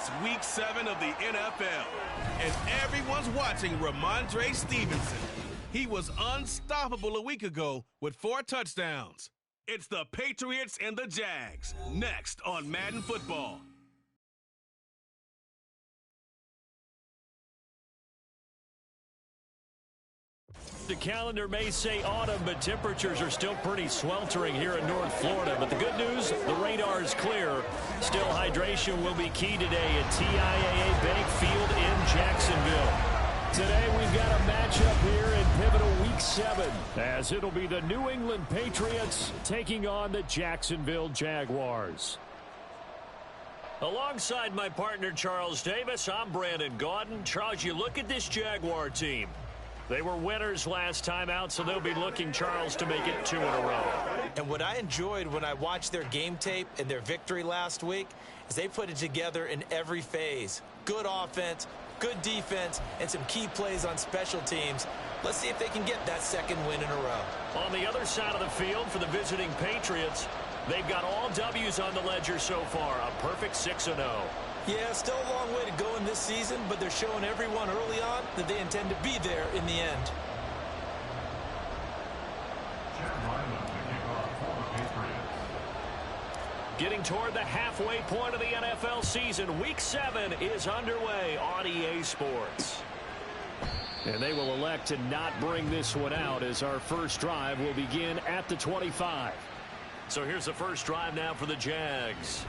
It's Week 7 of the NFL, and everyone's watching Ramondre Stevenson. He was unstoppable a week ago with 4 touchdowns. It's the Patriots and the Jags, next on Madden Football. The calendar may say autumn, but temperatures are still pretty sweltering here in North Florida. But the good news, the radar is clear. Still, hydration will be key today at TIAA Bank Field in Jacksonville. Today, we've got a matchup here in pivotal Week 7, as it'll be the New England Patriots taking on the Jacksonville Jaguars. Alongside my partner, Charles Davis, I'm Brandon Gaudin. Charles, you look at this Jaguar team. They were winners last time out, so they'll be looking, Charles, to make it 2 in a row. And what I enjoyed when I watched their game tape and their victory last week is they put it together in every phase. Good offense, good defense, and some key plays on special teams. Let's see if they can get that second win in a row. On the other side of the field for the visiting Patriots, they've got all W's on the ledger so far, a perfect 6-0. Yeah, still a long way to go in this season, but they're showing everyone early on that they intend to be there in the end. Getting toward the halfway point of the NFL season, Week 7 is underway on EA Sports. And they will elect to not bring this one out as our first drive will begin at the 25. So here's the first drive now for the Jags.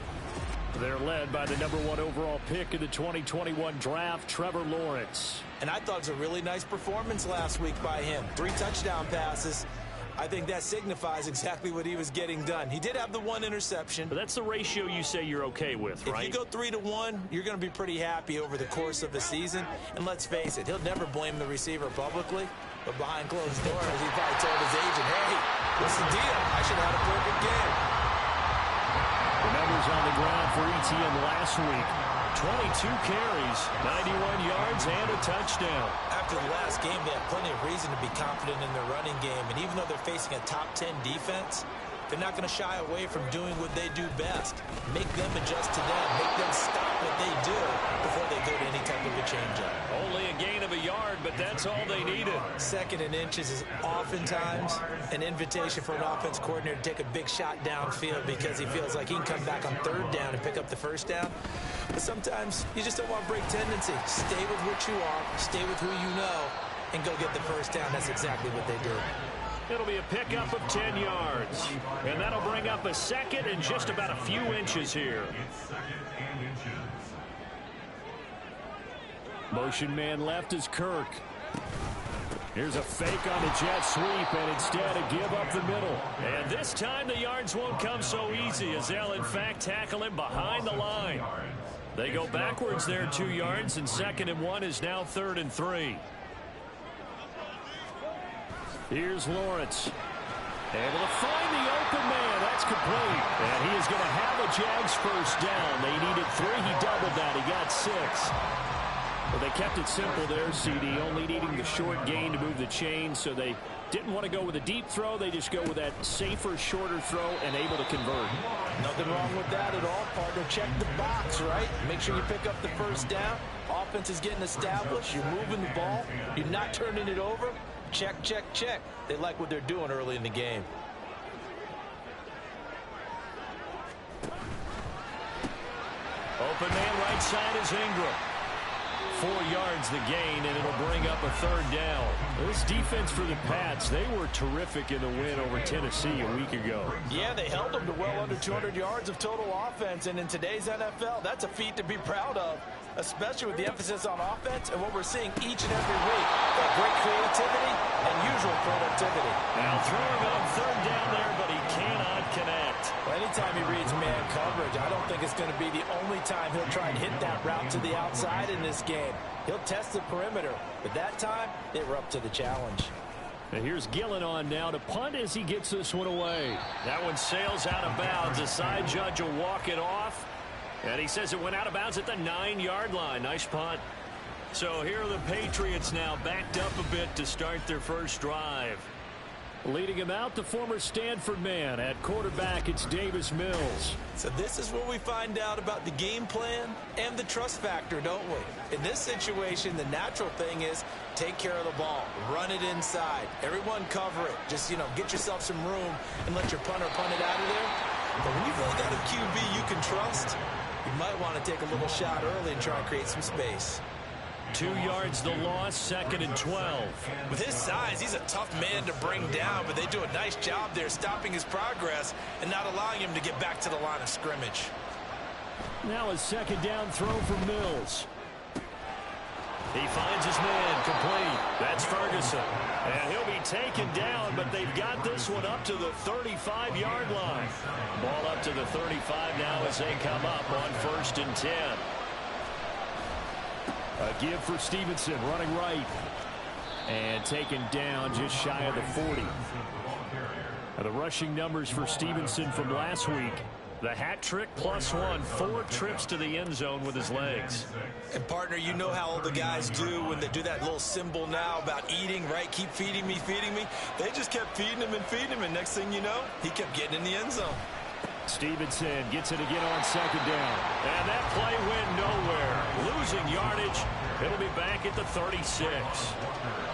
They're led by the #1 overall pick in the 2021 draft, Trevor Lawrence. And I thought it was a really nice performance last week by him. 3 touchdown passes. I think that signifies exactly what he was getting done. He did have the 1 interception. But that's the ratio you say you're okay with, right? If you go 3-1, you're going to be pretty happy over the course of the season. And let's face it, he'll never blame the receiver publicly. But behind closed doors, he probably told his agent, hey, what's the deal? I should have had a perfect game. The numbers on the ground for ETN last week. 22 carries, 91 yards, and a touchdown. After the last game, they have plenty of reason to be confident in their running game. And even though they're facing a top 10 defense, they're not going to shy away from doing what they do best. Make them adjust to them. Make them stop what they do before they go to any type of a change-up. Only a gain of a yard, but that's all they needed. 2nd and inches is oftentimes an invitation for an offense coordinator to take a big shot downfield because he feels like he can come back on 3rd down and pick up the 1st down. But sometimes you just don't want to break tendency. Stay with what you are, stay with who you know, and go get the 1st down. That's exactly what they do. It'll be a pickup of 10 yards. And that'll bring up a 2nd and just about a few inches here. Motion man left is Kirk. Here's a fake on the jet sweep, and instead a give up the middle. And this time the yards won't come so easy as they'll in fact tackle him behind the line. They go backwards there 2 yards, and 2nd and 1 is now 3rd and 3. Here's Lawrence. Able to find the open man. That's complete. And he is going to have a Jags 1st down. They needed 3. He doubled that. He got 6. Well, they kept it simple there, CD, only needing the short gain to move the chain, so they didn't want to go with a deep throw. They just go with that safer, shorter throw and able to convert. Nothing wrong with that at all, partner. Check the box, right? Make sure you pick up the 1st down. Offense is getting established. You're moving the ball. You're not turning it over. Check, check, check. They like what they're doing early in the game. Open man right side is Ingram. 4 yards the gain, and it'll bring up a 3rd down. This defense for the Pats, they were terrific in the win over Tennessee a week ago. Yeah, they held them to well under 200 yards of total offense, and in today's NFL, that's a feat to be proud of, especially with the emphasis on offense and what we're seeing each and every week. That great creativity and usual productivity. Now throwing on 3rd down there, but he cannot connect. Well, anytime he reads man coverage, I don't think it's going to be the only time he'll try and hit that route to the outside in this game. He'll test the perimeter, but that time, they were up to the challenge. And here's Gillen on now to punt as he gets this one away. That one sails out of bounds. The side judge will walk it off. And he says it went out of bounds at the 9-yard line. Nice punt. So here are the Patriots now backed up a bit to start their first drive. Leading him out, the former Stanford man. At quarterback, it's Davis Mills. So this is where we find out about the game plan and the trust factor, don't we? In this situation, the natural thing is take care of the ball. Run it inside. Everyone cover it. Just, get yourself some room and let your punter punt it out of there. But when you've really got a QB you can trust, you might want to take a little shot early and try and create some space. 2 yards the loss, 2nd and 12. With his size, he's a tough man to bring down, but they do a nice job there stopping his progress and not allowing him to get back to the line of scrimmage. Now a 2nd down throw for Mills. He finds his man complete. That's Ferguson. And he'll be taken down, but they've got this one up to the 35-yard line. Ball up to the 35 now as they come up on 1st and 10. A give for Stevenson, running right. And taken down just shy of the 40. Now the rushing numbers for Stevenson from last week. The hat trick +1, 4 trips to the end zone with his legs. And, partner, you know how all the guys do when they do that little symbol now about eating, right? Keep feeding me, feeding me. They just kept feeding him, and next thing you know, he kept getting in the end zone. Stevenson gets it again on 2nd down. And that play went nowhere. Losing yardage. It'll be back at the 36.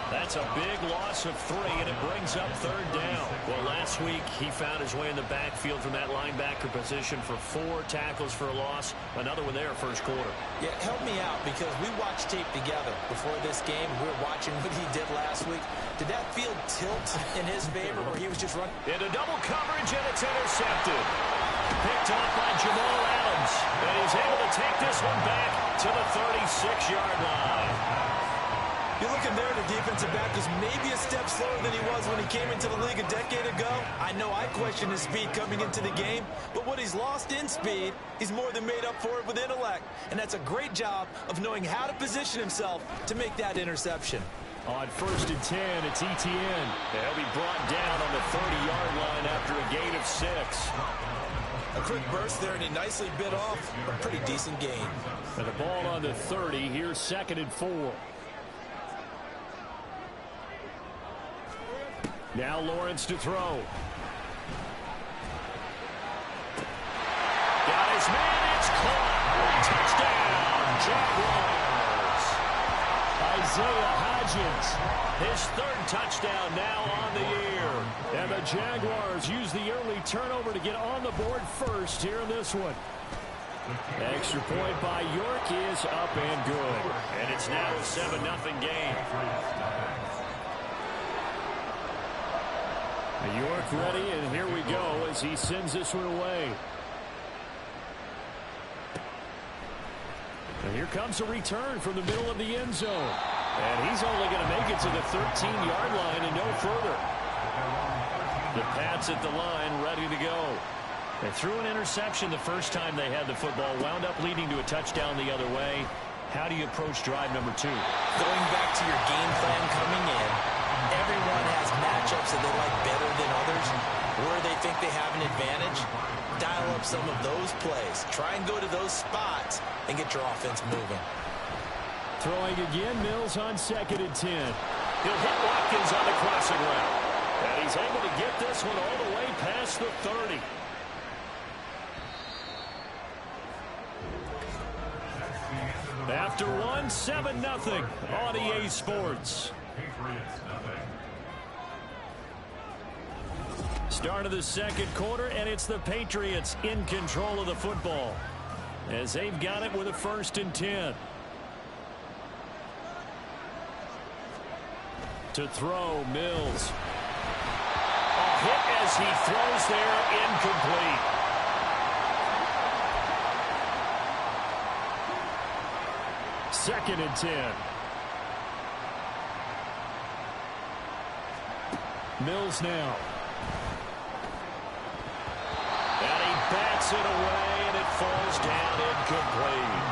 That's a big loss of 3, and it brings up 3rd down. Well, last week he found his way in the backfield from that linebacker position for 4 tackles for a loss. Another one there first quarter. Yeah, help me out, because we watched tape together before this game. We were watching what he did last week. Did that field tilt in his favor, or he was just running? Into double coverage, and it's intercepted. Picked off by Jamal Adams. And he's able to take this one back to the 36-yard line. You're looking there, the defensive back is maybe a step slower than he was when he came into the league a decade ago. I know I questioned his speed coming into the game, but what he's lost in speed, he's more than made up for it with intellect. And that's a great job of knowing how to position himself to make that interception. On 1st and 10, it's Etienne. He'll be brought down on the 30-yard line after a gain of 6. A quick burst there, and he nicely bit off a pretty decent gain. And the ball on the 30. Here's 2nd and 4. Now Lawrence to throw. Got his man. It's caught. Touchdown, Jaguars. Isaiah Hodgins, his 3rd touchdown now on the year. And the Jaguars use the early turnover to get on the board first here in this one. Extra point by York is up and good. And it's now a 7-0 game. York ready, and here we go as he sends this one away. And here comes a return from the middle of the end zone. And he's only going to make it to the 13-yard line and no further. The Pats at the line, ready to go. They threw an interception the first time they had the football, wound up leading to a touchdown the other way. How do you approach drive number 2? Going back to your game plan coming in, everyone has matchups that they like better than others, where they think they have an advantage. Dial up some of those plays. Try and go to those spots and get your offense moving. Throwing again, Mills on 2nd and 10. He'll hit Watkins on the crossing route. And he's able to get this one all the way past the 30. After one, 7-0 on EA Sports. Start of the 2nd quarter, and it's the Patriots in control of the football as they've got it with a 1st and 10. To throw, Mills. A hit as he throws there, incomplete. Second and 10. Mills now. And he bats it away, and it falls down incomplete.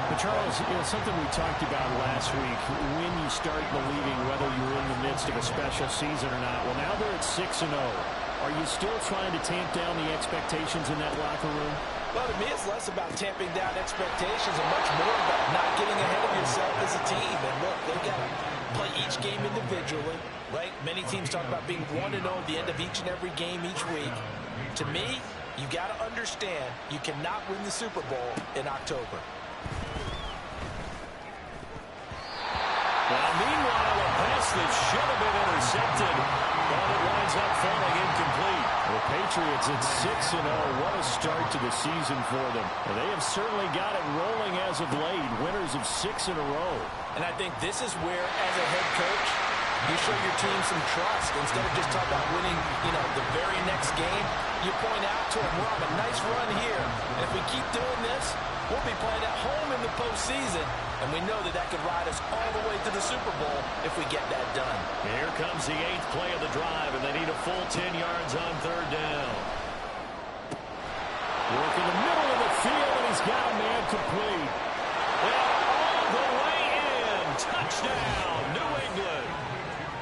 But Charles, something we talked about last week, when you start believing whether you're in the midst of a special season or not. Well, now they're at 6-0. Are you still trying to tamp down the expectations in that locker room? Well, to me, it's less about tamping down expectations and much more about not getting ahead of yourself as a team. And look, they've got to play each game individually, right? Many teams talk about being 1-0 at the end of each and every game each week. To me, you got to understand you cannot win the Super Bowl in October. Well, meanwhile, a pass that should have been intercepted, but it winds up falling incomplete. The Patriots at 6-0. What a start to the season for them. They have certainly got it rolling as of late, winners of 6 in a row. And I think this is where, as a head coach, you show your team some trust. Instead of just talking about winning, the very next game, you point out to them, we're on a nice run here. And if we keep doing this, we'll be playing at home in the postseason. And we know that could ride us all the way to the Super Bowl if we get that done. Here comes the 8th play of the drive, and they need a full 10 yards on 3rd down. Work in the middle of the field, and he's got a man complete. Well, all the way in. Touchdown, New England.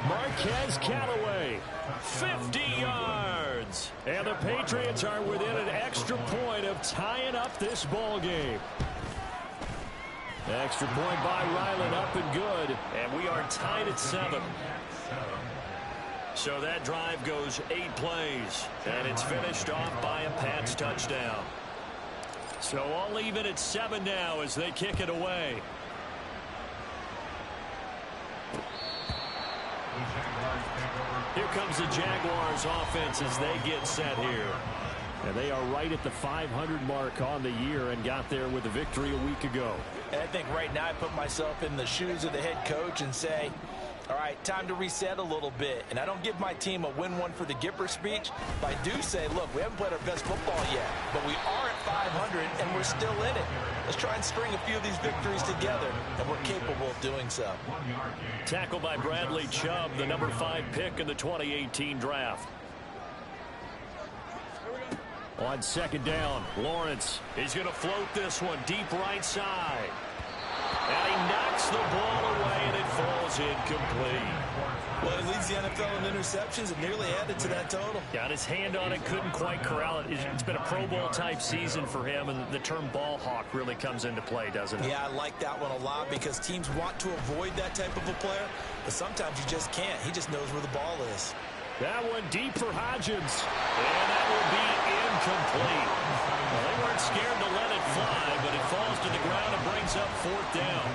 Marquez Callaway, 50 yards. And the Patriots are within an extra point of tying up this ball game. Extra point by Ryland, up and good. And we are tied at 7. So that drive goes 8 plays. And it's finished off by a Pats touchdown. So all even at 7 now as they kick it away. Here comes the Jaguars offense as they get set here. And they are right at the 500 mark on the year and got there with a victory a week ago. And I think right now I put myself in the shoes of the head coach and say, all right, time to reset a little bit. And I don't give my team a win one for the Gipper speech, but I do say, look, we haven't played our best football yet, but we are at 500 and we're still in it. Let's try and string a few of these victories together, and we're capable of doing so. Tackle by Bradley Chubb, the number 5 pick in the 2018 draft. On 2nd down, Lawrence. He's going to float this one deep right side. And he knocks the ball away, and it falls incomplete. Well, he leads the NFL in interceptions and nearly added to that total. Got his hand on it, couldn't quite corral it. It's been a Pro Bowl type season for him, and the term ball hawk really comes into play, doesn't it? Yeah, I like that one a lot because teams want to avoid that type of a player, but sometimes you just can't. He just knows where the ball is. That one deep for Hodgins, and that will be incomplete. Well, they weren't scared to let it fly, but it falls to the ground and brings up 4th down.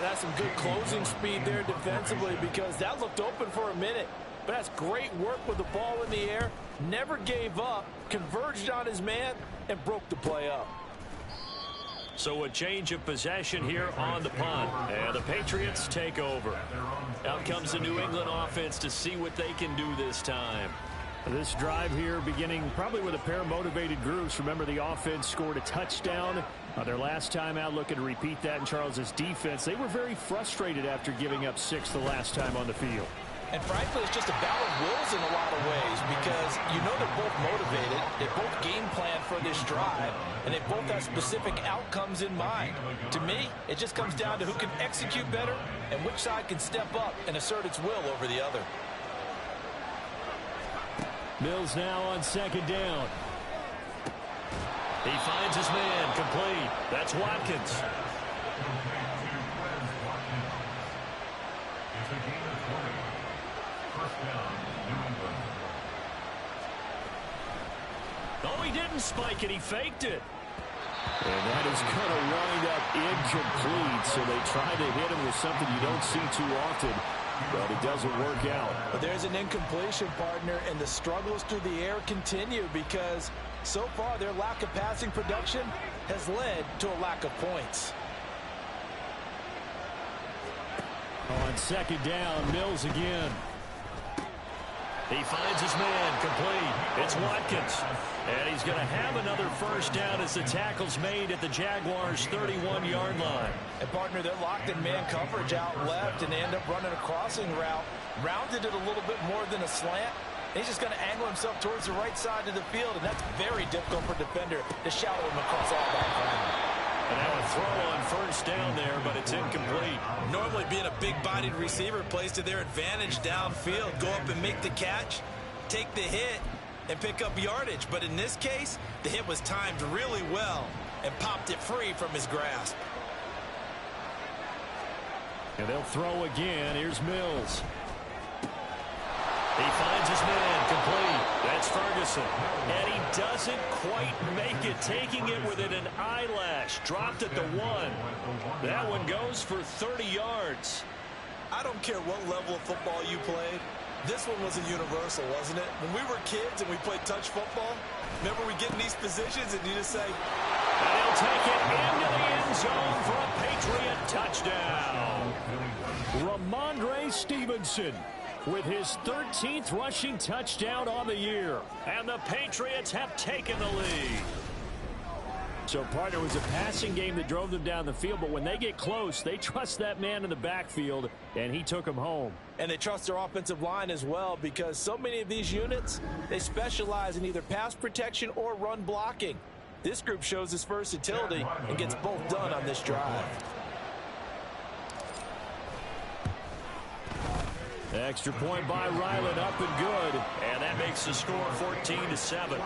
That's some good closing speed there defensively because that looked open for a minute. But that's great work with the ball in the air. Never gave up, converged on his man, and broke the play up. So a change of possession here on the punt. And the Patriots take over. Out comes the New England offense to see what they can do this time. This drive here beginning probably with a pair of motivated groups. Remember, the offense scored a touchdown their last time out. Looking to repeat that in Charles's defense. They were very frustrated after giving up 6 the last time on the field. And frankly, it's just a battle of wills in a lot of ways because you know they're both motivated. They both game plan for this drive, and they both have specific outcomes in mind. To me, it just comes down to who can execute better and which side can step up and assert its will over the other. Mills now on 2nd down. He finds his man complete. That's Watkins. Oh, he didn't spike it. He faked it. And that is going to wind up incomplete. So they try to hit him with something you don't see too often, but it doesn't work out. But there's an incompletion, partner, and the struggles through the air continue because so far their lack of passing production has led to a lack of points. On 2nd down, Mills again. He finds his man complete. It's Watkins. And he's going to have another 1st down as the tackle's made at the Jaguars' 31-yard line. And, partner, they're locked in man coverage out left, and they end up running a crossing route. Rounded it a little bit more than a slant. He's just going to angle himself towards the right side of the field, and that's very difficult for a defender to shadow him across all that. And now a throw on 1st down there, but it's incomplete. Normally being a big-bodied receiver plays to their advantage downfield. Go up and make the catch, take the hit, and pick up yardage. But in this case, the hit was timed really well and popped it free from his grasp. And they'll throw again. Here's Mills. He finds his man, complete. That's Ferguson. And he doesn't quite make it, taking it within an eyelash. Dropped at the 1. That one goes for 30 yards. I don't care what level of football you played. This one was a universal, wasn't it? When we were kids and we played touch football, remember we get in these positions and you just say... And he'll take it into the end zone for a Patriot touchdown. Ramondre Stevenson with his 13th rushing touchdown on the year. And the Patriots have taken the lead. So, partner, it was a passing game that drove them down the field, but when they get close, they trust that man in the backfield, and he took him home. And they trust their offensive line as well, because so many of these units, they specialize in either pass protection or run blocking. This group shows its versatility and gets both done on this drive. Extra point by Ryland, up and good. And that makes the score 14-7.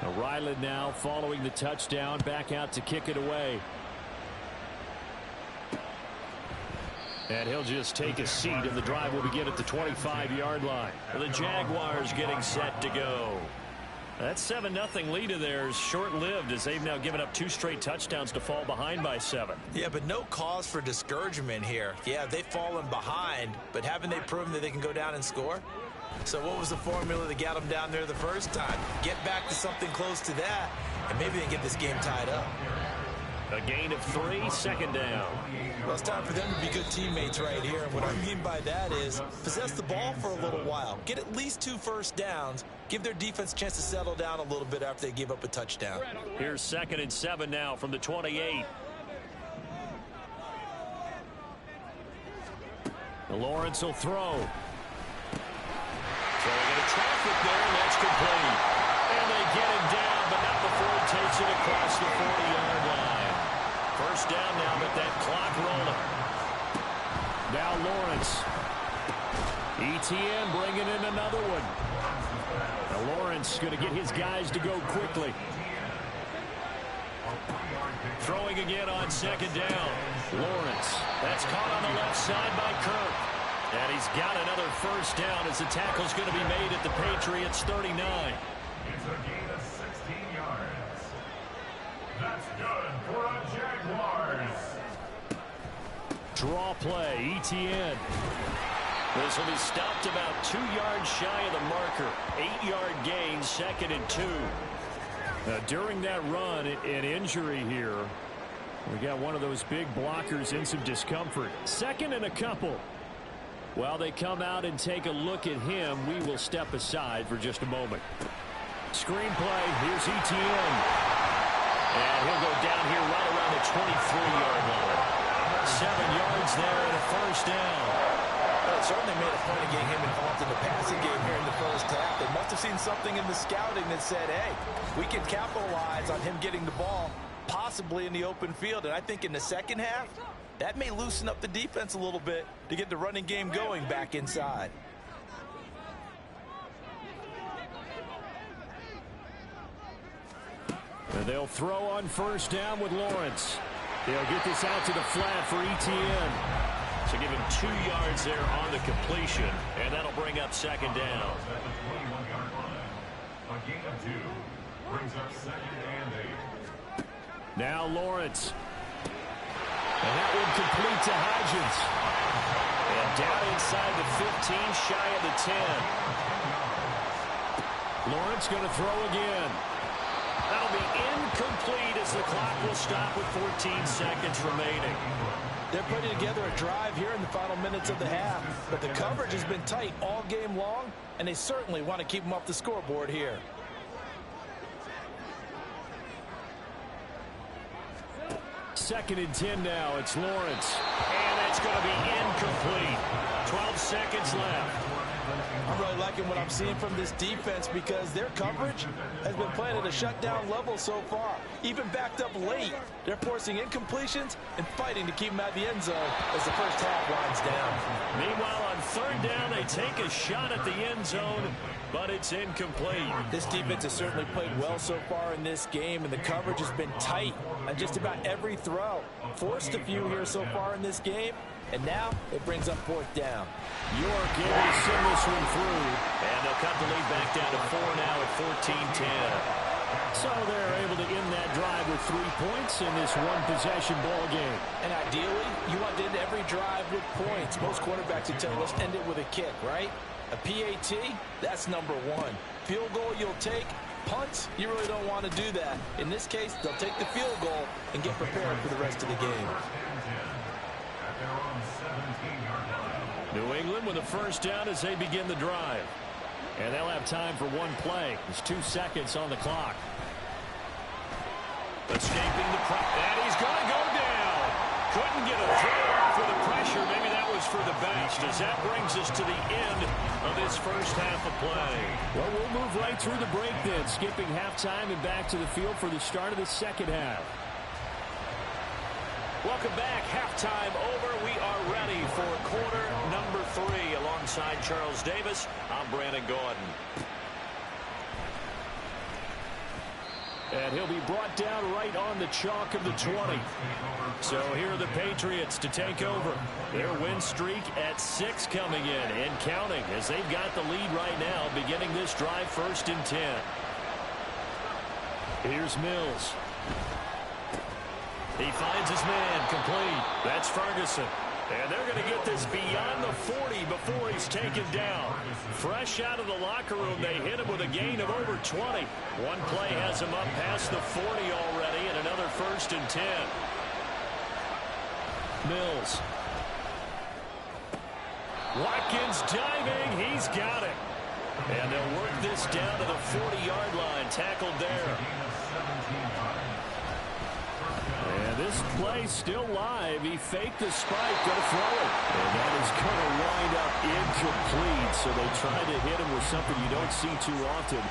Now Ryland now following the touchdown, back out to kick it away. And he'll just take a seat, and the drive will begin at the 25-yard line. The Jaguars getting set to go. That 7-0 lead of theirs short-lived, as they've now given up 2 straight touchdowns to fall behind by 7. Yeah, but no cause for discouragement here. Yeah, they've fallen behind, but haven't they proven that they can go down and score? So what was the formula that got them down there the first time? Get back to something close to that, and maybe they can get this game tied up. A gain of 3, second down. Well, it's time for them to be good teammates right here. And what I mean by that is possess the ball for a little while. Get at least 2 first downs. Give their defense a chance to settle down a little bit after they give up a touchdown. Here's 2nd and 7 now from the 28. Lawrence will throw. Throwing into traffic there, and that's complete. And they get him down, but not before he takes it across the 40-yard line. First down now, but that clock rolling. Now Lawrence. ETN bringing in another one. Now Lawrence going to get his guys to go quickly. Throwing again on 2nd down. Lawrence. That's caught on the left side by Kirk. And he's got another first down as the tackle's going to be made at the Patriots 39. It's a gain of 16 yards. That's good for a Jaguars. Draw play, ETN. This will be stopped about 2 yards shy of the marker. 8-yard gain, 2nd and 2. During that run, an injury here. We got one of those big blockers in some discomfort. 2nd and a couple. While they come out and take a look at him, we will step aside for just a moment. Screen play, here's ETN. And he'll go down here right around the 23-yard line. 7 yards there and a first down. Well, it certainly made a point of getting him involved in the passing game here in the first half. They must have seen something in the scouting that said, hey, we can capitalize on him getting the ball, possibly in the open field. And I think in the second half, that may loosen up the defense a little bit to get the running game going back inside. And they'll throw on first down with Lawrence. They'll get this out to the flat for ETN. So give him 2 yards there on the completion, and that'll bring up 2nd down. A gain of 2 brings up 2nd and 8. Now Lawrence. And that one complete to Hodgins. And down inside the 15, shy of the 10. Lawrence going to throw again. That'll be incomplete as the clock will stop with 14 seconds remaining. They're putting together a drive here in the final minutes of the half, but the coverage has been tight all game long, and they certainly want to keep them off the scoreboard here. Second and 10 now. It's Lawrence. And that's going to be incomplete. 12 seconds left. I'm really liking what I'm seeing from this defense because their coverage has been playing at a shutdown level so far. Even backed up late, they're forcing incompletions and fighting to keep them out of the end zone as the first half winds down. Meanwhile, on third down, they take a shot at the end zone, but it's incomplete. This defense has certainly played well so far in this game, and the coverage has been tight on just about every throw. Forced a few here so far in this game, and now it brings up fourth down. York able to send this one through, and they'll cut the lead back down to 4 now at 14-10. So they're able to end that drive with 3 points in this one-possession ball game. And ideally, you want to end every drive with points. Most quarterbacks would tell you, let's end it with a kick, right? A PAT, that's number one. Field goal you'll take. Punts, you really don't want to do that. In this case, they'll take the field goal and get prepared for the rest of the game. New England with a first down as they begin the drive. And they'll have time for one play. There's 2 seconds on the clock. Escaping the pressure. And he's going to go down. Couldn't get a throw off with the pressure. Maybe that was for the bench. As that brings us to the end of this first half of play. Well, we'll move right through the break then. Skipping halftime and back to the field for the start of the second half. Welcome back. Halftime over. We are ready for quarter number 3. Alongside Charles Davis, I'm Brandon Gordon. And he'll be brought down right on the chalk of the 20. So here are the Patriots to take over. Their win streak at 6 coming in and counting as they've got the lead right now, beginning this drive 1st and 10. Here's Mills. He finds his man complete. That's Ferguson. And they're going to get this beyond the 40 before he's taken down. Fresh out of the locker room, they hit him with a gain of over 20. One play has him up past the 40 already, and another 1st and 10. Mills. Watkins diving. He's got it. And they'll work this down to the 40-yard line. Tackled there. And this play still live. He faked the spike, going to throw it. And that is going to wind up incomplete. So they tried to hit him with something you don't see too often,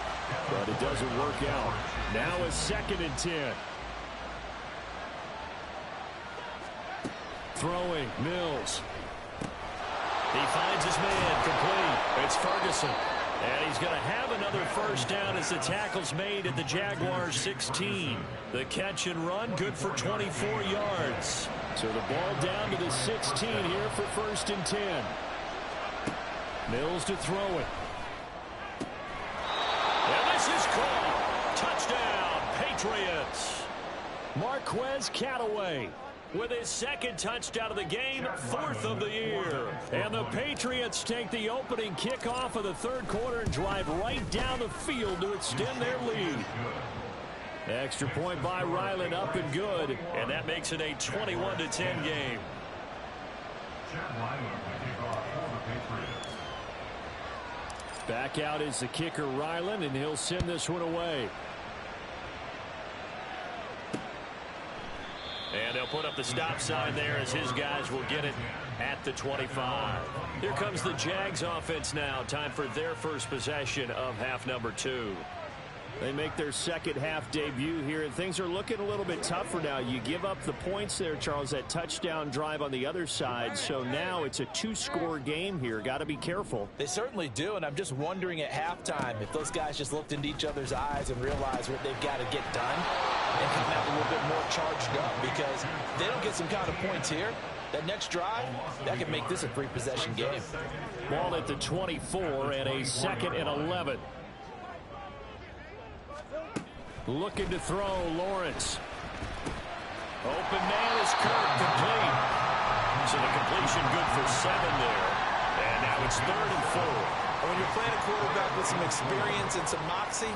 but it doesn't work out. Now a 2nd and 10. Throwing, Mills. He finds his man complete. It's Ferguson. And he's going to have another first down as the tackle's made at the Jaguars 16. The catch and run good for 24 yards. So the ball down to the 16 here for 1st and 10. Mills to throw it. And this is caught. Touchdown, Patriots. Marquez Callaway with his 2nd touchdown of the game, 4th of the year. And the Patriots take the opening kickoff of the 3rd quarter and drive right down the field to extend their lead. Extra point by Ryland, up and good. And that makes it a 21-10 game. Back out is the kicker, Ryland, and he'll send this one away. And they'll put up the stop sign there as his guys will get it at the 25. Here comes the Jags offense now. Time for their first possession of half number 2. They make their second half debut here, and things are looking a little bit tougher now. You give up the points there, Charles, that touchdown drive on the other side. So now it's a 2-score game here. Got to be careful. They certainly do, and I'm just wondering at halftime if those guys just looked into each other's eyes and realized what they've got to get done and come out a little bit more charged up, because if they don't get some kind of points here, that next drive, that can make this a 3-possession game. Ball at the 24 and a 2nd and 11. Looking to throw, Lawrence. Open man is Kirk, complete. So the completion good for 7 there. And now it's 3rd and 4. When you're playing a quarterback with some experience and some moxie,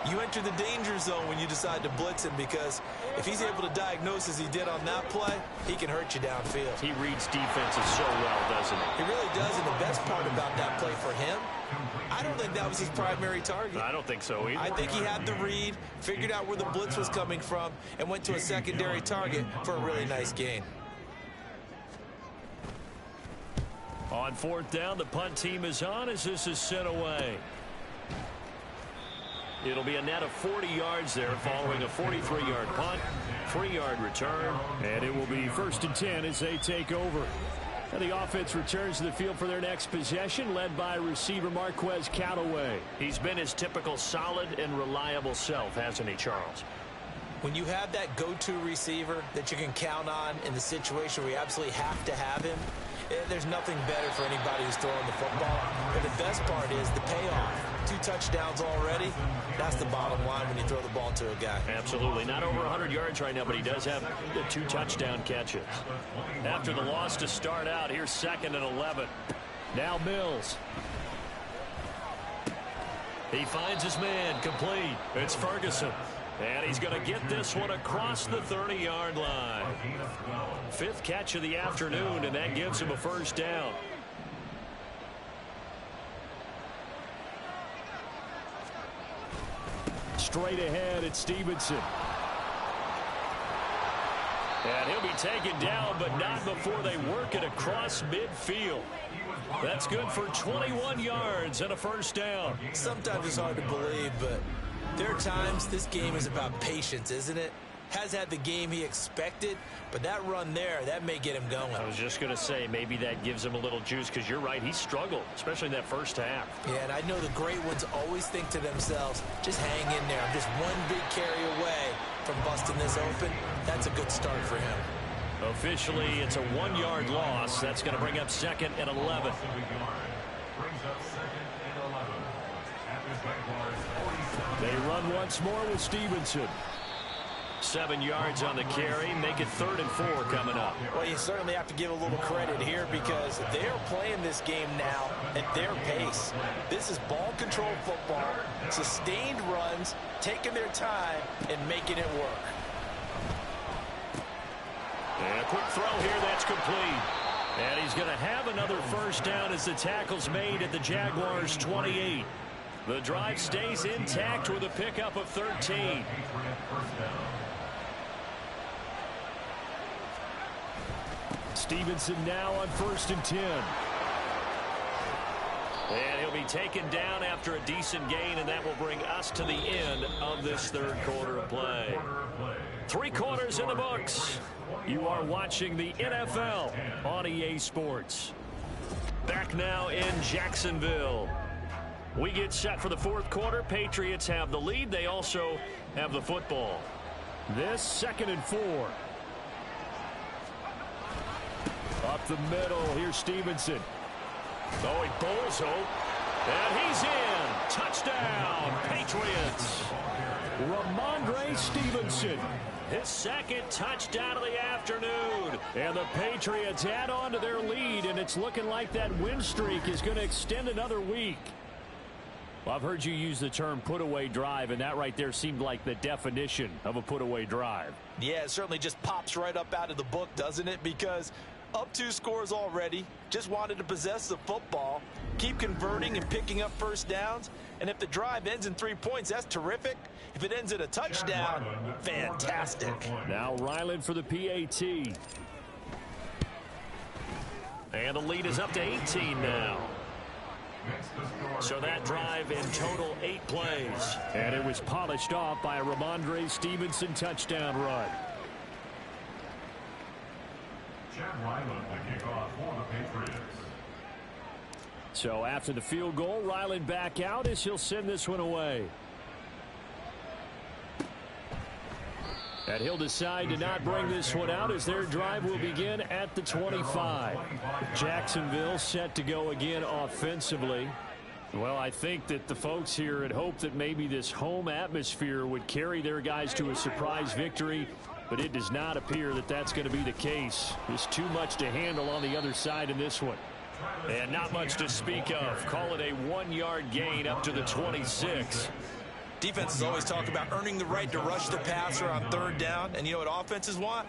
you enter the danger zone when you decide to blitz him, because if he's able to diagnose as he did on that play, he can hurt you downfield. He reads defenses so well, doesn't he? He really does, and the best part about that play for him, I don't think that was his primary target. I don't think so either. I think he had the read, figured out where the blitz was coming from, and went to a secondary target for a really nice gain. On fourth down, the punt team is on as this is sent away. It'll be a net of 40 yards there following a 43-yard punt, 3-yard return. And it will be 1st and 10 as they take over. And the offense returns to the field for their next possession, led by receiver Marquez Callaway. He's been his typical solid and reliable self, hasn't he, Charles? When you have that go-to receiver that you can count on in the situation where you absolutely have to have him, there's nothing better for anybody who's throwing the football. But the best part is the payoff. 2 touchdowns already. That's the bottom line when you throw the ball to a guy. Absolutely. Not over 100 yards right now, but he does have 2 touchdown catches. After the loss to start out, here's 2nd and 11. Now Mills. He finds his man complete. It's Ferguson. And he's going to get this one across the 30-yard line. 5th catch of the afternoon, and that gives him a 1st down. Straight ahead, it's Stevenson. And he'll be taken down, but not before they work it across midfield. That's good for 21 yards and a 1st down. Sometimes it's hard to believe, but there are times this game is about patience, isn't it? Has had the game he expected, but that run there, that may get him going. I was just going to say, maybe that gives him a little juice, because you're right, he struggled, especially in that first half. Yeah, and I know the great ones always think to themselves, just hang in there. I'm just one big carry away from busting this open. That's a good start for him. Officially, it's a 1-yard loss. That's going to bring up 2nd and 11. They run once more with Stevenson. 7 yards on the carry. Make it 3rd and 4 coming up. Well, you certainly have to give a little credit here because they're playing this game now at their pace. This is ball control football, sustained runs, taking their time and making it work. And a quick throw here, that's complete. And he's going to have another 1st down as the tackle's made at the Jaguars' 28. The drive stays intact with a pickup of 13. Stevenson now on 1st and 10. And he'll be taken down after a decent gain, and that will bring us to the end of this 3rd quarter of play. 3 quarters in the books. You are watching the NFL on EA Sports. Back now in Jacksonville. We get set for the 4th quarter. Patriots have the lead. They also have the football. This 2nd and 4. Up the middle. Here's Stevenson. Oh, he bowls hope. And he's in. Touchdown, Patriots. Ramondre Stevenson. His 2nd touchdown of the afternoon. And the Patriots add on to their lead, and it's looking like that win streak is going to extend another week. Well, I've heard you use the term put-away drive, and that right there seemed like the definition of a put-away drive. Yeah, it certainly just pops right up out of the book, doesn't it? Because up 2 scores already, just wanted to possess the football, keep converting and picking up 1st downs, and if the drive ends in 3 points, that's terrific. If it ends in a touchdown, fantastic. Now Ryland for the PAT. And the lead is up to 18 now. So that drive in total 8 plays. And it was polished off by a Ramondre Stevenson touchdown run. So after the field goal, Ryland back out as he'll send this one away. And he'll decide to not bring this one out as their drive will begin at the 25. Jacksonville set to go again offensively. Well, I think that the folks here had hoped that maybe this home atmosphere would carry their guys to a surprise victory, but it does not appear that that's going to be the case. There's too much to handle on the other side in this one. And not much to speak of. Call it a 1-yard gain up to the 26. Defenses always talk about earning the right to rush the passer on 3rd down. And you know what offenses want?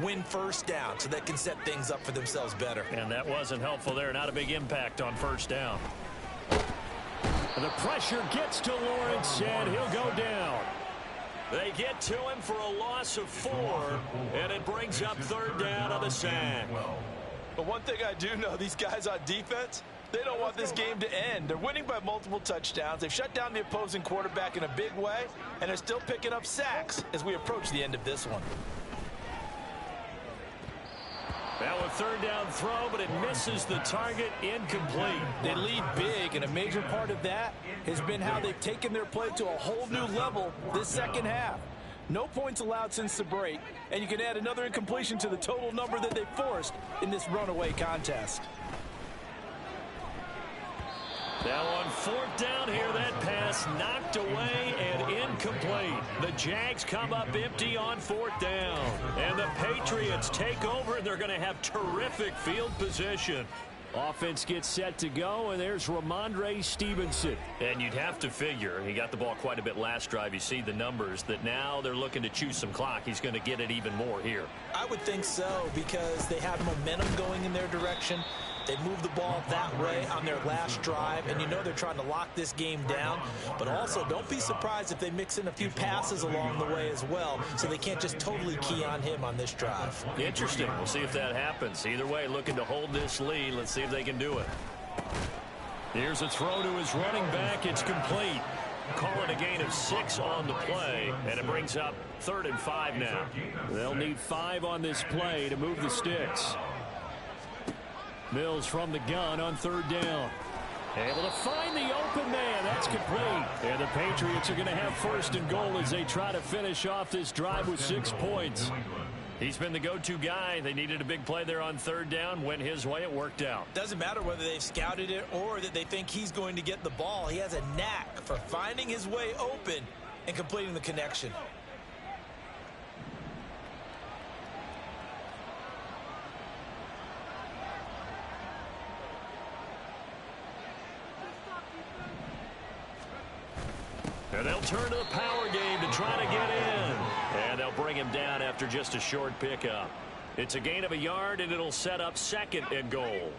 Win 1st down so they can set things up for themselves better. And that wasn't helpful there. Not a big impact on 1st down. And the pressure gets to Lawrence, and he'll go down. They get to him for a loss of 4, and it brings up 3rd down on the sack. But one thing I do know, these guys on defense, they don't want this game to end. They're winning by multiple touchdowns. They've shut down the opposing quarterback in a big way, and they're still picking up sacks as we approach the end of this one. Now a third down throw, but it misses the target, incomplete. They lead big, and a major part of that has been how they've taken their play to a whole new level this second half. No points allowed since the break, and you can add another incompletion to the total number that they forced in this runaway contest. Now on fourth down here, that pass knocked away and incomplete. The Jags come up empty on fourth down. And the Patriots take over, and they're going to have terrific field position. Offense gets set to go, and there's Ramondre Stevenson. And you'd have to figure, he got the ball quite a bit last drive. You see the numbers, that now they're looking to chew some clock. He's going to get it even more here. I would think so, because they have momentum going in their direction. They moved the ball that way on their last drive, and you know they're trying to lock this game down. But also, don't be surprised if they mix in a few passes along the way as well, so they can't just totally key on him on this drive. Interesting. We'll see if that happens. Either way, looking to hold this lead. Let's see if they can do it. Here's a throw to his running back. It's complete. Call it a gain of 6 on the play, and it brings up 3rd and 5 now. They'll need 5 on this play to move the sticks. Mills from the gun on third down. Able to find the open man. That's complete. And the Patriots are going to have 1st and goal as they try to finish off this drive with 6 points. He's been the go-to guy. They needed a big play there on third down. Went his way. It worked out. Doesn't matter whether they've scouted it or that they think he's going to get the ball. He has a knack for finding his way open and completing the connection. And they'll turn to the power game to try to get in. And they'll bring him down after just a short pickup. It's a gain of a yard, and it'll set up 2nd and goal.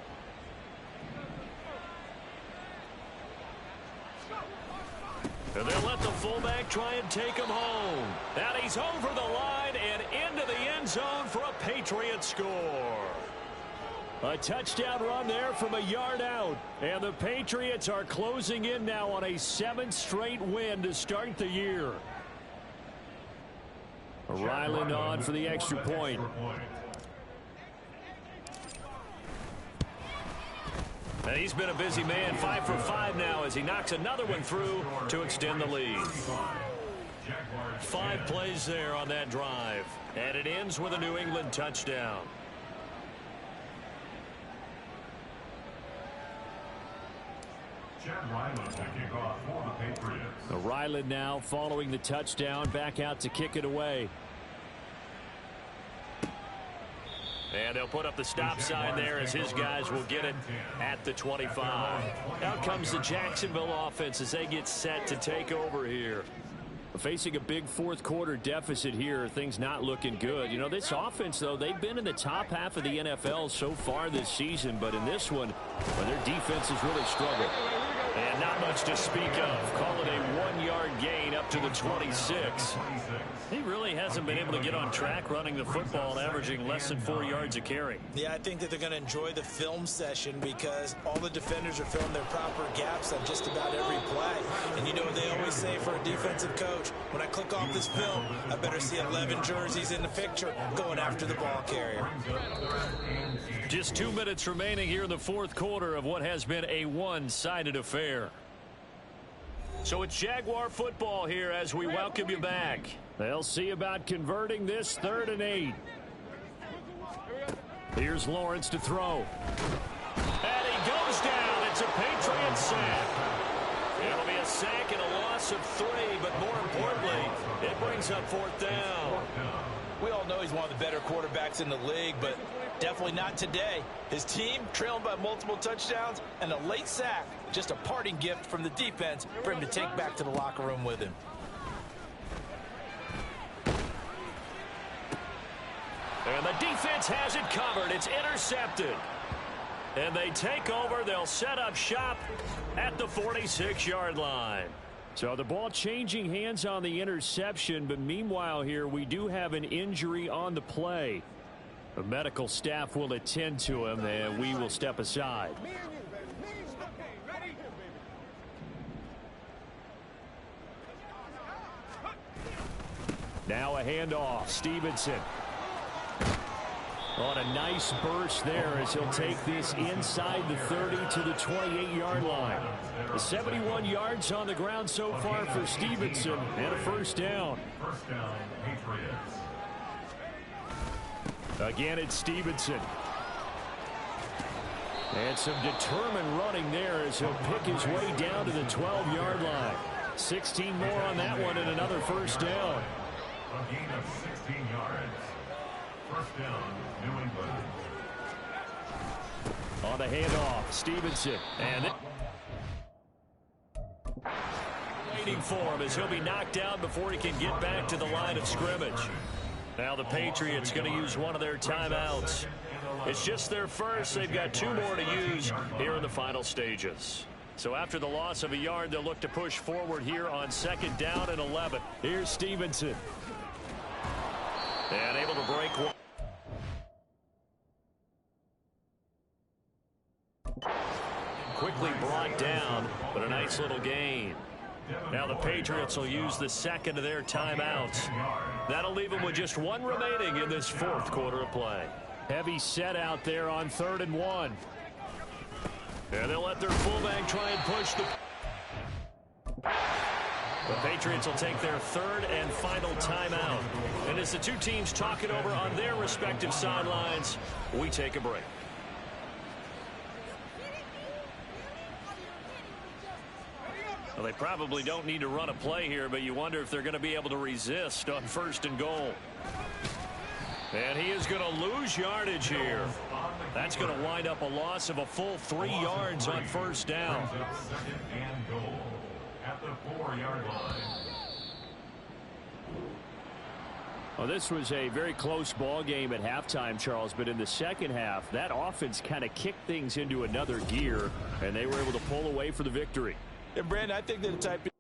And they'll let the fullback try and take him home. And he's over the line and into the end zone for a Patriot score. A touchdown run there from a yard out. And the Patriots are closing in now on a 7th straight win to start the year. Ryland on for the extra point. And he's been a busy man, 5 for 5 now as he knocks another one through to extend the lead. 5 plays there on that drive. And it ends with a New England touchdown. Chad Ryland to kick off for the Patriots. Ryland now following the touchdown, back out to kick it away. And they'll put up the stop sign there as his guys will get it at the 25. Out comes the Jacksonville offense as they get set to take over here. Facing a big 4th quarter deficit here, things not looking good. You know, this offense, though, they've been in the top half of the NFL so far this season, but in this one, well, their defense has really struggled. And not much to speak of. Call it a 1-yard gain up to the 26. He really hasn't been able to get on track running the football and averaging less than 4 yards a carry. Yeah, I think that they're going to enjoy the film session because all the defenders are filling their proper gaps on just about every play. And you know what they always say for a defensive coach? When I click off this film, I better see 11 jerseys in the picture going after the ball carrier. Just 2 minutes remaining here in the 4th quarter of what has been a one-sided affair. So it's Jaguar football here as we welcome you back. They'll see about converting this 3rd and 8. Here's Lawrence to throw. And he goes down. It's a Patriot sack. It'll be a sack and a loss of 3, but more importantly, it brings up 4th down. We all know he's one of the better quarterbacks in the league, but definitely not today. His team trailing by multiple touchdowns and a late sack, just a parting gift from the defense for him to take back to the locker room with him. And the defense has it covered. It's intercepted. And they take over. They'll set up shop at the 46-yard line. So the ball changing hands on the interception, but meanwhile here we do have an injury on the play. The medical staff will attend to him, and we will step aside. Now a handoff. Stevenson. On a nice burst there as he'll take this inside the 30 to the 28-yard line. 71 yards on the ground so far for Stevenson and a first down. First down, Patriots. Again, it's Stevenson. And some determined running there as he'll pick his way down to the 12-yard line. 16 more on that one and another first down. A gain of 16 yards. First down, New England. On the handoff, Stevenson. And waiting for him as he'll be knocked down before he can get back to the line of scrimmage. Now the Patriots going to use one of their timeouts. It's just their first. They've got 2 more to use here in the final stages. So after the loss of a yard, they'll look to push forward here on 2nd down and 11. Here's Stevenson. And able to break one. Quickly brought down, but a nice little gain. Now the Patriots will use the second of their timeouts. That'll leave them with just 1 remaining in this 4th quarter of play. Heavy set out there on 3rd and 1. And they'll let their fullback try and push the... The Patriots will take their 3rd and final timeout. And as the two teams talk it over on their respective sidelines, we take a break. Well, they probably don't need to run a play here, but you wonder if they're going to be able to resist on 1st and goal. And he is going to lose yardage here. That's going to wind up a loss of a full 3 yards on 1st down. 2nd and goal at the 4-yard line. Well, this was a very close ball game at halftime, Charles, but in the second half, that offense kind of kicked things into another gear, and they were able to pull away for the victory. And Brandon, I think they're the type of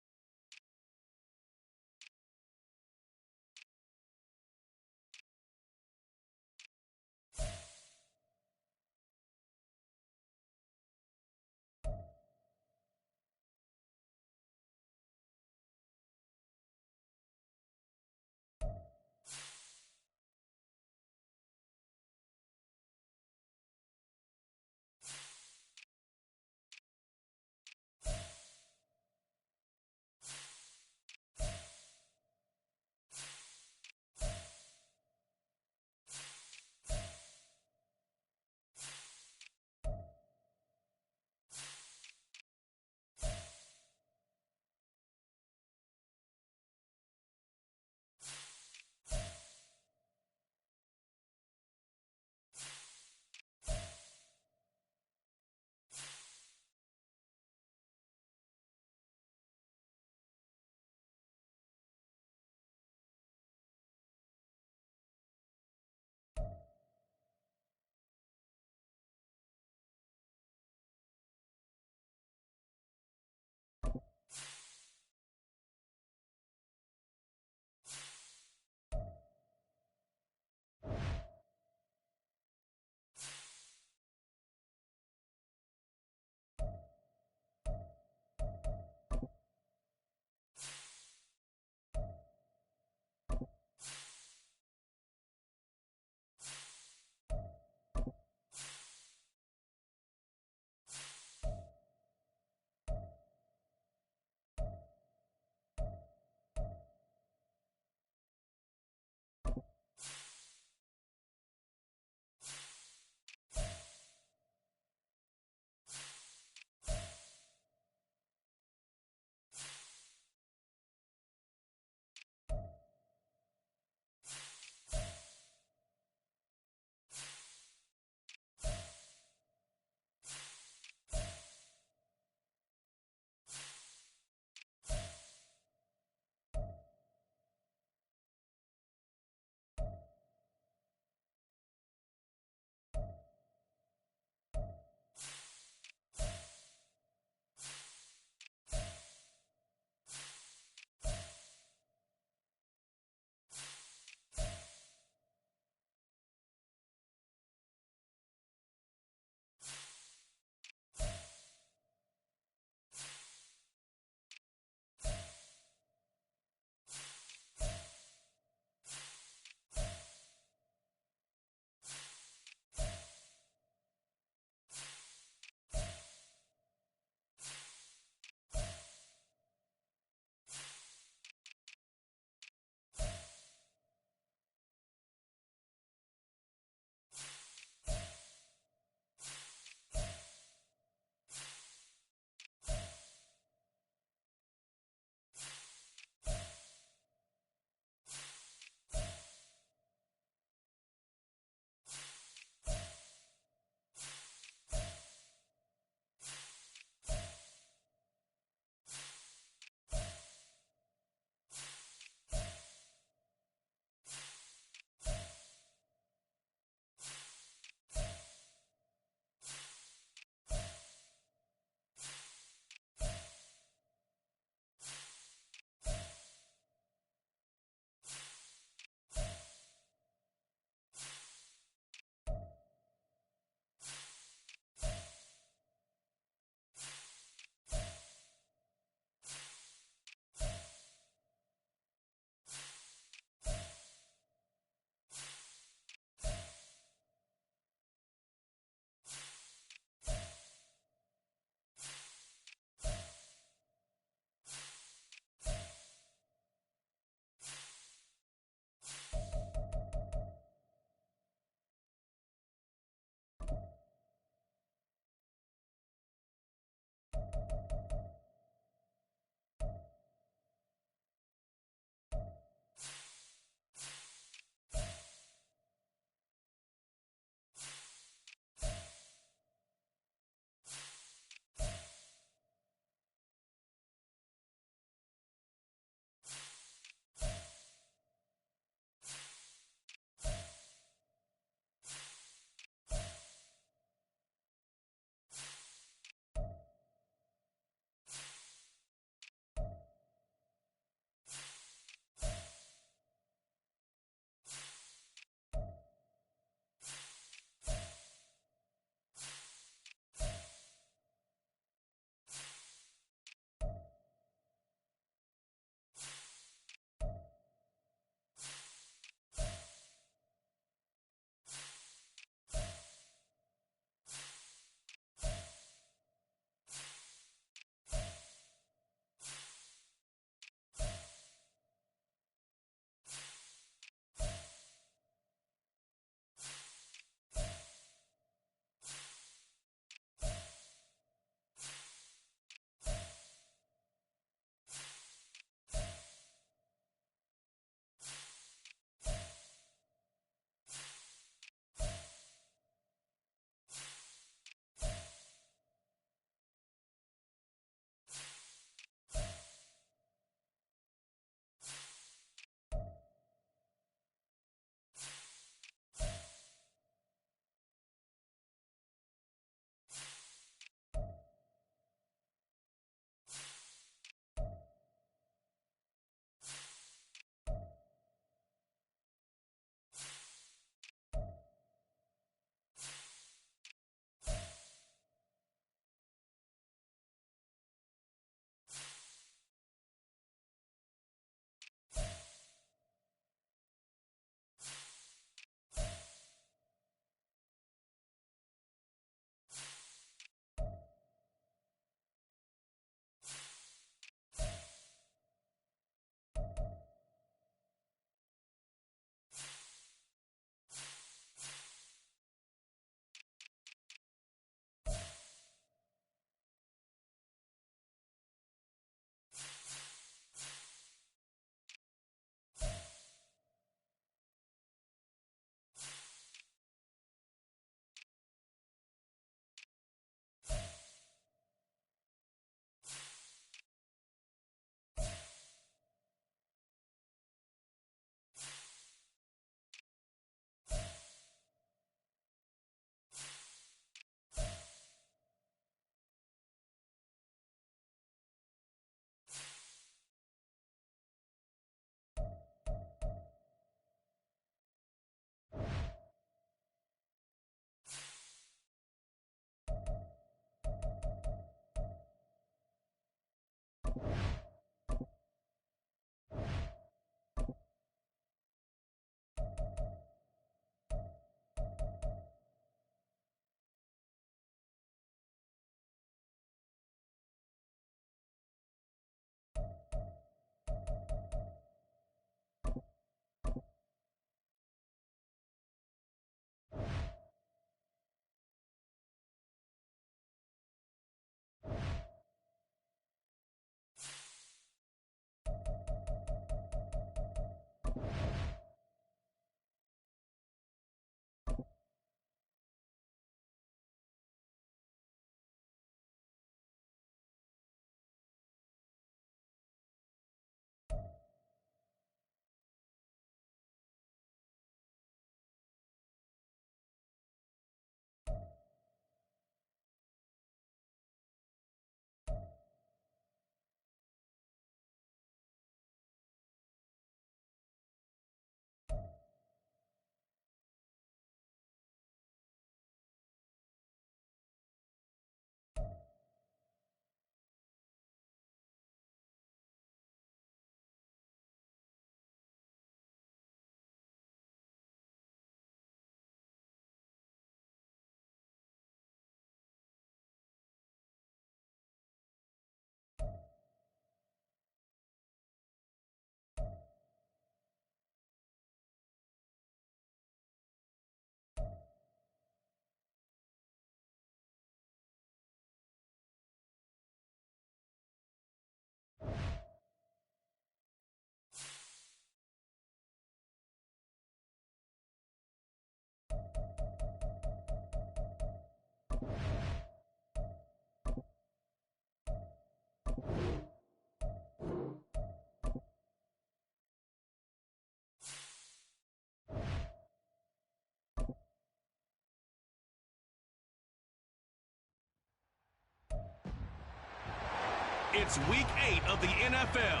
It's Week 8 of the NFL,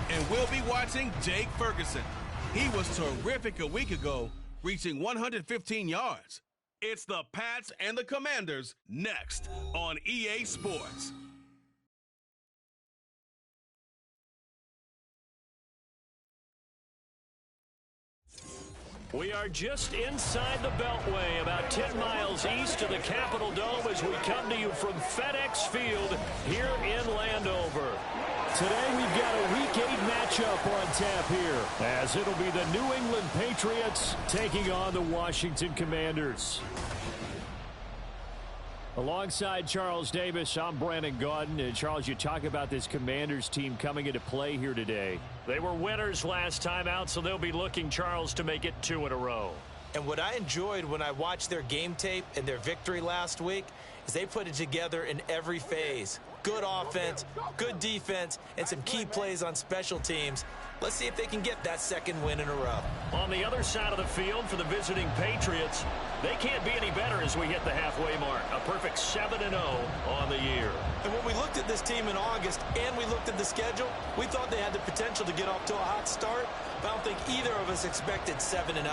and we'll be watching Jake Ferguson. He was terrific a week ago, reaching 115 yards. It's the Pats and the Commanders next on EA Sports. We are just inside the Beltway, about 10 miles east of the Capitol Dome as we come to you from FedEx Field here in Landover. Today we've got a Week 8 matchup on tap here, as it'll be the New England Patriots taking on the Washington Commanders. Alongside Charles Davis, I'm Brandon Gaudin. And Charles, you talk about this Commanders team coming into play here today. They were winners last time out, so they'll be looking, Charles, to make it 2 in a row. And what I enjoyed when I watched their game tape and their victory last week is they put it together in every phase. Good offense, good defense, and some key plays on special teams. Let's see if they can get that second win in a row. On the other side of the field for the visiting Patriots, they can't be any better as we hit the halfway mark. A perfect 7-0 on the year. And when we looked at this team in August and we looked at the schedule, we thought they had the potential to get off to a hot start, but I don't think either of us expected 7-0.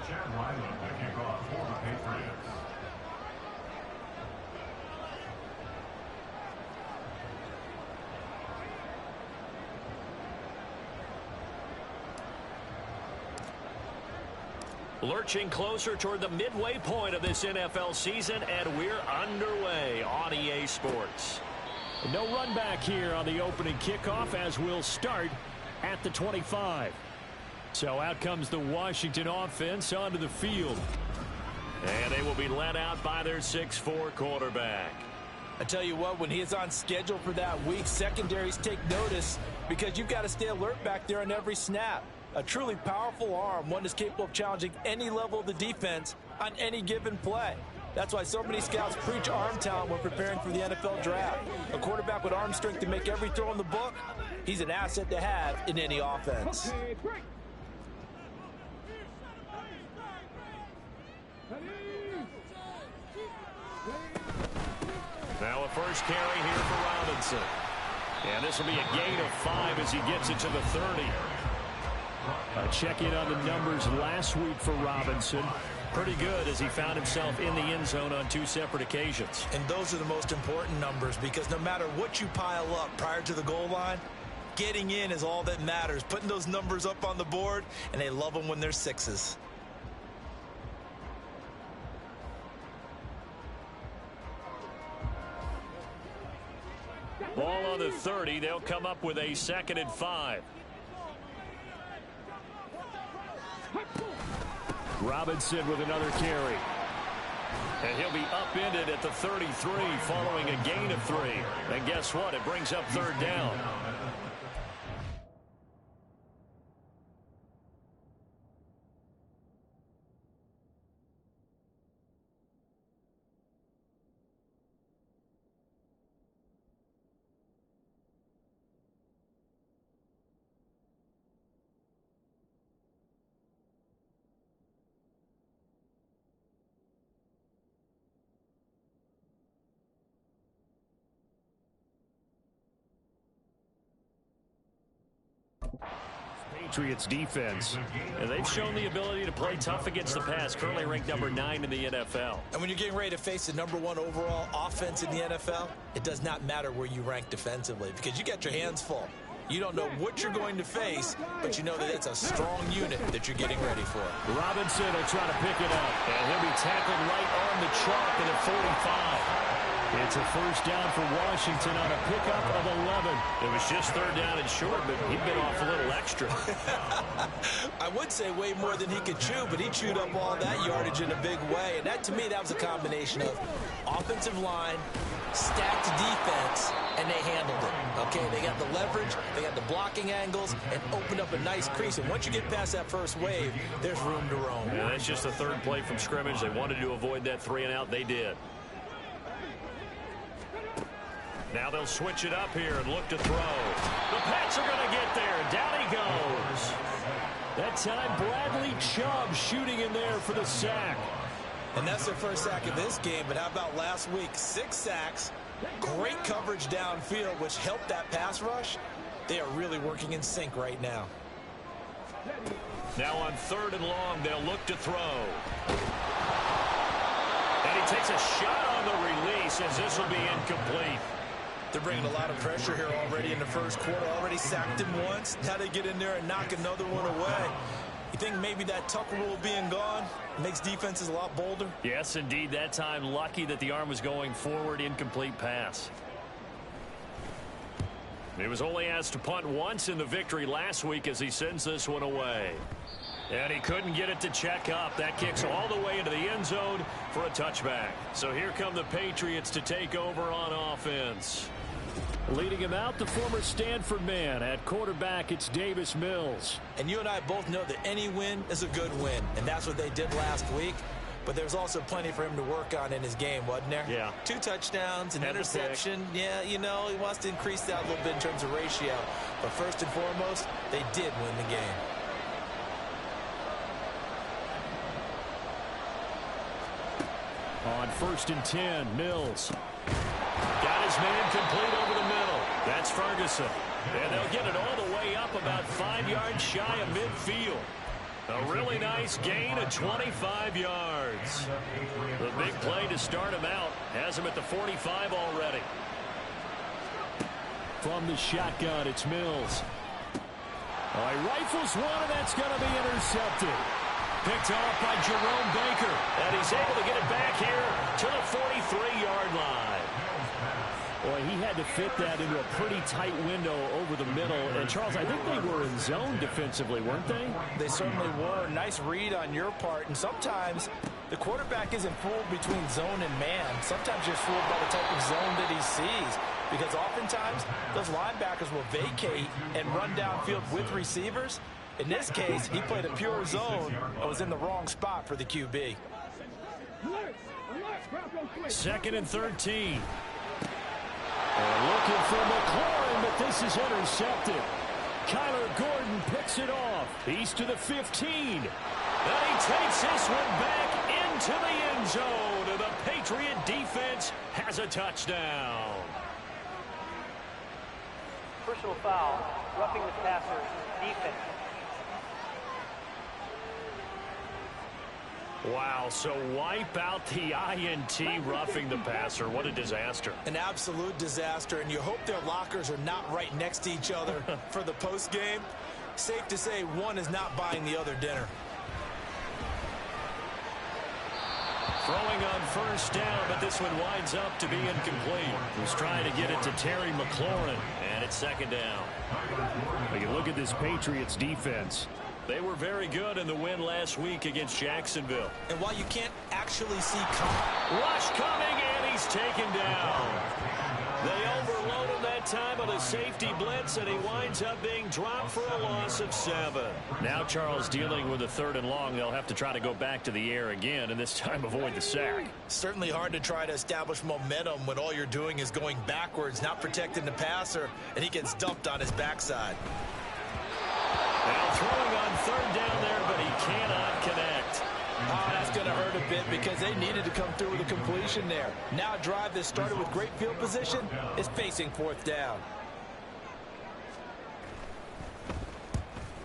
Chad Ryland to kick off for the Patriots. Lurching closer toward the midway point of this NFL season, and we're underway on EA Sports. No run back here on the opening kickoff as we'll start at the 25. So out comes the Washington offense onto the field. And they will be led out by their 6'4" quarterback. I tell you what, when he is on schedule for that week, secondaries take notice because you've got to stay alert back there on every snap. A truly powerful arm, one that's capable of challenging any level of the defense on any given play. That's why so many scouts preach arm talent when preparing for the NFL draft. A quarterback with arm strength to make every throw in the book, he's an asset to have in any offense. Now a first carry here for Robinson. And this will be a gain of 5 as he gets it to the 30. Check in on the numbers last week for Robinson. Pretty good as he found himself in the end zone on 2 separate occasions. And those are the most important numbers because no matter what you pile up prior to the goal line, getting in is all that matters. Putting those numbers up on the board, and they love them when they're 6s. Ball on the 30. They'll come up with a 2nd and 5. Robinson with another carry. And he'll be upended at the 33 following a gain of 3. And guess what? It brings up 3rd down. Patriots defense. And they've shown the ability to play tough against the pass, currently ranked number 9 in the NFL. And when you're getting ready to face the number 1 overall offense in the NFL, it does not matter where you rank defensively because you got your hands full. You don't know what you're going to face, but you know that it's a strong unit that you're getting ready for. Robinson will try to pick it up. And he'll be tackled right on the chalk at the 45. It's a first down for Washington on a pickup of 11. It was just 3rd down and short, but he bit off a little extra. I would say way more than he could chew, but he chewed up all that yardage in a big way. And that, to me, that was a combination of offensive line, stacked defense, and they handled it. Okay, they got the leverage, they got the blocking angles, and opened up a nice crease. And once you get past that first wave, there's room to roam. Yeah, that's just the 3rd play from scrimmage. They wanted to avoid that 3 and out. They did. Now they'll switch it up here and look to throw. The Pats are going to get there. Down he goes. That time, Bradley Chubb shooting in there for the sack. And that's their first sack of this game, but how about last week? 6 sacks, great coverage downfield, which helped that pass rush. They are really working in sync right now. Now on 3rd and long, they'll look to throw. And he takes a shot on the release as this will be incomplete. They're bringing a lot of pressure here already in the first quarter. Already sacked him once. Now they get in there and knock another one away. You think maybe that Tucker rule being gone makes defenses a lot bolder? Yes, indeed. That time, lucky that the arm was going forward. Incomplete pass. He was only asked to punt once in the victory last week as he sends this one away. And he couldn't get it to check up. That kicks all the way into the end zone for a touchback. So here come the Patriots to take over on offense. Leading him out, the former Stanford man. At quarterback, it's Davis Mills. And you and I both know that any win is a good win, and that's what they did last week. But there's also plenty for him to work on in his game, wasn't there? Yeah. 2 touchdowns, an interception. Yeah, you know, he wants to increase that a little bit in terms of ratio. But first and foremost, they did win the game. On 1st and 10, Mills. Got his man complete over the middle. That's Ferguson. And they'll get it all the way up about 5 yards shy of midfield. A really nice gain of 25 yards. The big play to start him out has him at the 45 already. From the shotgun, it's Mills. All right, rifles one, and that's going to be intercepted. Picked off by Jerome Baker. And he's able to get it back here to the 43-yard line. Well, he had to fit that into a pretty tight window over the middle. And, Charles, I think they were in zone defensively, weren't they? They certainly were. Nice read on your part. And sometimes the quarterback isn't fooled between zone and man. Sometimes you're fooled by the type of zone that he sees. Because oftentimes, those linebackers will vacate and run downfield with receivers. In this case, he played a pure zone and was in the wrong spot for the QB. 2nd and 13. Looking for McLaurin, but this is intercepted. Kyler Gordon picks it off. He's to the 15. And he takes this one back into the end zone. And the Patriot defense has a touchdown. Personal foul, roughing the passer, defense. Wow, so wipe out the INT roughing the passer. What a disaster. An absolute disaster, and you hope their lockers are not right next to each other for the postgame. Safe to say one is not buying the other dinner. Throwing on first down, but this one winds up to be incomplete. He's trying to get it to Terry McLaurin, and it's 2nd down. You look at this Patriots defense. They were very good in the win last week against Jacksonville. And while you can't actually see rush coming, and he's taken down. They overload him that time on a safety blitz, and he winds up being dropped for a loss of 7. Now Charles dealing with a 3rd and long. They'll have to try to go back to the air again, and this time avoid the sack. Certainly hard to try to establish momentum when all you're doing is going backwards, not protecting the passer, and he gets dumped on his backside. Now throwing on 3rd down there, but he cannot connect. Oh, that's going to hurt a bit because they needed to come through with a completion there. Now a drive that started with great field position is facing 4th down.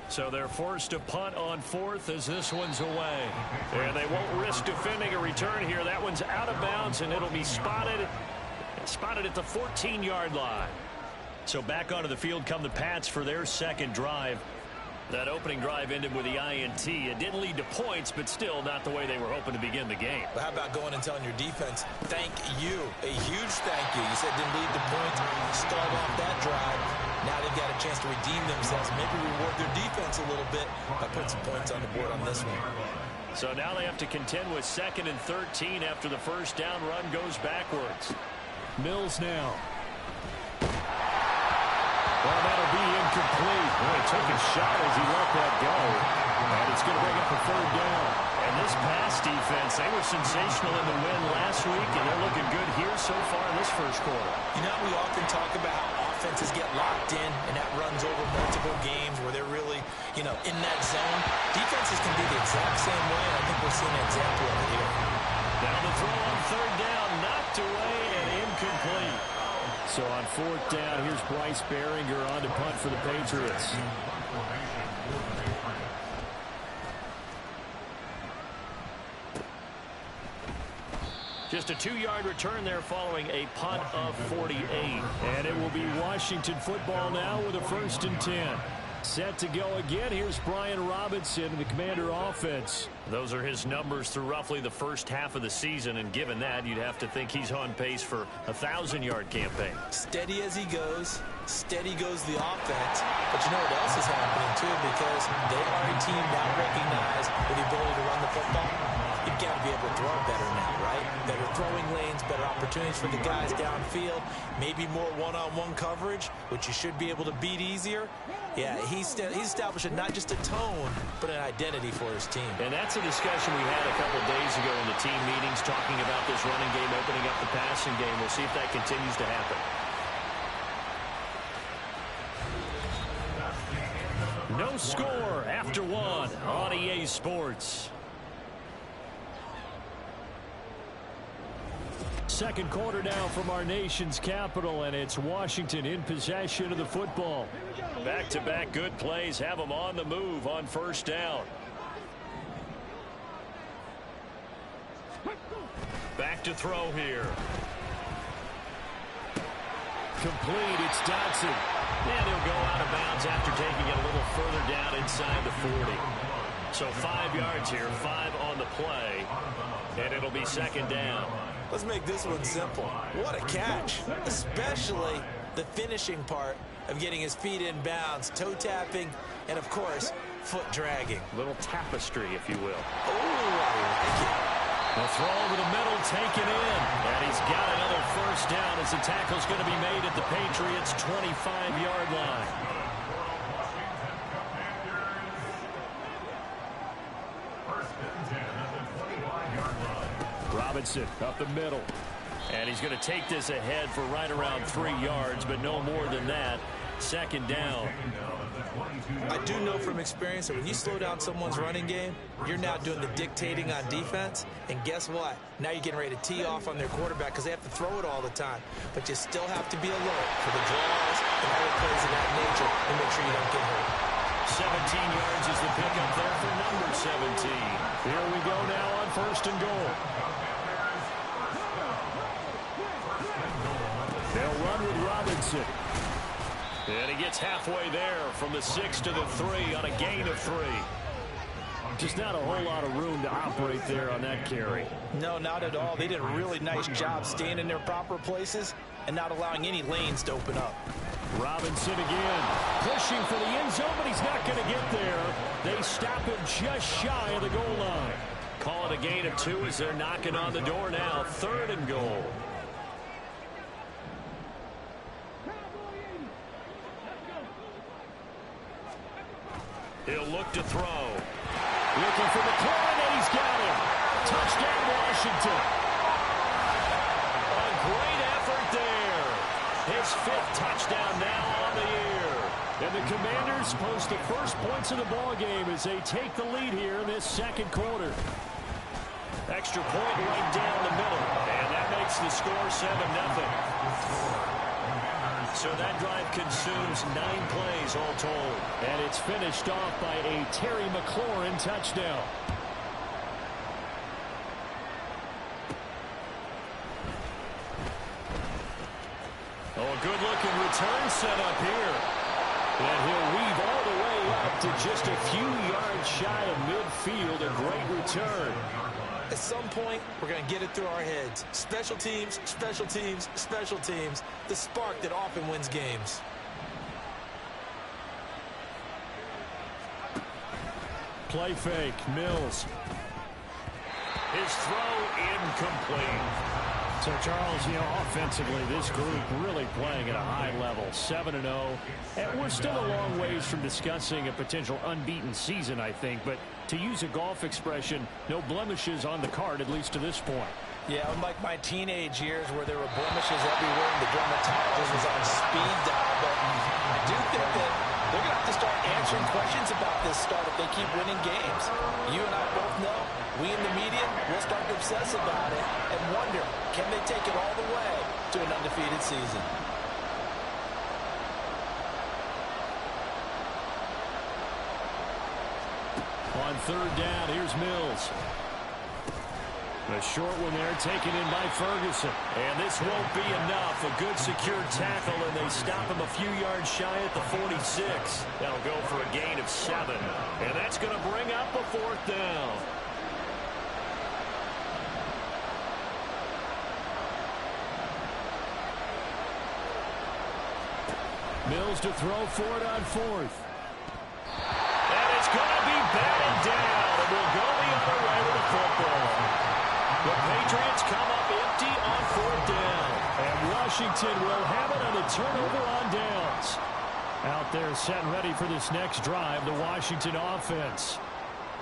So they're forced to punt on 4th as this one's away. And they won't risk defending a return here. That one's out of bounds, and it'll be spotted at the 14-yard line. So back onto the field come the Pats for their 2nd drive. That opening drive ended with the INT. It didn't lead to points, but still not the way they were hoping to begin the game. But how about going and telling your defense, thank you, a huge thank you. You said it didn't lead to points, start off that drive. Now they've got a chance to redeem themselves, maybe reward their defense a little bit by putting some points on the board on this one. So now they have to contend with 2nd and 13 after the first down run goes backwards. Mills now. Well, that'll be incomplete. Well, he took a shot as he let that go. And it's going to bring up a 3rd down. And this pass defense, they were sensational in the win last week, and they're looking good here so far in this first quarter. You know, we often talk about how offenses get locked in, and that runs over multiple games where they're really, in that zone. Defenses can be the exact same way, and I think we're seeing an example of it here. Now the throw on 3rd down, knocked away and incomplete. So on 4th down, here's Bryce Baringer on to punt for the Patriots. Just a 2-yard return there following a punt of 48. And it will be Washington football now with a 1st and 10. Set to go again. Here's Brian Robinson, the Commander offense. Those are his numbers through roughly the first half of the season, and given that, you'd have to think he's on pace for a 1,000-yard campaign. Steady as he goes, steady goes the offense. But you know what else is happening, too, because they are a team now recognized with the ability to run the football. You've got to be able to throw better now, right? Better throwing lanes, better opportunities for the guys downfield, maybe more one-on-one coverage, which you should be able to beat easier. Yeah, he's establishing not just a tone, but an identity for his team. And that's a discussion we had a couple days ago in the team meetings, talking about this running game opening up the passing game. We'll see if that continues to happen. No score after 1 on EA Sports. Second quarter now from our nation's capital, and it's Washington in possession of the football. Back-to-back good plays have them on the move on first down. Back to throw here. Complete, it's Dotson. And he'll go out of bounds after taking it a little further down inside the 40. So 5 yards here, 5 on the play. And it'll be second down. Let's make this one simple. What a catch, especially the finishing part of getting his feet in bounds, toe tapping, and of course, foot dragging. Little tapestry, if you will. Oh, I like it. The throw over the middle taken in. And he's got another first down as the tackle's going to be made at the Patriots' 25-yard line. Robinson up the middle. And he's going to take this ahead for right around 3 yards, but no more than that. Second down. I do know from experience that when you slow down someone's running game, you're now doing the dictating on defense. And guess what? Now you're getting ready to tee off on their quarterback because they have to throw it all the time. But you still have to be alert for the draws and other plays of that nature and make sure you don't get hurt. 17 yards is the pickup there for number 17. Here we go now on first and goal. They'll run with Robinson. And he gets halfway there from the 6 to the 3 on a gain of 3. Just not a whole lot of room to operate there on that carry. No, not at all. They did a really nice job staying in their proper places and not allowing any lanes to open up. Robinson again, pushing for the end zone, but he's not going to get there. They stop him just shy of the goal line. Call it a gain of 2 as they're knocking on the door now. 3rd and goal. He'll look to throw. Looking for McLaurin, and he's got him. Touchdown, Washington. A great effort there. His 5th touchdown now on the year. And the Commanders post the first points of the ball game as they take the lead here in this second quarter. Extra point right down the middle. And that makes the score 7-0. So that drive consumes 9 plays all told. And it's finished off by a Terry McLaurin touchdown. Oh, a good-looking return set up here. And he'll weave all the way up to just a few yards shy of midfield. A great return. At some point, we're going to get it through our heads. Special teams, special teams, special teams. The spark that often wins games. Play fake, Mills. His throw incomplete. So, Charles, offensively, this group really playing at a high level, 7-0. And we're still a long ways from discussing a potential unbeaten season, I think. But to use a golf expression, no blemishes on the card, at least to this point. Yeah, unlike my teenage years where there were blemishes everywhere and the dermatologist was on speed dial. But I do think that they're going to have to start answering questions about this start if they keep winning games. You and I both know, we in the media will start to obsess about it and wonder, can they take it all the way to an undefeated season? On 3rd down, here's Mills. A short one there taken in by Ferguson. And this won't be enough. A good secured tackle, and they stop him a few yards shy at the 46. That'll go for a gain of 7. And that's going to bring up a 4th down. Mills to throw for it on 4th. And it's going to be batted down. And we'll go the other way with the football. The Patriots come up empty on 4th down. And Washington will have it on the turnover on downs. Out there set and ready for this next drive, the Washington offense.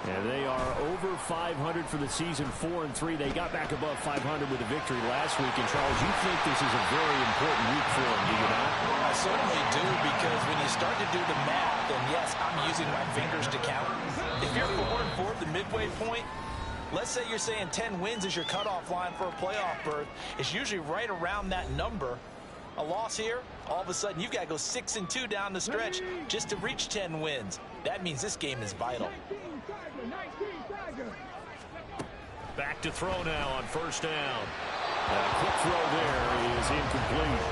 And they are over 500 for the season, 4-3. They got back above 500 with a victory last week. And, Charles, you think this is a very important week for them, do you not? I certainly do, because when you start to do the math, and yes, I'm using my fingers to count. If you're 4-4 at the midway point, let's say you're saying 10 wins is your cutoff line for a playoff berth. It's usually right around that number. A loss here, all of a sudden you've got to go 6-2 down the stretch just to reach 10 wins. That means this game is vital. Back to throw now on 1st down. A quick throw there is incomplete.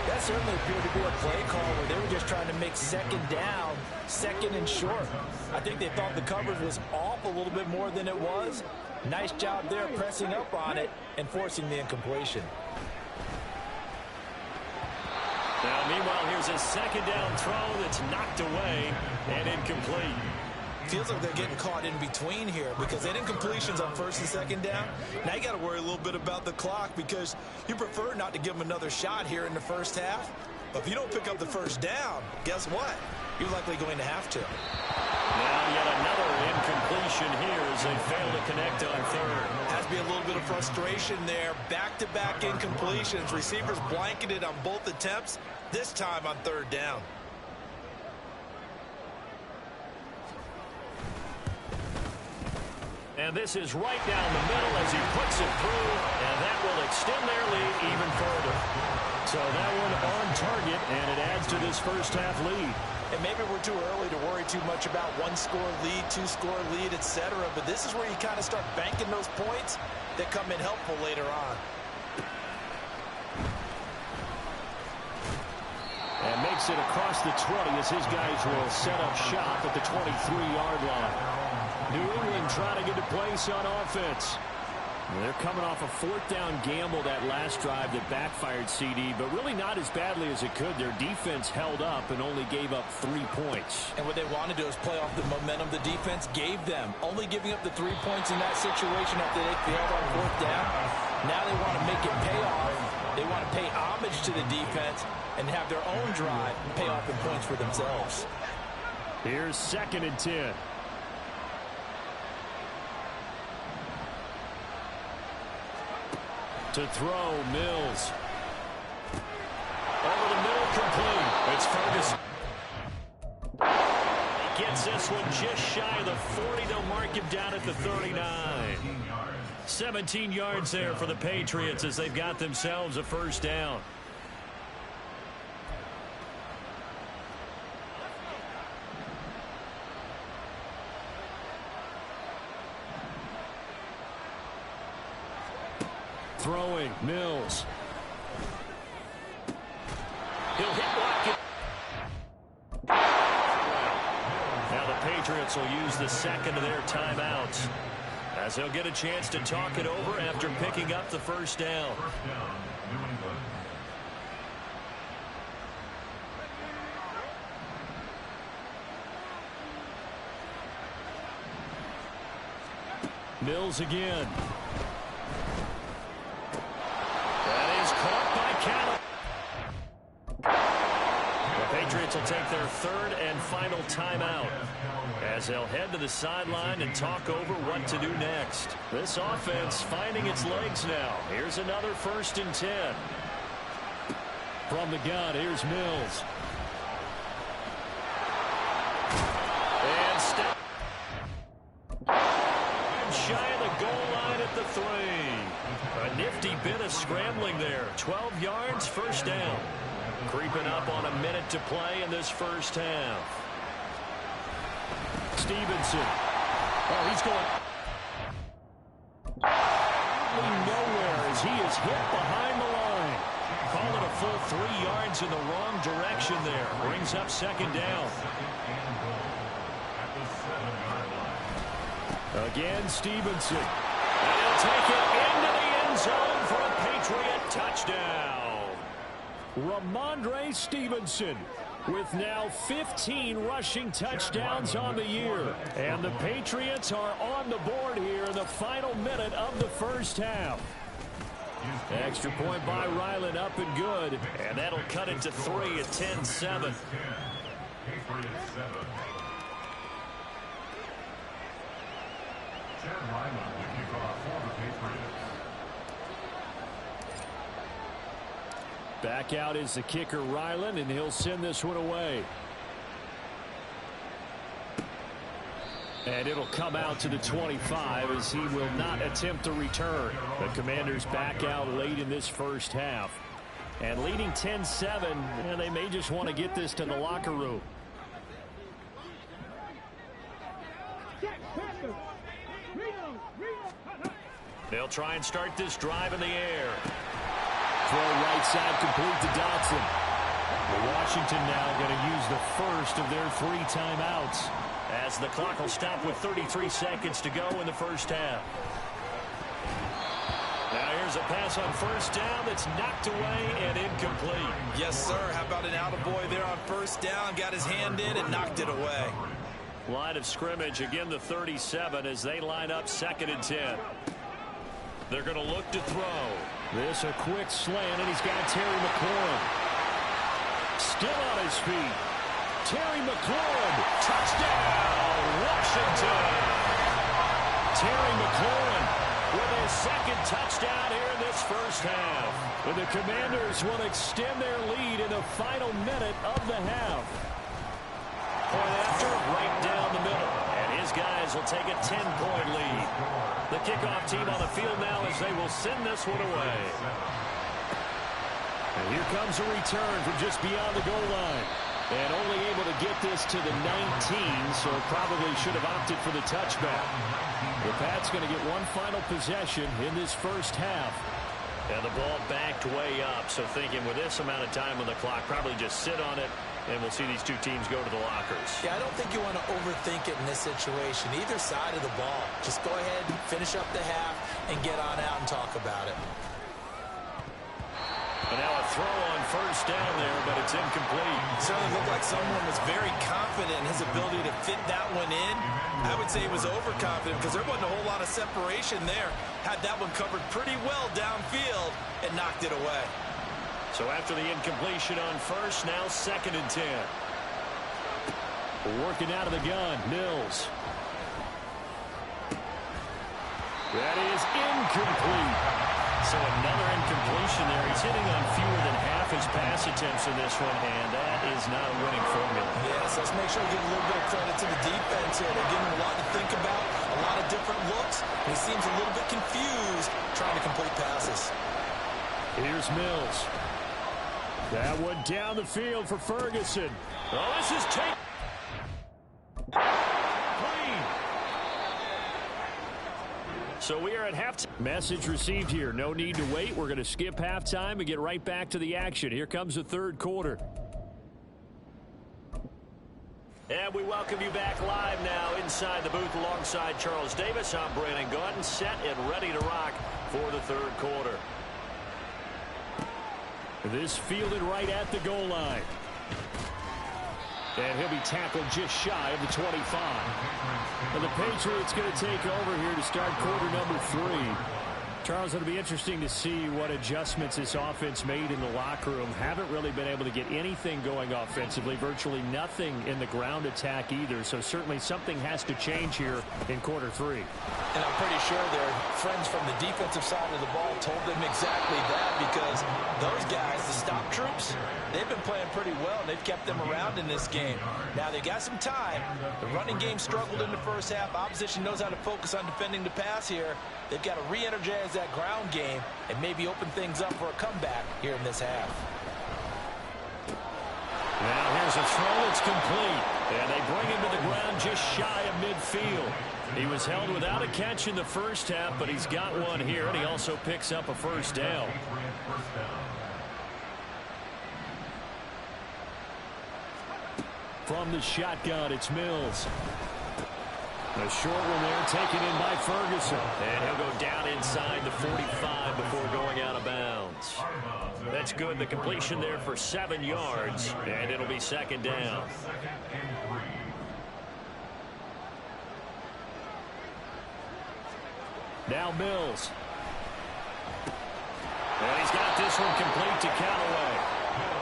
That certainly appeared to be a play call where they were just trying to make 2nd down, 2nd and short. I think they thought the coverage was all a little bit more than it was. Nice job there pressing up on it and forcing the incompletion. Now, meanwhile, here's a second down throw that's knocked away and incomplete. Feels like they're getting caught in between here because they had incompletions on first and second down. Now you got to worry a little bit about the clock because you prefer not to give them another shot here in the first half. But if you don't pick up the first down, guess what? You're likely going to have to. Now yet another incompletion here as they fail to connect on third. Has to be a little bit of frustration there. Back-to-back incompletions. Receivers blanketed on both attempts, this time on third down. And this is right down the middle as he puts it through, and that will extend their lead even further. So that one on target, and it adds to this first half lead. And maybe we're too early to worry too much about one-score lead, two-score lead, etc. But this is where you kind of start banking those points that come in helpful later on. And makes it across the 20 as his guys will set up shop at the 23-yard line. New England trying to get to place on offense. They're coming off a fourth down gamble that last drive that backfired, CD, but really not as badly as it could. Their defense held up and only gave up 3 points. And what they want to do is play off the momentum the defense gave them. Only giving up the 3 points in that situation after they failed on fourth down. Now they want to make it pay off. They want to pay homage to the defense and have their own drive pay off in points for themselves. Here's 2nd and 10. To throw, Mills. Over the middle, complete. It's Ferguson. He gets this one just shy of the 40. They'll mark him down at the 39. 17 yards there for the Patriots as they've got themselves a first down. Throwing, Mills. He'll hit Watkins. Now the Patriots will use the second of their timeouts as they'll get a chance to talk it over after picking up the first down. Mills again. Patriots will take their third and final timeout as they'll head to the sideline and talk over what to do next. This offense finding its legs now. Here's another 1st and 10. From the gun, here's Mills. And step shy of the goal line at the 3. A nifty bit of scrambling there. 12 yards, first down. Creeping up on a minute to play in this first half. Stevenson. Oh, he's going nowhere as he is hit behind the line. Call it a full 3 yards in the wrong direction there. Brings up second down. Again, Stevenson. And he'll take it into the end zone for a Patriot touchdown. Ramondre Stevenson with now 15 rushing touchdowns on the year. And the Patriots are on the board here in the final minute of the first half. Extra point by Ryland, up and good. And that'll cut it to 3 at 10-7. Back out is the kicker, Ryland, and he'll send this one away. And it'll come out to the 25 as he will not attempt to return. The Commanders back out late in this first half. And leading 10-7, and they may just want to get this to the locker room. They'll try and start this drive in the air. Throw right side complete to Dotson. Washington now going to use the first of their 3 timeouts as the clock will stop with 33 seconds to go in the first half. Now here's a pass on first down that's knocked away and incomplete. Yes, sir. How about an attaboy there on first down? Got his hand in and knocked it away. Line of scrimmage, again the 37 as they line up 2nd and 10. They're going to look to throw. This a quick slant, and he's got Terry McLaurin. Still on his feet. Terry McLaurin. Touchdown, Washington. Terry McLaurin with his 2nd touchdown here in this first half. And the Commanders will extend their lead in the final minute of the half. Point after, right down the middle. And his guys will take a 10-point lead. The kickoff team on the field now as they will send this one away. And here comes a return from just beyond the goal line. And only able to get this to the 19, so probably should have opted for the touchback. The Pats going to get one final possession in this first half. And the ball backed way up, so thinking with this amount of time on the clock, probably just sit on it, and we'll see these two teams go to the lockers. Yeah, I don't think you want to overthink it in this situation. Either side of the ball. Just go ahead, finish up the half, and get on out and talk about it. And now a throw on first down there, but it's incomplete. It certainly looked like someone was very confident in his ability to fit that one in. I would say he was overconfident because there wasn't a whole lot of separation there. Had that one covered pretty well downfield and knocked it away. So after the incompletion on first, now 2nd and 10. Working out of the gun, Mills. That is incomplete. So another incompletion there. He's hitting on fewer than half his pass attempts in this one, and that is not a winning formula. Yes, let's make sure we give a little bit of credit to the defense here. They're giving him a lot to think about, a lot of different looks, and he seems a little bit confused trying to complete passes. Here's Mills. That one down the field for Ferguson. Oh, this is clean. So we are at halftime. Message received here. No need to wait. We're going to skip halftime and get right back to the action. Here comes the third quarter. And we welcome you back live now inside the booth alongside Charles Davis. I'm Brandon Gaudin, set and ready to rock for the third quarter. This fielded right at the goal line. And he'll be tackled just shy of the 25. And the Patriots going to take over here to start quarter number 3. Charles, it'll be interesting to see what adjustments this offense made in the locker room. Haven't really been able to get anything going offensively. Virtually nothing in the ground attack either. So certainly something has to change here in quarter 3. And I'm pretty sure their friends from the defensive side of the ball told them exactly that, because those guys, the stop troops, they've been playing pretty well, and they've kept them around in this game. Now, they got some time. The running game struggled in the first half. Opposition knows how to focus on defending the pass here. They've got to re-energize that ground game and maybe open things up for a comeback here in this half. Now here's a throw. It's complete. And they bring him to the ground just shy of midfield. He was held without a catch in the first half, but he's got one here, and he also picks up a first down. From the shotgun, it's Mills. A short one there taken in by Ferguson. And he'll go down inside the 45 before going out of bounds. That's good. The completion there for 7 yards, and it'll be 2nd down. Now Mills. And he's got this one complete to Callaway.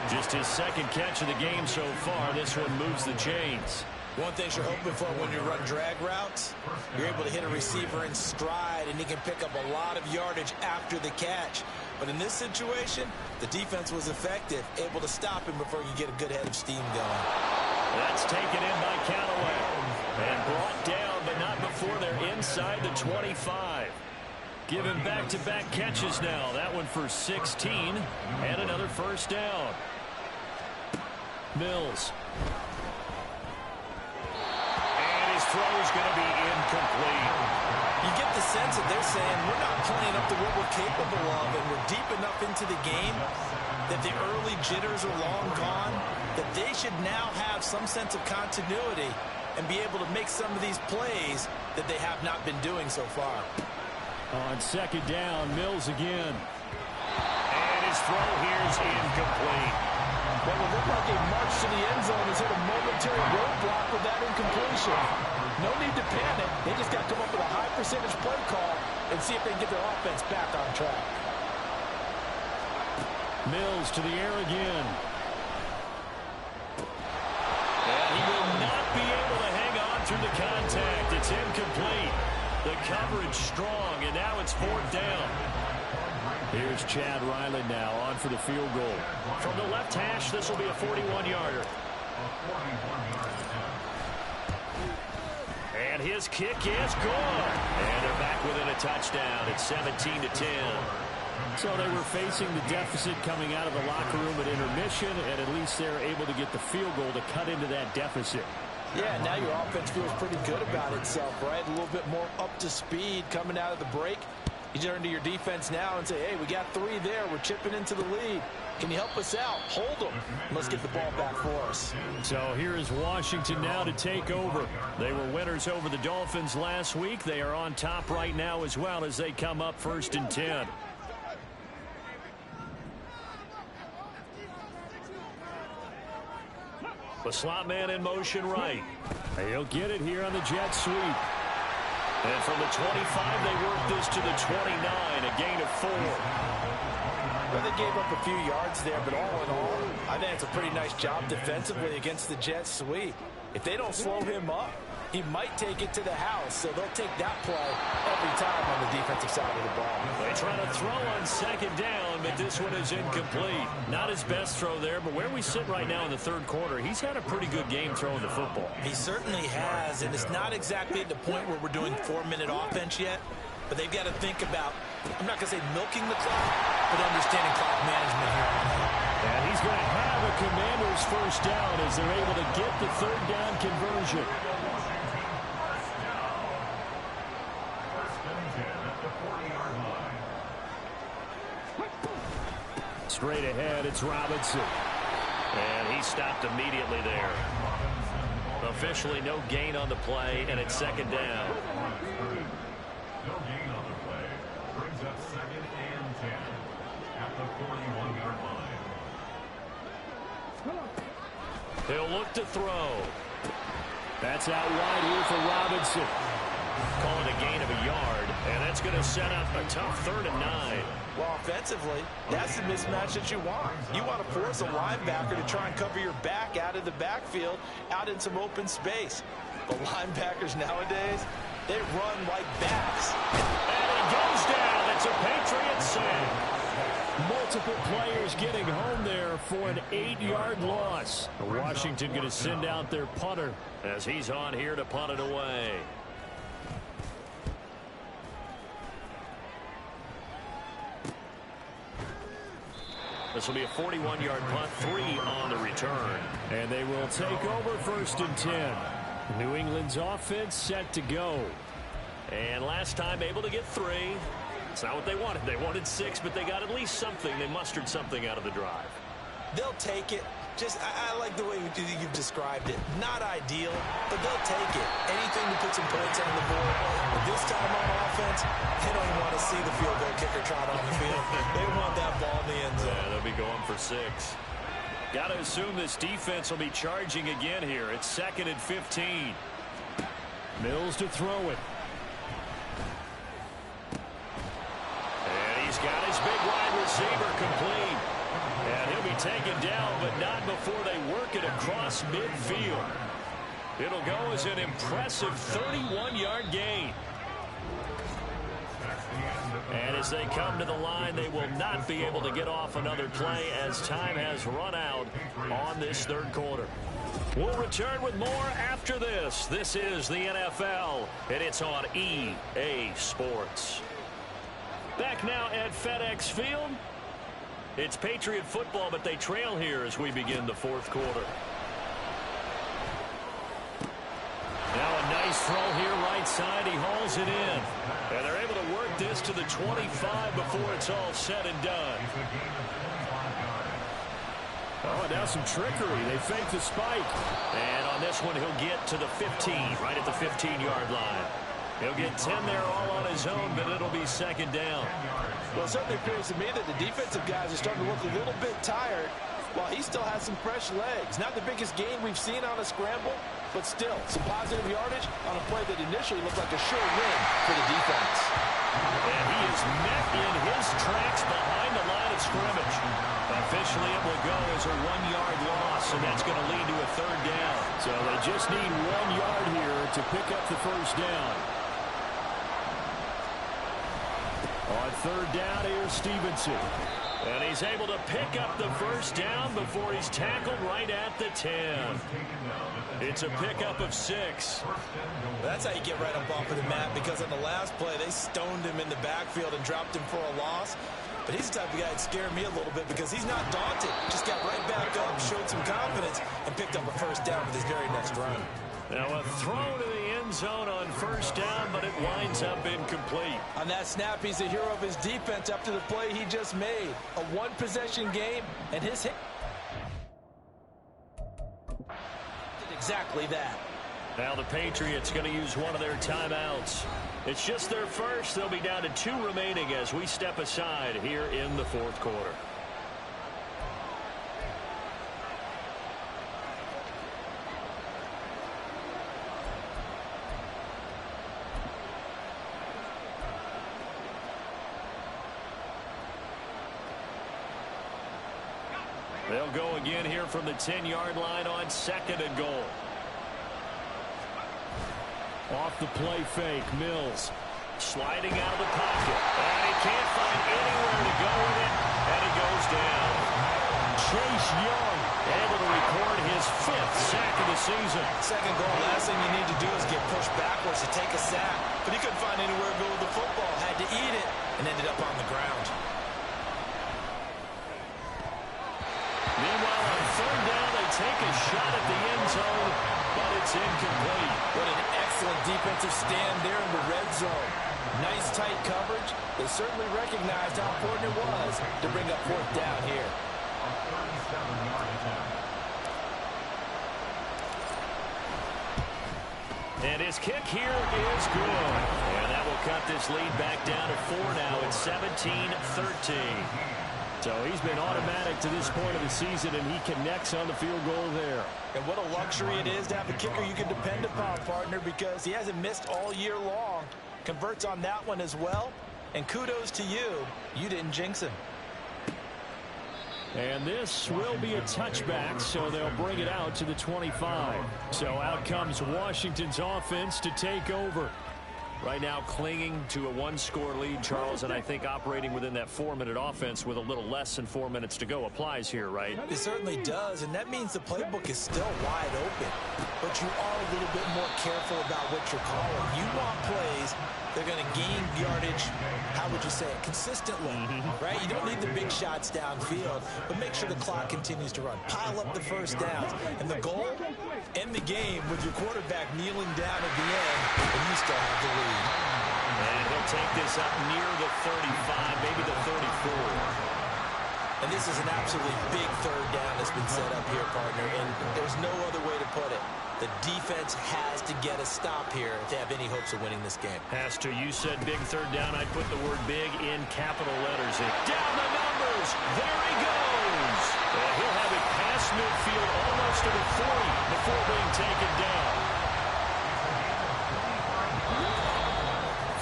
Just his 2nd catch of the game so far. This one moves the chains. One thing you're hoping for when you run drag routes, you're able to hit a receiver in stride, and he can pick up a lot of yardage after the catch. But in this situation, the defense was effective, able to stop him before you get a good head of steam going. That's taken in by Callaway. And brought down, but not before they're inside the 25. Giving back-to-back catches now. That one for 16, and another first down. Mills. Throw's going to be incomplete. You get the sense that they're saying we're not playing up to what we're capable of, and we're deep enough into the game that the early jitters are long gone, that they should now have some sense of continuity and be able to make some of these plays that they have not been doing so far. On second down, Mills again. And his throw here is incomplete. What would look like a march to the end zone has hit a momentary roadblock with that incompletion. No need to panic. They just got to come up with a high percentage play call and see if they can get their offense back on track. Mills to the air again. And he will not be able to hang on through the contact. It's incomplete. The coverage strong, and now it's fourth down. Here's Chad Ryland now on for the field goal. From the left hash, this will be a 41-yarder. And his kick is good. And they're back within a touchdown. It's 17-10. So they were facing the deficit coming out of the locker room at intermission, and at least they're able to get the field goal to cut into that deficit. Yeah, now your offense feels pretty good about itself, right? A little bit more up to speed coming out of the break. You turn to your defense now and say, hey, we got 3 there. We're chipping into the lead. Can you help us out? Hold them. Let's get the ball back for us. So here is Washington now to take over. They were winners over the Dolphins last week. They are on top right now as well as they come up 1st and 10. The slot man in motion right. He'll get it here on the jet sweep. And from the 25, they work this to the 29, a gain of 4. Well, they gave up a few yards there, but all in all, I think it's a pretty nice job defensively against the jet sweep. If they don't slow him up, he might take it to the house, so they'll take that play every time on the defensive side of the ball. They try to throw on second down, but this one is incomplete. Not his best throw there, but where we sit right now in the third quarter, he's had a pretty good game throwing the football. He certainly has, and it's not exactly at the point where we're doing 4-minute offense yet, but they've got to think about, I'm not going to say milking the clock, but understanding clock management here on that. And he's going to have a Commanders first down as they're able to get the third down conversion. Straight ahead, it's Robinson. And he stopped immediately there. Officially no gain on the play, and it's second down. No gain on the play. Brings up 2nd and 10 at the 41-yard line. He'll look to throw. That's out wide here for Robinson. Call it a gain of a yard, and that's going to set up a tough 3rd and 9. Well, offensively, that's the mismatch that you want. You want to force a linebacker to try and cover your back out of the backfield, out in some open space. The linebackers nowadays, they run like backs. And he goes down. It's a Patriot sack. Multiple players getting home there for an 8-yard loss. Washington going to send out their punter as he's on here to punt it away. This will be a 41-yard punt, 3 on the return. And they will take over 1st and 10. New England's offense set to go. And last time able to get 3. It's not what they wanted. They wanted 6, but they got at least something. They mustered something out of the drive. They'll take it. Just, I like the way you've described it. Not ideal, but they'll take it. Anything to put some points on the board. But this time on offense, they don't even want to see the field goal kicker trot on the field. They want that ball in the end zone. Yeah, they'll be going for 6. Got to assume this defense will be charging again here. It's 2nd and 15. Mills to throw it. And he's got his big wide receiver complete. And he'll be taken down, but not before they work it across midfield. It'll go as an impressive 31-yard gain. And as they come to the line, they will not be able to get off another play as time has run out on this third quarter. We'll return with more after this. This is the NFL, and it's on EA Sports. Back now at FedEx Field. It's Patriot football, but they trail here as we begin the fourth quarter. Now a nice throw here right side. He hauls it in. And they're able to work this to the 25 before it's all said and done. Oh, now some trickery. They fake the spike. And on this one, he'll get to the 15, right at the 15-yard line. He'll get 10 there all on his own, but it'll be second down. Well, it certainly appears to me that the defensive guys are starting to look a little bit tired while he still has some fresh legs. Not the biggest gain we've seen on a scramble, but still some positive yardage on a play that initially looked like a sure win for the defense. And he is met in his tracks behind the line of scrimmage. Officially, it will go as a 1-yard loss, and that's going to lead to a third down. So they just need 1 yard here to pick up the first down. On third down, here's Stevenson. And he's able to pick up the first down before he's tackled right at the 10. It's a pickup of 6. That's how you get right up off of the mat, because on the last play, they stoned him in the backfield and dropped him for a loss. But he's the type of guy that scared me a little bit because he's not daunted. Just got right back up, showed some confidence, and picked up a first down with his very next run. Now a throw to the end zone on first down, but it winds up incomplete. On that snap, he's the hero of his defense after the play he just made. A one-possession game, and his hit did exactly that. Now the Patriots going to use one of their timeouts. It's just their first. They'll be down to 2 remaining as we step aside here in the fourth quarter. They'll go again here from the 10-yard line on second and goal. Off the play fake, Mills. Sliding out of the pocket. And he can't find anywhere to go with it. And he goes down. Chase Young able to record his 5th sack of the season. Second goal, last thing you need to do is get pushed backwards to take a sack. But he couldn't find anywhere to go with the football. Had to eat it and ended up on the ground. Meanwhile, on third down, they take a shot at the end zone, but it's incomplete. What an excellent defensive stand there in the red zone. Nice tight coverage. They certainly recognized how important it was to bring up fourth down here. And his kick here is good. And that will cut this lead back down to 4 now. It's 17-13. So he's been automatic to this point of the season, and he connects on the field goal there. And what a luxury it is to have a kicker you can depend upon, partner, because he hasn't missed all year long. Converts on that one as well. And kudos to you. You didn't jinx him. And this will be a touchback, so they'll bring it out to the 25. So out comes Washington's offense to take over. Right now clinging to a 1-score lead, Charles, and I think operating within that 4-minute offense with a little less than 4 minutes to go applies here, right? It certainly does, and that means the playbook is still wide open. But you are a little bit more careful about what you're calling. You want plays that are going to gain yardage, how would you say it, consistently, right? You don't need the big shots downfield, but make sure the clock continues to run. Pile up the first downs. And the goal, end the game with your quarterback kneeling down at the end, and you still have the lead. And he'll take this up near the 35, maybe the 34. And this is an absolutely big third down that's been set up here, partner, and there's no other way to put it. The defense has to get a stop here to have any hopes of winning this game. Has to. You said big third down. I'd put the word big in capital letters. Down the numbers. There he goes. And he'll have it past midfield almost to the 40 before being taken down.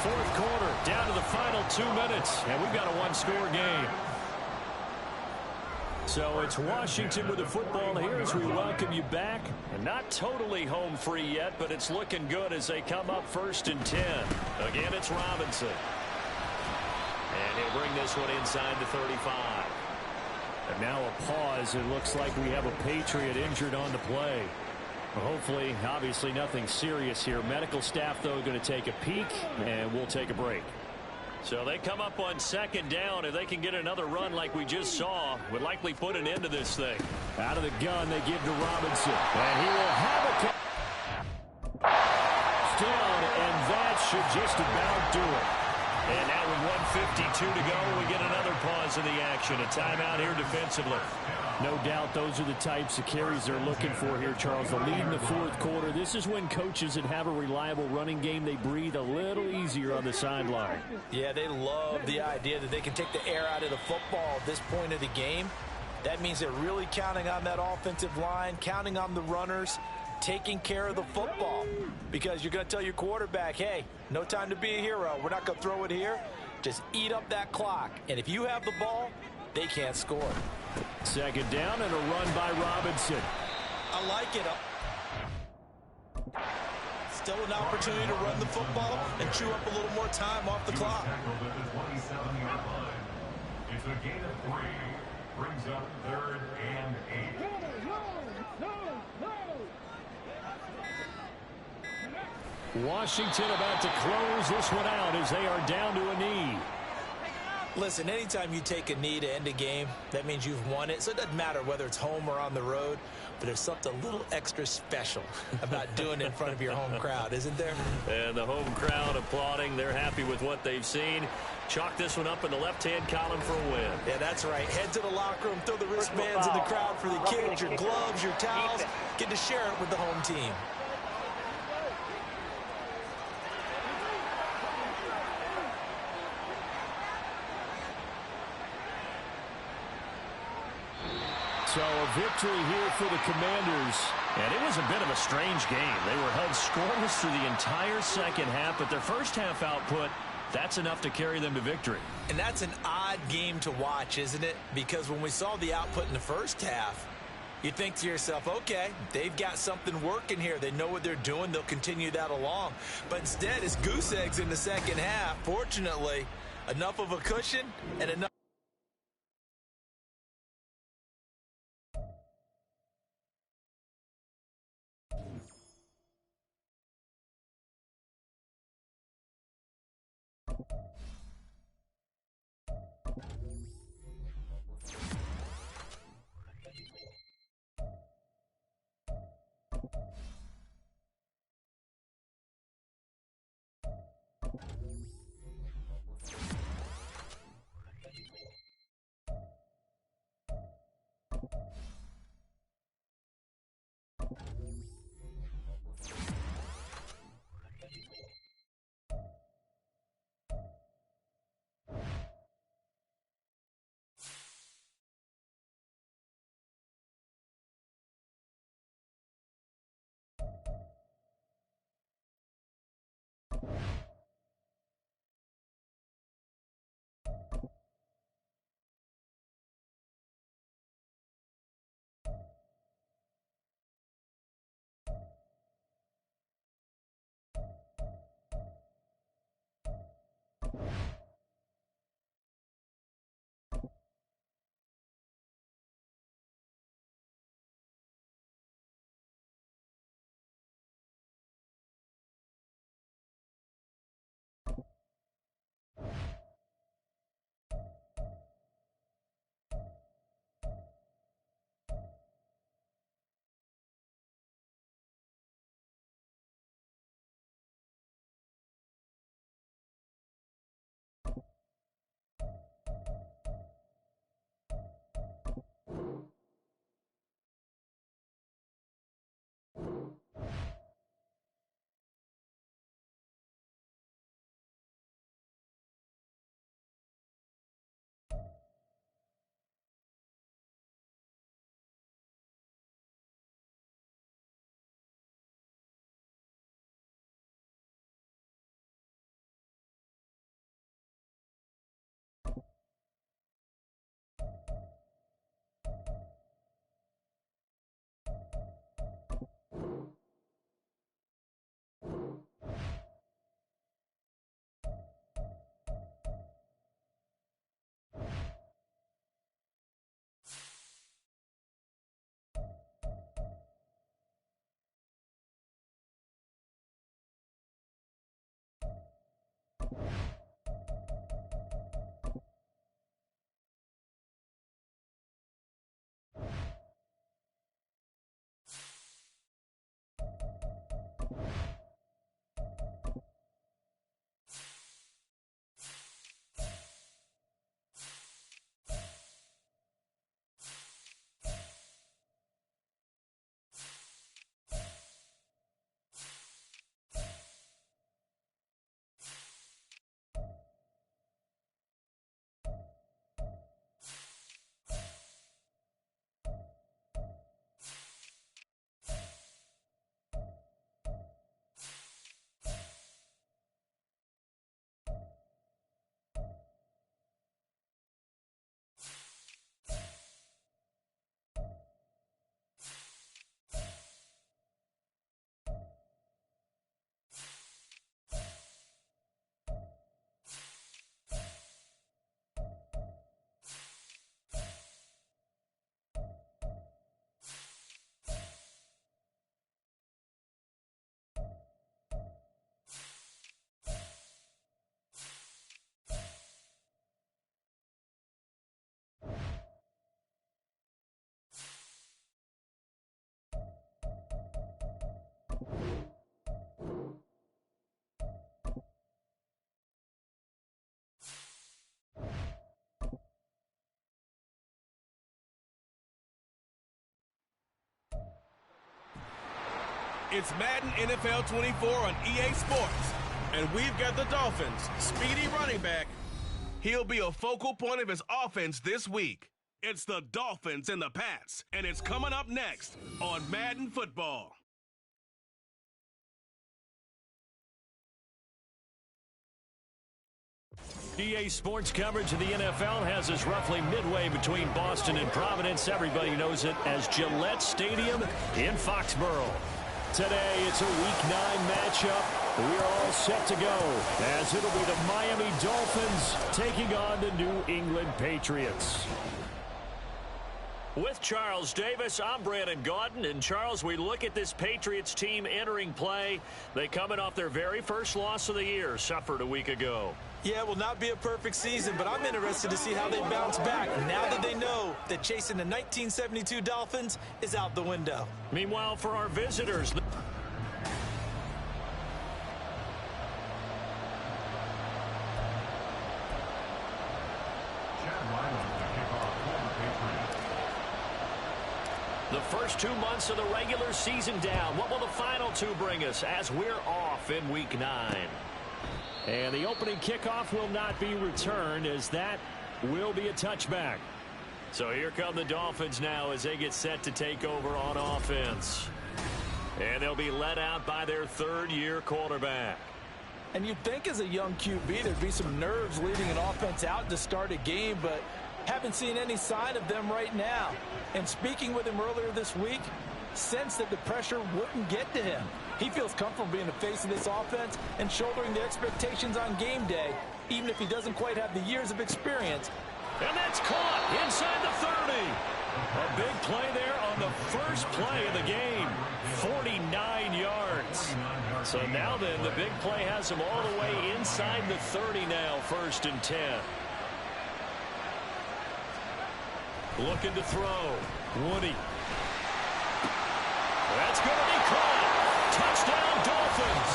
Fourth quarter, down to the final 2 minutes, and we've got a 1-score game. So it's Washington with the football here as we welcome you back. And not totally home free yet, but it's looking good as they come up 1st and 10. Again, it's Robinson. And he'll bring this one inside the 35. And now a pause. It looks like we have a Patriot injured on the play. Hopefully, obviously nothing serious here. Medical staff, though, going to take a peek, and we'll take a break. So they come up on 2nd down. If they can get another run like we just saw, would likely put an end to this thing. Out of the gun, they give to Robinson. And he will have it. Down, and that should just about do it. And now with 1:52 to go, we get another pause in the action. A timeout here defensively. No doubt those are the types of carries they're looking for here, Charles. The lead in the fourth quarter. This is when coaches that have a reliable running game, they breathe a little easier on the sideline. Yeah, they love the idea that they can take the air out of the football at this point of the game. That means they're really counting on that offensive line, counting on the runners, taking care of the football. Because you're going to tell your quarterback, hey, no time to be a hero. We're not going to throw it here. Just eat up that clock. And if you have the ball, they can't score. Second down and a run by Robinson. I like it. Still an opportunity to run the football and chew up a little more time off the clock. Tackled at the 27-yard line. It's a gain of 3. Brings up 3rd and 8. Washington about to close this one out as they are down to a knee. Listen, anytime you take a knee to end a game, that means you've won it. So it doesn't matter whether it's home or on the road, but there's something a little extra special about doing it in front of your home crowd, isn't there? And the home crowd applauding. They're happy with what they've seen. Chalk this one up in the left-hand column for a win. Yeah, that's right. Head to the locker room, throw the wristbands in the crowd for the kids, your gloves, your towels. Get to share it with the home team. So a victory here for the Commanders. And it was a bit of a strange game. They were held scoreless through the entire second half, but their first half output, that's enough to carry them to victory. And that's an odd game to watch, isn't it? Because when we saw the output in the first half, you think to yourself, okay, they've got something working here. They know what they're doing. They'll continue that along. But instead, it's goose eggs in the second half. Fortunately, enough of a cushion and enough. It's Madden NFL 24 on EA Sports. And we've got the Dolphins' speedy running back. He'll be a focal point of his offense this week. It's the Dolphins and the Pats, and it's coming up next on Madden Football. EA Sports coverage of the NFL has us roughly midway between Boston and Providence. Everybody knows it as Gillette Stadium in Foxborough. Today, it's a Week 9 matchup. We are all set to go, as it'll be the Miami Dolphins taking on the New England Patriots. With Charles Davis, I'm Brandon Gaudin. And, Charles, we look at this Patriots team entering play. They coming off their very first loss of the year, suffered a week ago. Yeah, it will not be a perfect season, but I'm interested to see how they bounce back now that they know that chasing the 1972 Dolphins is out the window. Meanwhile, for our visitors, the first 2 months of the regular season down. What will the final two bring us as we're off in Week 9? And the opening kickoff will not be returned, as that will be a touchback. So here come the Dolphins now as they get set to take over on offense. And they'll be led out by their third-year quarterback. And you'd think as a young QB there'd be some nerves leading an offense out to start a game, but haven't seen any sign of them right now. And speaking with him earlier this week, sensed that the pressure wouldn't get to him. He feels comfortable being the face of this offense and shouldering the expectations on game day, even if he doesn't quite have the years of experience. And that's caught inside the 30. A big play there on the first play of the game. 49 yards. So now then, the big play has him all the way inside the 30 now, 1st and 10. Looking to throw. Woody. That's going to be caught. Touchdown, Dolphins.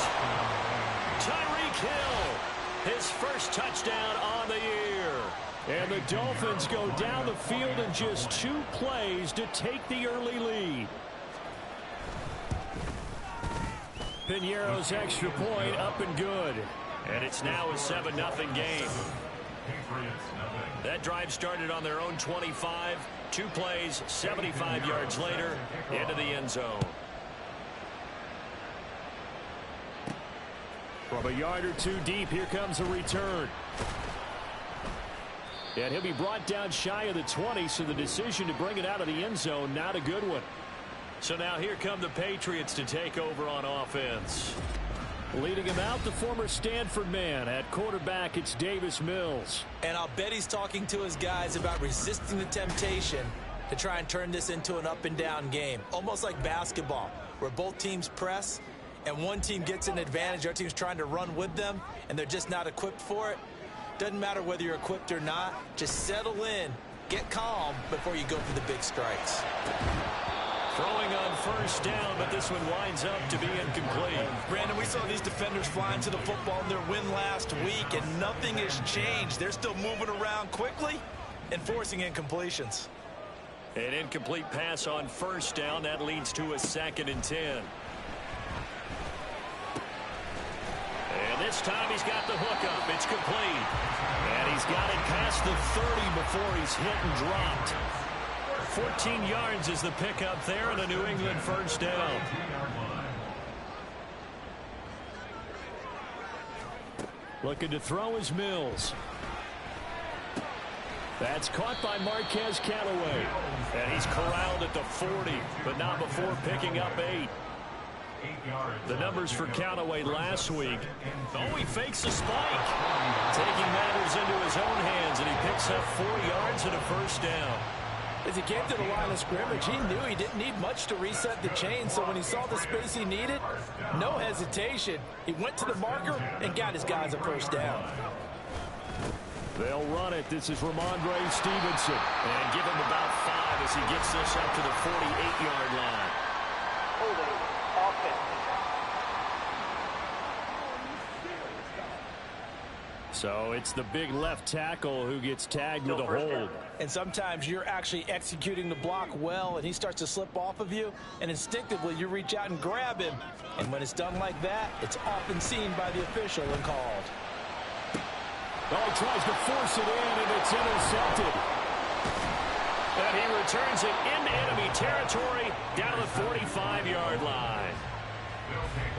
Tyreek Hill, his first touchdown on the year. And the Dolphins go down the field in just 2 plays to take the early lead. Piñeiro's extra point up and good. And it's now a 7-0 game. That drive started on their own 25. 2 plays, 75 yards later, into the end zone. From a yard or 2 deep, here comes a return. And he'll be brought down shy of the 20, so the decision to bring it out of the end zone, not a good one. So now here come the Patriots to take over on offense. Leading him out, the former Stanford man. At quarterback, it's Davis Mills. And I'll bet he's talking to his guys about resisting the temptation to try and turn this into an up-and-down game. Almost like basketball, where both teams press, and one team gets an advantage, our team's trying to run with them, and they're just not equipped for it. Doesn't matter whether you're equipped or not. Just settle in, get calm before you go for the big strikes. Throwing on first down, but this one winds up to be incomplete. Brandon, we saw these defenders flying to the football in their win last week, and nothing has changed. They're still moving around quickly and forcing incompletions. An incomplete pass on first down. That leads to a 2nd and 10. And this time he's got the hook up. It's complete. And he's got it past the 30 before he's hit and dropped. 14 yards is the pickup there, and a New England first down. Looking to throw is Mills. That's caught by Marquez Callaway. And he's corralled at the 40, but not before picking up 8. The numbers for Callaway last week. Oh, he fakes a spike. Taking matters into his own hands, and he picks up 4 yards and a first down. As he came to the line of scrimmage, he knew he didn't need much to reset the chain, so when he saw the space he needed, no hesitation. He went to the marker and got his guys a first down. They'll run it. This is Ramondre Stevenson. And give him about 5 as he gets this up to the 48-yard line. Holding offense. So it's the big left tackle who gets tagged with a hold. And sometimes you're actually executing the block well, and he starts to slip off of you, and instinctively you reach out and grab him. And when it's done like that, it's often seen by the official and called. Oh, he tries to force it in, and it's intercepted. And he returns it into enemy territory down to the 45-yard line.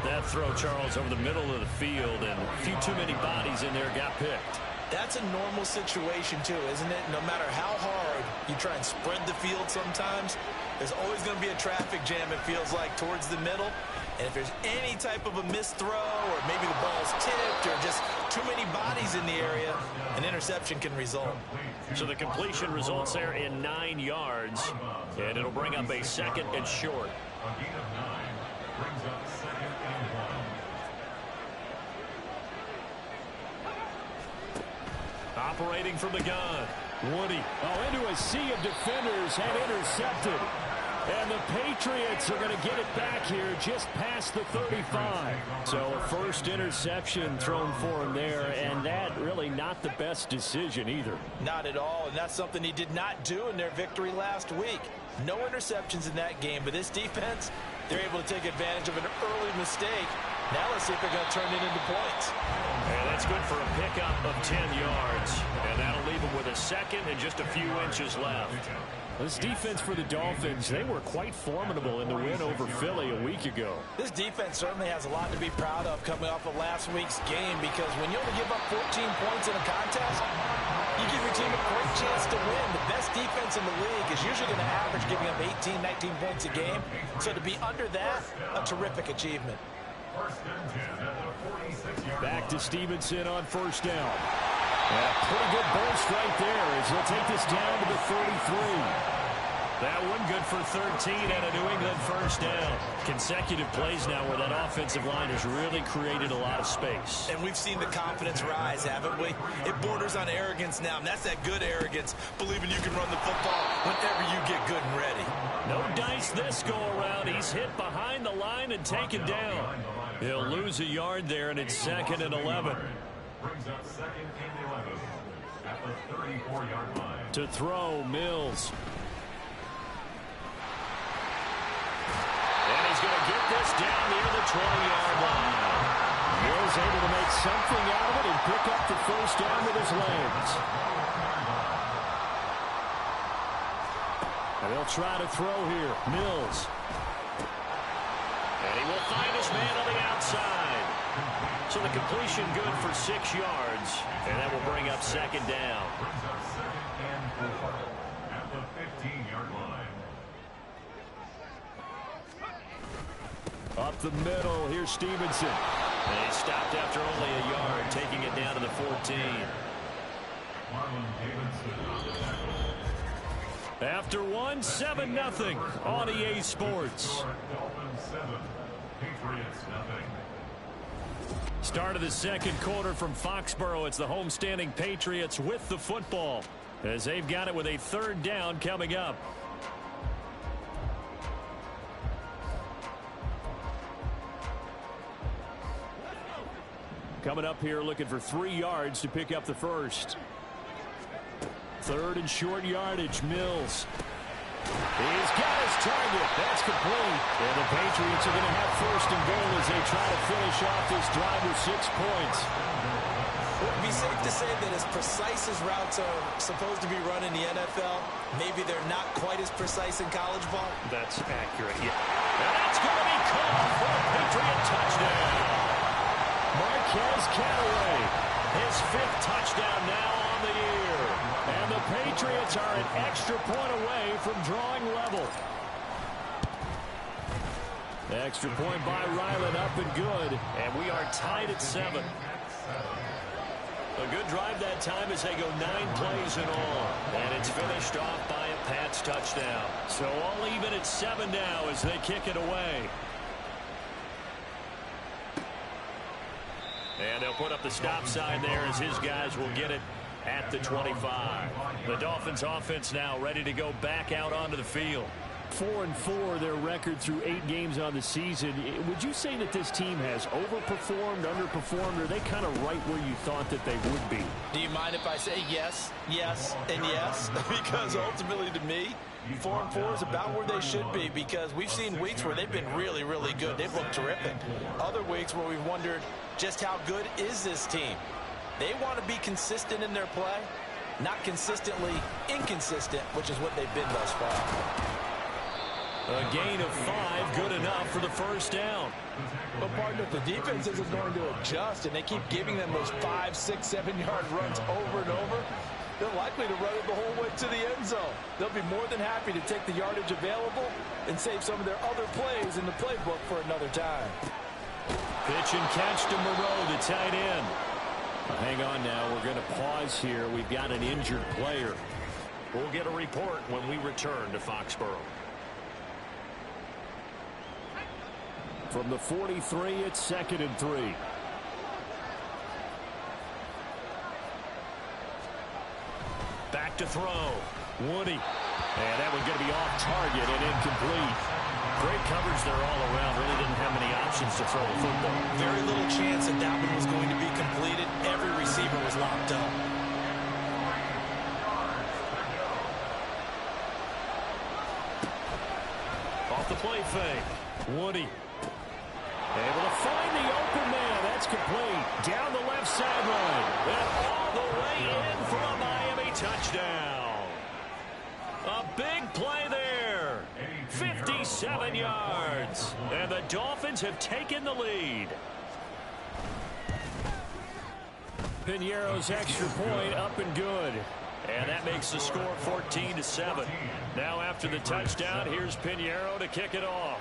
That throw, Charles, over the middle of the field, and a few too many bodies in there got picked. That's a normal situation, too, isn't it? No matter how hard you try and spread the field sometimes, there's always going to be a traffic jam, it feels like, towards the middle. And if there's any type of a missed throw, or maybe the ball's tipped, or just too many bodies in the area, an interception can result. So the completion results there in 9 yards, and it'll bring up a 2nd and short. A gain of 9 brings up 2nd and 1. Operating from the gun. Woody, into a sea of defenders and intercepted. And the Patriots are going to get it back here just past the 35. So a first interception thrown for him there, and that really not the best decision either. Not at all, and that's something he did not do in their victory last week. No interceptions in that game, but this defense, they're able to take advantage of an early mistake. Now let's see if they're going to turn it into points. And that's good for a pickup of 10 yards. And that'll leave them with a 2nd and just a few inches left. This defense for the Dolphins, they were quite formidable in the win over Philly a week ago. This defense certainly has a lot to be proud of coming off of last week's game, because when you only give up 14 points in a contest, you give your team a great chance to win. The best defense in the league is usually going to average giving up 18, 19 points a game. So to be under that, a terrific achievement. Back to Stevenson on first down. And a pretty good burst right there as he'll take this down to the 33. That one good for 13 and a New England first down. Consecutive plays now where that offensive line has really created a lot of space. And we've seen the confidence rise, haven't we? It borders on arrogance now, and that's that good arrogance, believing you can run the football whenever you get good and ready. No dice this go around. He's hit behind the line and taken down. He'll lose a yard there, and it's 2nd and 11. Brings up 2nd and 11 at the 34-yard line. To throw, Mills. And he's going to get this down near the 20-yard line. Mills able to make something out of it and pick up the first down with his legs. And they'll try to throw here. Mills. And he will find his man on the outside. So the completion good for 6 yards. And that will bring up 2nd down. Brings up 2nd and 4 at the 15-yard line. Up the middle, here's Stevenson. And he stopped after only a yard, taking it down to the 14. Marlon Davidson. After one, 7-0 on EA Sports. Dolphins 7, Patriots 0. Start of the second quarter from Foxborough. It's the homestanding Patriots with the football as they've got it with a 3rd down coming up. Coming up here looking for 3 yards to pick up the first. 3rd and short yardage, Mills. He's got his target. That's complete. And the Patriots are going to have 1st and goal as they try to finish off this drive with 6 points. It would be safe to say that as precise as routes are supposed to be run in the NFL, maybe they're not quite as precise in college ball. That's accurate, yeah. And that's going to be caught for a Patriot touchdown. Marquez Callaway. His 5th touchdown now on the year. And the Patriots are an extra point away from drawing level. The extra point by Ryland up and good. And we are tied at 7. A good drive that time as they go 9 plays in all. And it's finished off by a Pats touchdown. So all even at 7 now as they kick it away. And they'll put up the stop sign there as his guys will get it at the 25. The Dolphins offense now ready to go back out onto the field. 4-4, their record through 8 games on the season. Would you say that this team has overperformed, underperformed, or are they kind of right where you thought that they would be? Do you mind if I say yes, yes, and yes? Because ultimately to me, 4-4 is about where they should be, because we've seen weeks where they've been really, really good. They've looked terrific. Other weeks where we've wondered just how good is this team. They want to be consistent in their play, not consistently inconsistent, which is what they've been thus far. A gain of 5, good enough for the first down. But partner, if the defense isn't going to adjust and they keep giving them those 5, 6, 7-yard runs over and over, they're likely to run it the whole way to the end zone. They'll be more than happy to take the yardage available and save some of their other plays in the playbook for another time. Pitch and catch to Moreau, the tight end. Hang on now, we're going to pause here. We've got an injured player. We'll get a report when we return to Foxborough. From the 43, it's 2nd and 3. Back to throw. Woody. And that one going to be off target and incomplete. Great coverage there all around. Really didn't have many options to throw the football. Very little chance that that one was going to be completed. Every receiver was locked up. Off the play fake. Woody. Able to find the open man. That's complete. Down the left sideline. And all the way in for a Miami touchdown. A big play there. 57 yards. And the Dolphins have taken the lead. Piñeiro's extra point up and good. And that makes the score 14-7. Now after the touchdown, here's Piñeiro to kick it off.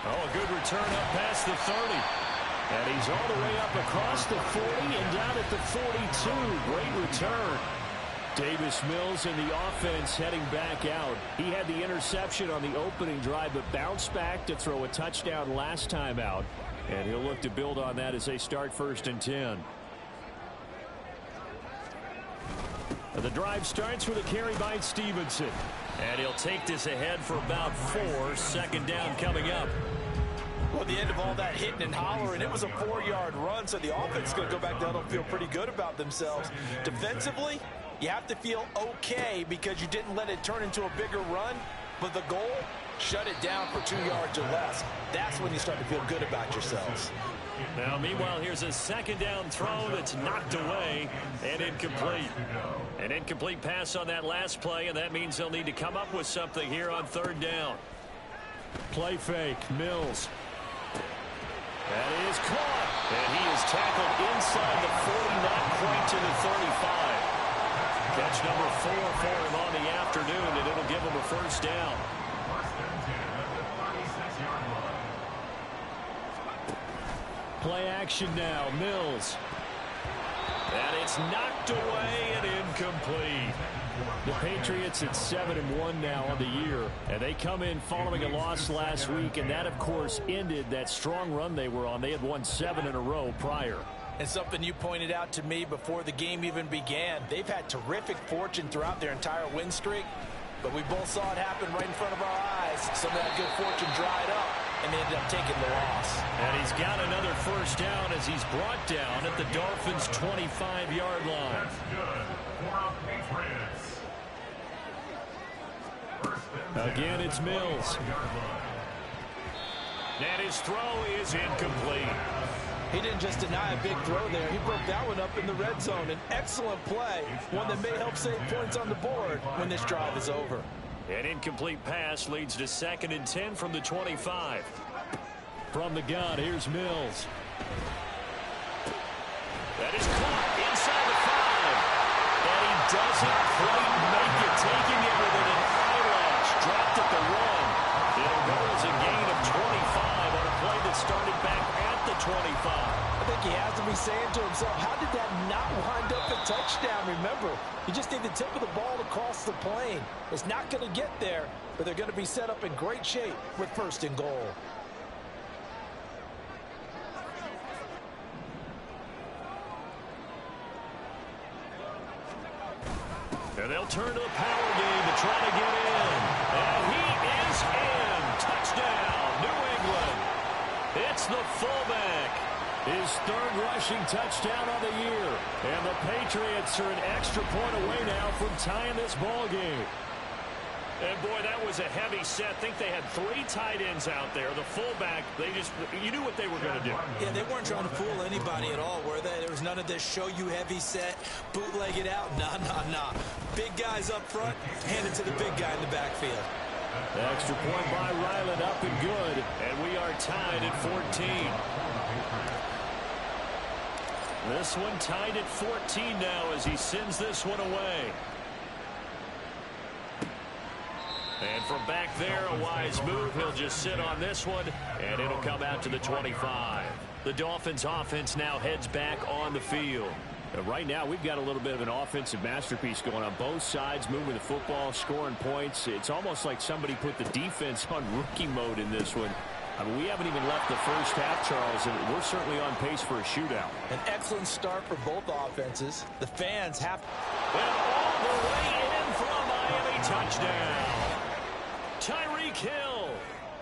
Oh, a good return up past the 30. And he's all the way up across the 40 and down at the 42. Great return. Davis Mills in the offense heading back out. He had the interception on the opening drive, but bounced back to throw a touchdown last time out. And he'll look to build on that as they start 1st and 10. The drive starts with a carry by Stevenson. And he'll take this ahead for about 4. 2nd down coming up. Well, at the end of all that hitting and hollering, it was a 4-yard run, so the offense is going to go back down and feel pretty good about themselves. Defensively, you have to feel okay because you didn't let it turn into a bigger run, but the goal, shut it down for 2 yards or less. That's when you start to feel good about yourselves. Now, meanwhile, here's a 2nd down throw that's knocked away and incomplete. An incomplete pass on that last play, and that means they'll need to come up with something here on 3rd down. Play fake, Mills. That is caught, and he is tackled inside the 40, not quite to the 35. Catch number 4 for him on the afternoon, and it'll give him a 1st down. Play action now, Mills. And it's knocked away and incomplete. The Patriots at 7-1 now on the year, and they come in following a loss last week, and that, of course, ended that strong run they were on. They had won 7 in a row prior. And something you pointed out to me before the game even began, they've had terrific fortune throughout their entire win streak, but we both saw it happen right in front of our eyes. Some of that good fortune dried up, and they ended up taking the loss. And he's got another 1st down as he's brought down at the Dolphins' 25-yard line. That's good for our Patriots. Again, it's Mills. And his throw is incomplete. He didn't just deny a big throw there. He broke that one up in the red zone. An excellent play, one that may help save points on the board when this drive is over. An incomplete pass leads to 2nd and 10 from the 25. From the gun, here's Mills. That is caught inside the 5. And he doesn't quite make it, taking it with an eyelash. Dropped at the 1. It'll go as a gain of 25 on a play that started back at the 25. I think he has to be saying to himself, how did that not wind up a touchdown? Remember, you just need the tip of the ball to cross the plane. It's not going to get there, but they're going to be set up in great shape with 1st and goal. And they'll turn to the power game to try to get in. And he is in. Touchdown, New England. It's the fullback. His third rushing touchdown of the year. And the Patriots are an extra point away now from tying this ball game. And, boy, that was a heavy set. I think they had 3 tight ends out there. The fullback, you knew what they were going to do. Yeah, they weren't trying to fool anybody at all, were they? There was none of this show you heavy set, bootleg it out. Nah. Big guys up front, hand it to the big guy in the backfield. The extra point by Ryland up and good. And we are tied at 14. This one tied at 14 now as he sends this one away. And from back there, a wise move. He'll just sit on this one, and it'll come out to the 25. The Dolphins' offense now heads back on the field. Right now, we've got a little bit of an offensive masterpiece going on both sides, moving the football, scoring points. It's almost like somebody put the defense on rookie mode in this one. I mean, we haven't even left the first half, Charles, and we're certainly on pace for a shootout. An excellent start for both offenses. The fans have... And all the way in from Miami, touchdown. Tyreek Hill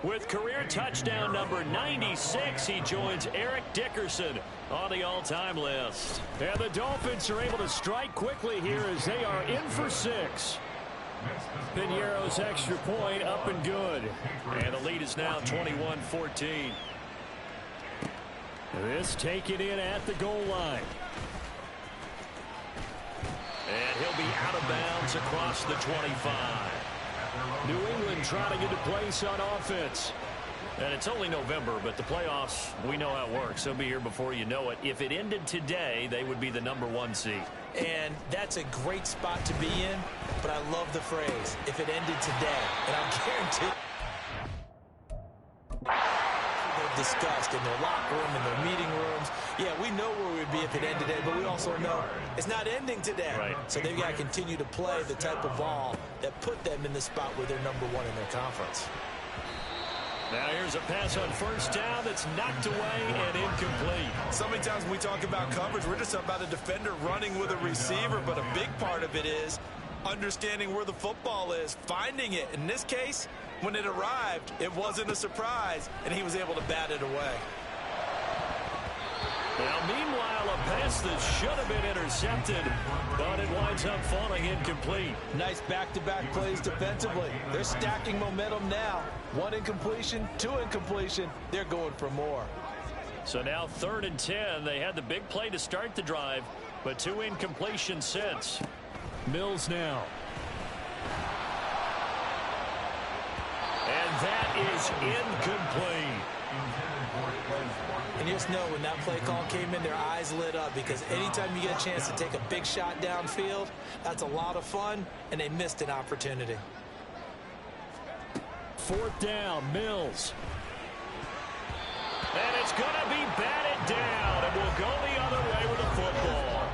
with career touchdown number 96. He joins Eric Dickerson on the all-time list. And the Dolphins are able to strike quickly here as they are in for 6. Piñeiro's extra point up and good. And the lead is now 21-14. This taken in at the goal line. And he'll be out of bounds across the 25. New England trying to get a place on offense. And it's only November, but the playoffs, we know how it works. They'll be here before you know it. If it ended today, they would be the #1 seed. And that's a great spot to be in, but I love the phrase, if it ended today. And I'm guaranteed they've discussed in their locker room, in their meeting rooms. Yeah, we know where we'd be if it ended today, but we also know it's not ending today. Right. So they've got to continue to play the type of ball that put them in the spot where they're #1 in their conference. Now here's a pass on first down that's knocked away and incomplete. So many times when we talk about coverage, we're just about a defender running with a receiver, but a big part of it is understanding where the football is, finding it. In this case, when it arrived, it wasn't a surprise, and he was able to bat it away. Now, meanwhile, a pass that should have been intercepted, but it winds up falling incomplete. Nice back-to-back plays defensively. They're stacking momentum now. 1 incompletion, 2 incompletion. They're going for more. So now 3rd and 10. They had the big play to start the drive, but 2 incompletions since. Mills now. And that is incomplete. And you just know when that play call came in, their eyes lit up, because anytime you get a chance to take a big shot downfield, that's a lot of fun, and they missed an opportunity. 4th down, Mills. And it's going to be batted down, and we'll go the other way with the football.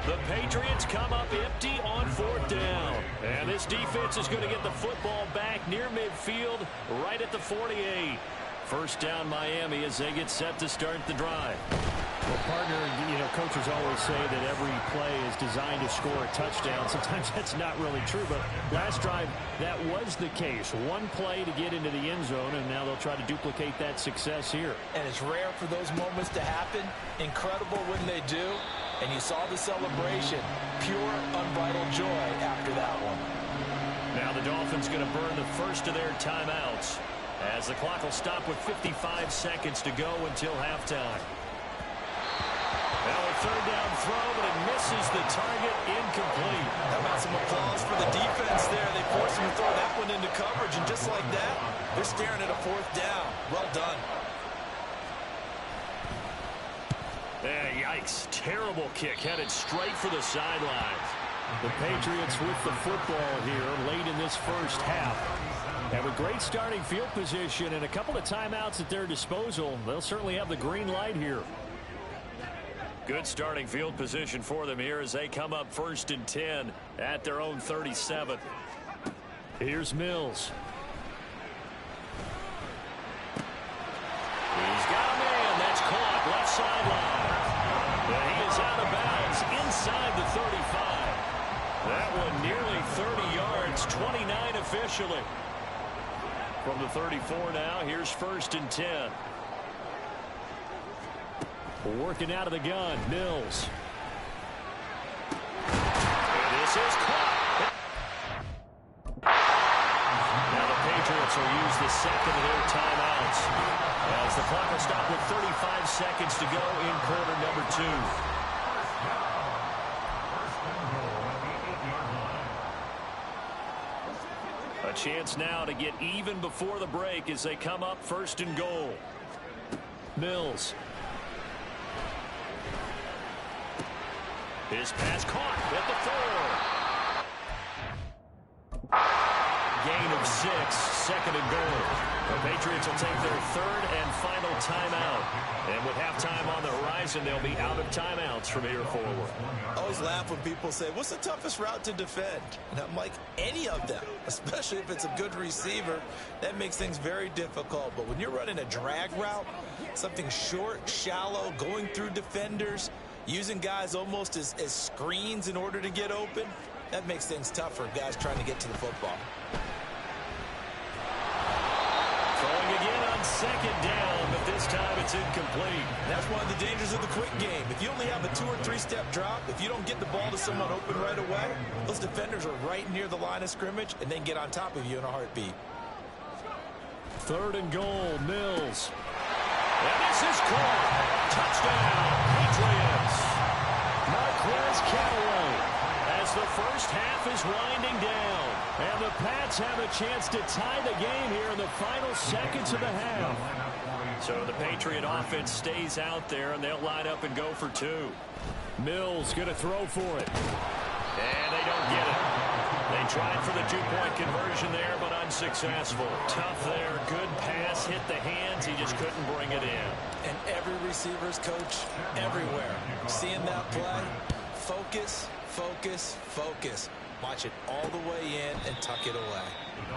The Patriots come up empty on 4th down. And this defense is going to get the football back near midfield, right at the 48. First down, Miami, as they get set to start the drive. Well, partner, coaches always say that every play is designed to score a touchdown. Sometimes that's not really true, but last drive, that was the case. 1 play to get into the end zone, and now they'll try to duplicate that success here. And it's rare for those moments to happen. Incredible when they do. And you saw the celebration. Pure, unbridled joy after that one. Now the Dolphins going to burn the first of their timeouts, as the clock will stop with 55 seconds to go until halftime. Now a 3rd down throw, but it misses the target, incomplete. How about some applause for the defense there? They forced him to throw that one into coverage, and just like that, they're staring at a 4th down. Well done. Yikes. Terrible kick, headed straight for the sidelines. The Patriots with the football here late in this first half. Have a great starting field position and a couple of timeouts at their disposal. They'll certainly have the green light here. Good starting field position for them here as they come up 1st and 10 at their own 37. Here's Mills. He's got a man. That's caught left sideline. And he is out of bounds inside the 35. That one near officially. From the 34 now, here's 1st and 10. Working out of the gun, Mills. And this is caught. Now the Patriots will use the second of their timeouts as the clock will stop with 35 seconds to go in quarter number 2. A chance now to get even before the break as they come up 1st and goal. Mills. His pass caught at the 4. Gain of 6, 2nd and goal. The Patriots will take their 3rd and final timeout. And with halftime on the horizon, they'll be out of timeouts from here forward. I always laugh when people say, what's the toughest route to defend? And I'm like, any of them, especially if it's a good receiver. That makes things very difficult. But when you're running a drag route, something short, shallow, going through defenders, using guys almost as screens in order to get open, that makes things tough for guys trying to get to the football. Throwing again on 2nd down, but this time it's incomplete. That's one of the dangers of the quick game. If you only have a 2- or 3-step drop, if you don't get the ball to someone open right away, those defenders are right near the line of scrimmage and then get on top of you in a heartbeat. 3rd and goal, Mills. And this is caught. Touchdown, Patriots. Marquez Callaway. As the first half is winding down. And the Pats have a chance to tie the game here in the final seconds of the half. So the Patriot offense stays out there, and they'll line up and go for 2. Mills going to throw for it. And they don't get it. They tried for the 2-point conversion there, but unsuccessful. Tough there. Good pass. Hit the hands. He just couldn't bring it in. And every receiver's coach everywhere. Seeing that play, focus, focus, focus. Watch it all the way in and tuck it away.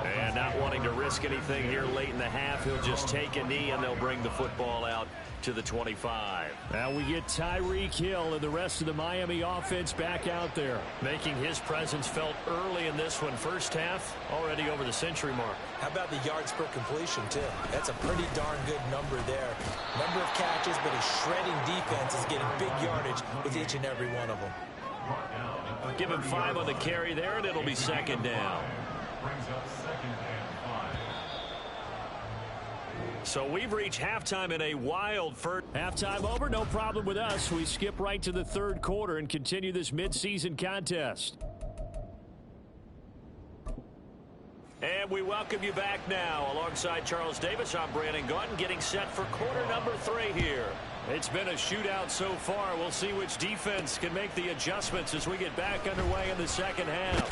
And not wanting to risk anything here late in the half, he'll just take a knee, and they'll bring the football out to the 25. Now we get Tyreek Hill and the rest of the Miami offense back out there. Making his presence felt early in this one. First half, already over the century mark. How about the yards per completion, too? That's a pretty darn good number there. Number of catches, but his shredding defense is getting big yardage with each and every one of them. Give him 5 on the carry there, and it'll be 2nd down. So we've reached halftime in a wild first. Halftime over, no problem with us. We skip right to the 3rd quarter and continue this midseason contest. And we welcome you back now. Alongside Charles Davis, I'm Brandon Gaudin, getting set for quarter number 3 here. It's been a shootout so far. We'll see which defense can make the adjustments as we get back underway in the second half.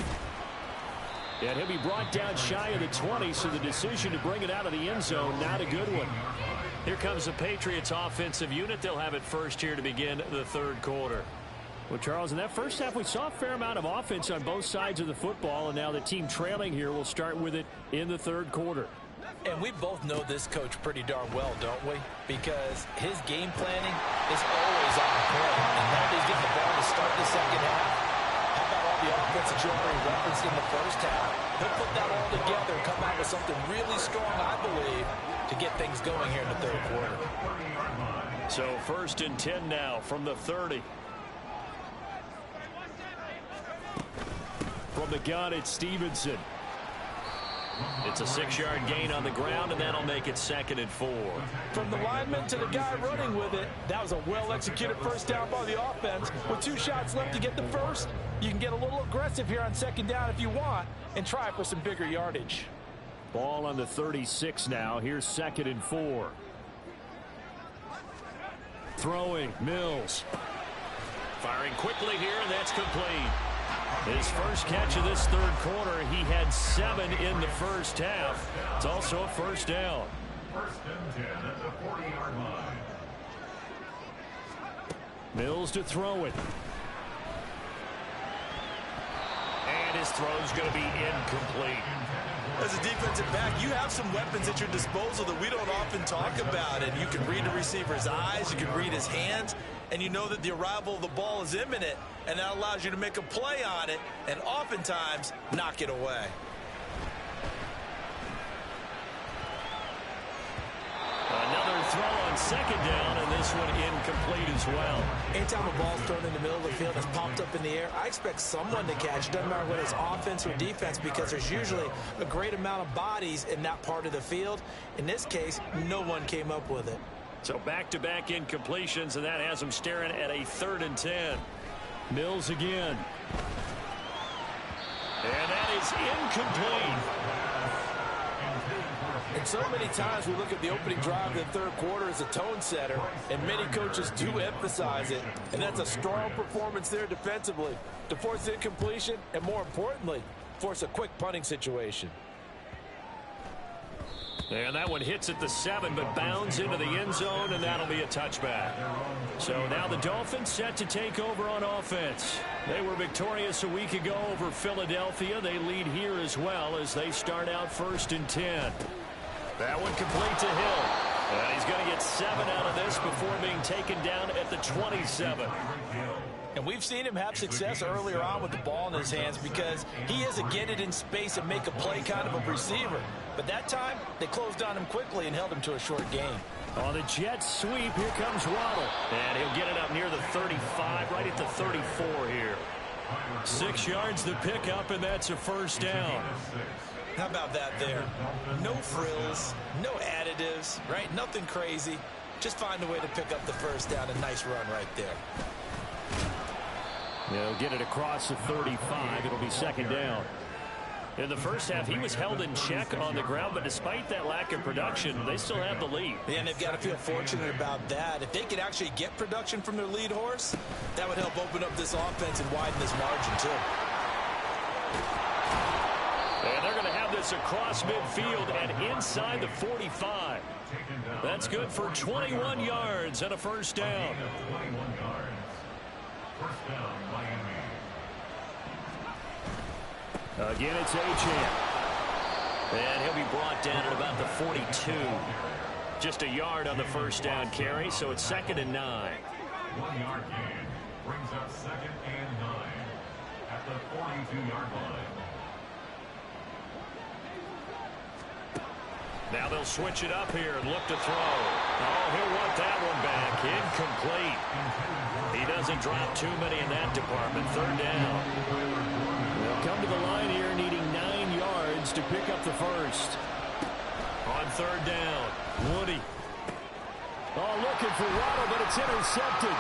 And he'll be brought down shy of the 20, so the decision to bring it out of the end zone, not a good one. Here comes the Patriots offensive unit. They'll have it first here to begin the 3rd quarter. Well, Charles, in that first half, we saw a fair amount of offense on both sides of the football, and now the team trailing here will start with it in the 3rd quarter. And we both know this coach pretty darn well, don't we? Because his game planning is always on point. And now that he's getting the ball to start the second half, how about all the offense that you already referenced in the first half? He'll put that all together and come out with something really strong, I believe, to get things going here in the 3rd quarter. So 1st and 10 now from the 30. From the gun, it's Stevenson. It's a 6-yard gain on the ground, and that'll make it 2nd and 4. From the lineman to the guy running with it, that was a well-executed first down by the offense. With 2 shots left to get the first, you can get a little aggressive here on 2nd down if you want and try for some bigger yardage. Ball on the 36 now. Here's 2nd and 4. Throwing, Mills. Firing quickly here, and that's complete. His first catch of this 3rd quarter, he had 7 in the first half. It's also a first down. 1st and 10 at the 40-yard line. Mills to throw it. And his throw's going to be incomplete. As a defensive back, you have some weapons at your disposal that we don't often talk about. And you can read the receiver's eyes, you can read his hands, and you know that the arrival of the ball is imminent, and that allows you to make a play on it and oftentimes knock it away. throw on second down, and this one incomplete as well. Anytime a ball's thrown in the middle of the field that's popped up in the air, I expect someone to catch. It doesn't matter whether it's offense or defense, because there's usually a great amount of bodies in that part of the field. In this case, no one came up with it. So back-to-back incompletions, and that has them staring at a 3rd and 10. Mills again. And that is incomplete. And so many times we look at the opening drive of the third quarter as a tone setter, and many coaches do emphasize it. And that's a strong performance there defensively to force incompletion and, more importantly, force a quick punting situation. And that one hits at the 7, but bounds into the end zone, and that'll be a touchback. So now the Dolphins set to take over on offense. They were victorious a week ago over Philadelphia. They lead here as well as they start out 1st and 10. That one complete to Hill. And he's going to get 7 out of this before being taken down at the 27. And we've seen him have success earlier on with the ball in his hands because he is a get it in space and make a play kind of a receiver. But that time, they closed on him quickly and held him to a short gain. On the jet sweep, here comes Waddle. And he'll get it up near the 35, right at the 34 here. 6 yards the pickup, and that's a 1st down. How about that there? No frills, no additives, right? Nothing crazy. Just find a way to pick up the 1st down. A nice run right there. They'll get it across the 35. It'll be 2nd down. In the first half, he was held in check on the ground, but despite that lack of production, they still have the lead. Yeah, and they've got to feel fortunate about that. If they could actually get production from their lead horse, that would help open up this offense and widen this margin, too. And they're going to have this across midfield and inside the 45. That's good for 21 yards and a 1st down. 21 yards. 1st down, Miami. Again, it's Achane. And he'll be brought down at about the 42. Just a yard on the 1st down carry, so it's 2nd and 9. 1-yard gain brings up 2nd and 9 at the 42-yard line. Now they'll switch it up here and look to throw. Oh, he'll want that one back. Incomplete. He doesn't drop too many in that department. 3rd down. They'll come to the line here needing 9 yards to pick up the 1st. On 3rd down, Woody. Oh, looking for Waddle, but it's intercepted.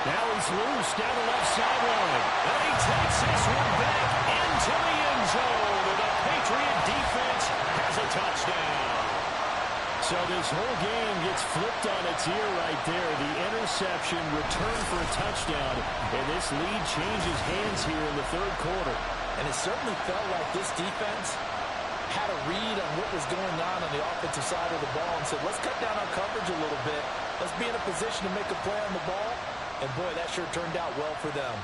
Now he's loose down the left sideline. And he takes this one back into the end zone. And the Patriot defense has a touchdown. So this whole game gets flipped on its ear right there. The interception, return for a touchdown, and this lead changes hands here in the 3rd quarter. And it certainly felt like this defense had a read on what was going on the offensive side of the ball and said, let's cut down our coverage a little bit. Let's be in a position to make a play on the ball. And, boy, that sure turned out well for them.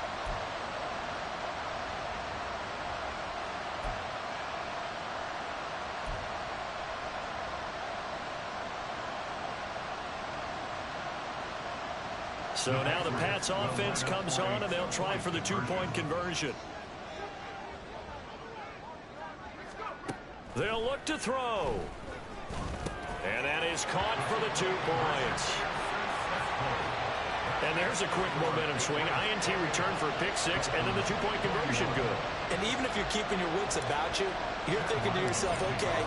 So now the Pats offense comes on, and they'll try for the 2-point conversion. They'll look to throw. And that is caught for the 2 points. And there's a quick momentum swing. INT return for a pick 6, and then the 2-point conversion good. And even if you're keeping your wits about you, you're thinking to yourself, okay,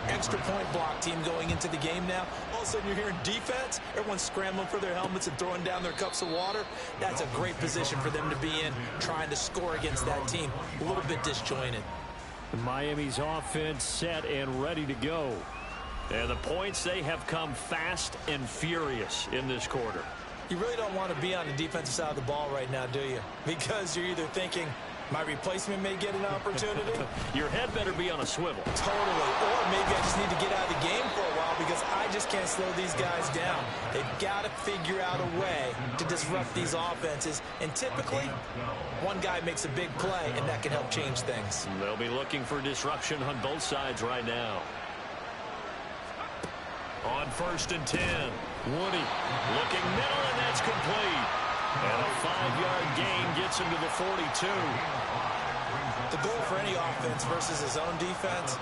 extra point block team going into the game now. All of a sudden you're hearing defense. Everyone's scrambling for their helmets and throwing down their cups of water. That's a great position for them to be in, trying to score against that team. A little bit disjointed. Miami's offense set and ready to go. And the points, they have come fast and furious in this quarter. You really don't want to be on the defensive side of the ball right now, do you? Because you're either thinking, my replacement may get an opportunity. Your head better be on a swivel. Totally. Or maybe I just need to get out of the game for a while because I just can't slow these guys down. They've got to figure out a way to disrupt these offenses. And typically, one guy makes a big play, and that can help change things. They'll be looking for disruption on both sides right now. On 1st and 10, Woody looking middle, and that's complete. And a 5-yard gain gets him to the 42. The goal for any offense versus his own defense,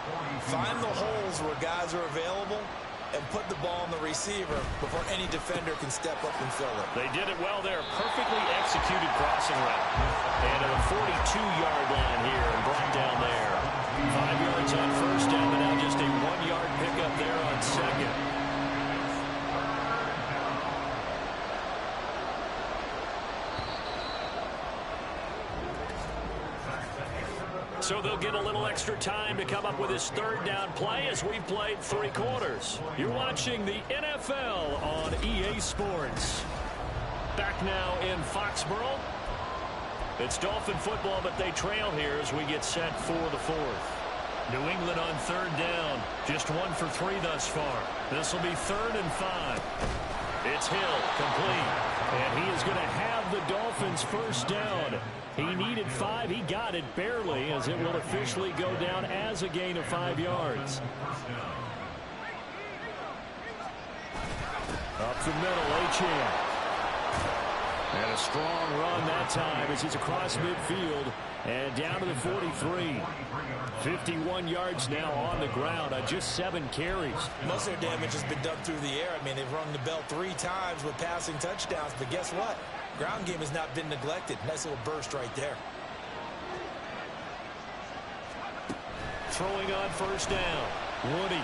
find the holes where guys are available and put the ball on the receiver before any defender can step up and fill it. They did it well there. Perfectly executed crossing route. And at a 42-yard line here and brought down there. 5 yards on first down, but now just a 1-yard pickup there on second. So they'll get a little extra time to come up with his third down play as we've played 3 quarters. You're watching the NFL on EA Sports. Back now in Foxborough. It's Dolphin football, but they trail here as we get set for the 4th. New England on 3rd down. Just 1 for 3 thus far. This will be 3rd and 5. It's Hill, complete. And he is going to have the Dolphins first down. He needed 5. He got it barely, as it will officially go down as a gain of 5 yards. Up the middle, Achane. And a strong run that time as he's across midfield and down to the 43. 51 yards now on the ground on just 7 carries. Most of their damage has been done through the air. I mean, they've rung the bell 3 times with passing touchdowns, but guess what? Ground game has not been neglected. Nice little burst right there. Throwing on first down. Woody.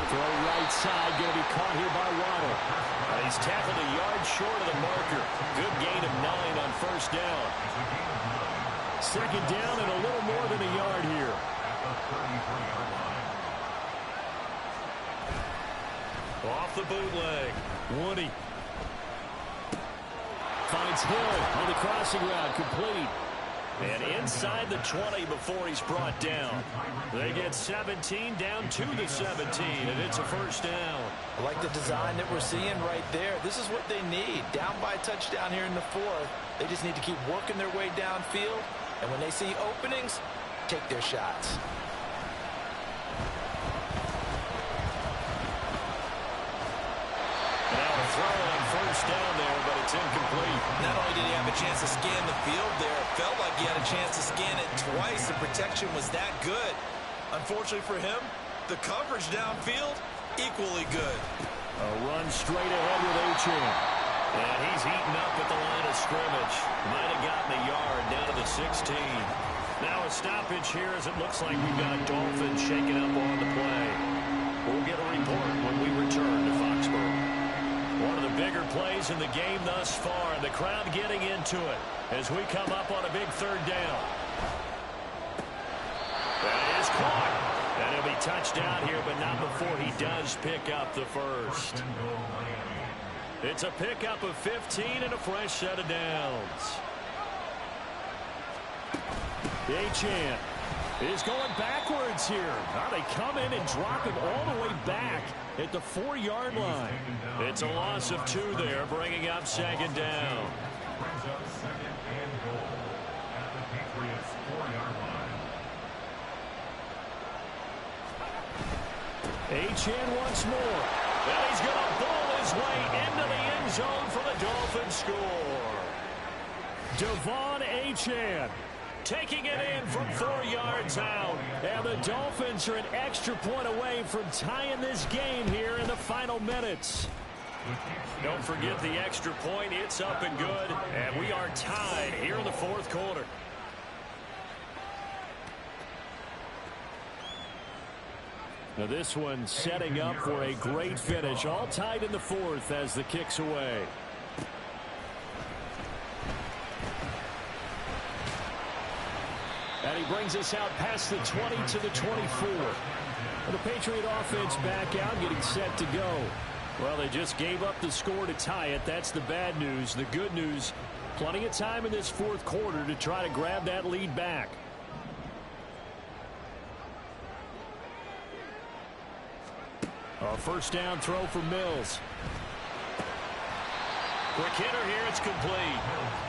Throw right side, going to be caught here by Waddle. He's tackled a yard short of the marker. Good gain of 9 on first down. 2nd down and a little more than a yard here. Off the bootleg. Woody. Finds Hill on the crossing route, complete. And inside the 20 before he's brought down. They get 17 down to the 17, and it's a first down. I like the design that we're seeing right there. This is what they need. Down by a touchdown here in the 4th. They just need to keep working their way downfield. And when they see openings, take their shots. Now a throw on first down there, but it's incomplete. Not only did he have a chance to scan the field there, it felt like he had a chance to scan it twice. The protection was that good. Unfortunately for him, the coverage downfield, equally good. A run straight ahead with Achane. And he's eaten up at the line of scrimmage. Might have gotten a yard down to the 16. Now a stoppage here as it looks like we've got Dolphins shaking up on the play. We'll get a report when we return to Foxborough. One of the bigger plays in the game thus far. The crowd getting into it as we come up on a big 3rd down. That is caught. And he'll be touchdown here, but not before he does pick up the first. It's a pickup of 15 and a fresh set of downs. Achane is going backwards here. Now they come in and drop him all the way back at the 4-yard line. It's a loss of 2 there, bringing up 2nd down. Brings up 2nd and goal at the Patriots' 4-yard line. Achane once more. And he's going to ball his way into the end zone for the Dolphins score. Devon Achane taking it in from 4 yards out. And the Dolphins are an extra point away from tying this game here in the final minutes. Don't forget the extra point. It's up and good. And we are tied here in the 4th quarter. Now this one setting up for a great finish. All tied in the 4th as the kick's away. And he brings us out past the 20 to the 24. And the Patriot offense back out, getting set to go. Well, they just gave up the score to tie it. That's the bad news. The good news, plenty of time in this 4th quarter to try to grab that lead back. A first down throw for Mills. Quick hitter here, it's complete.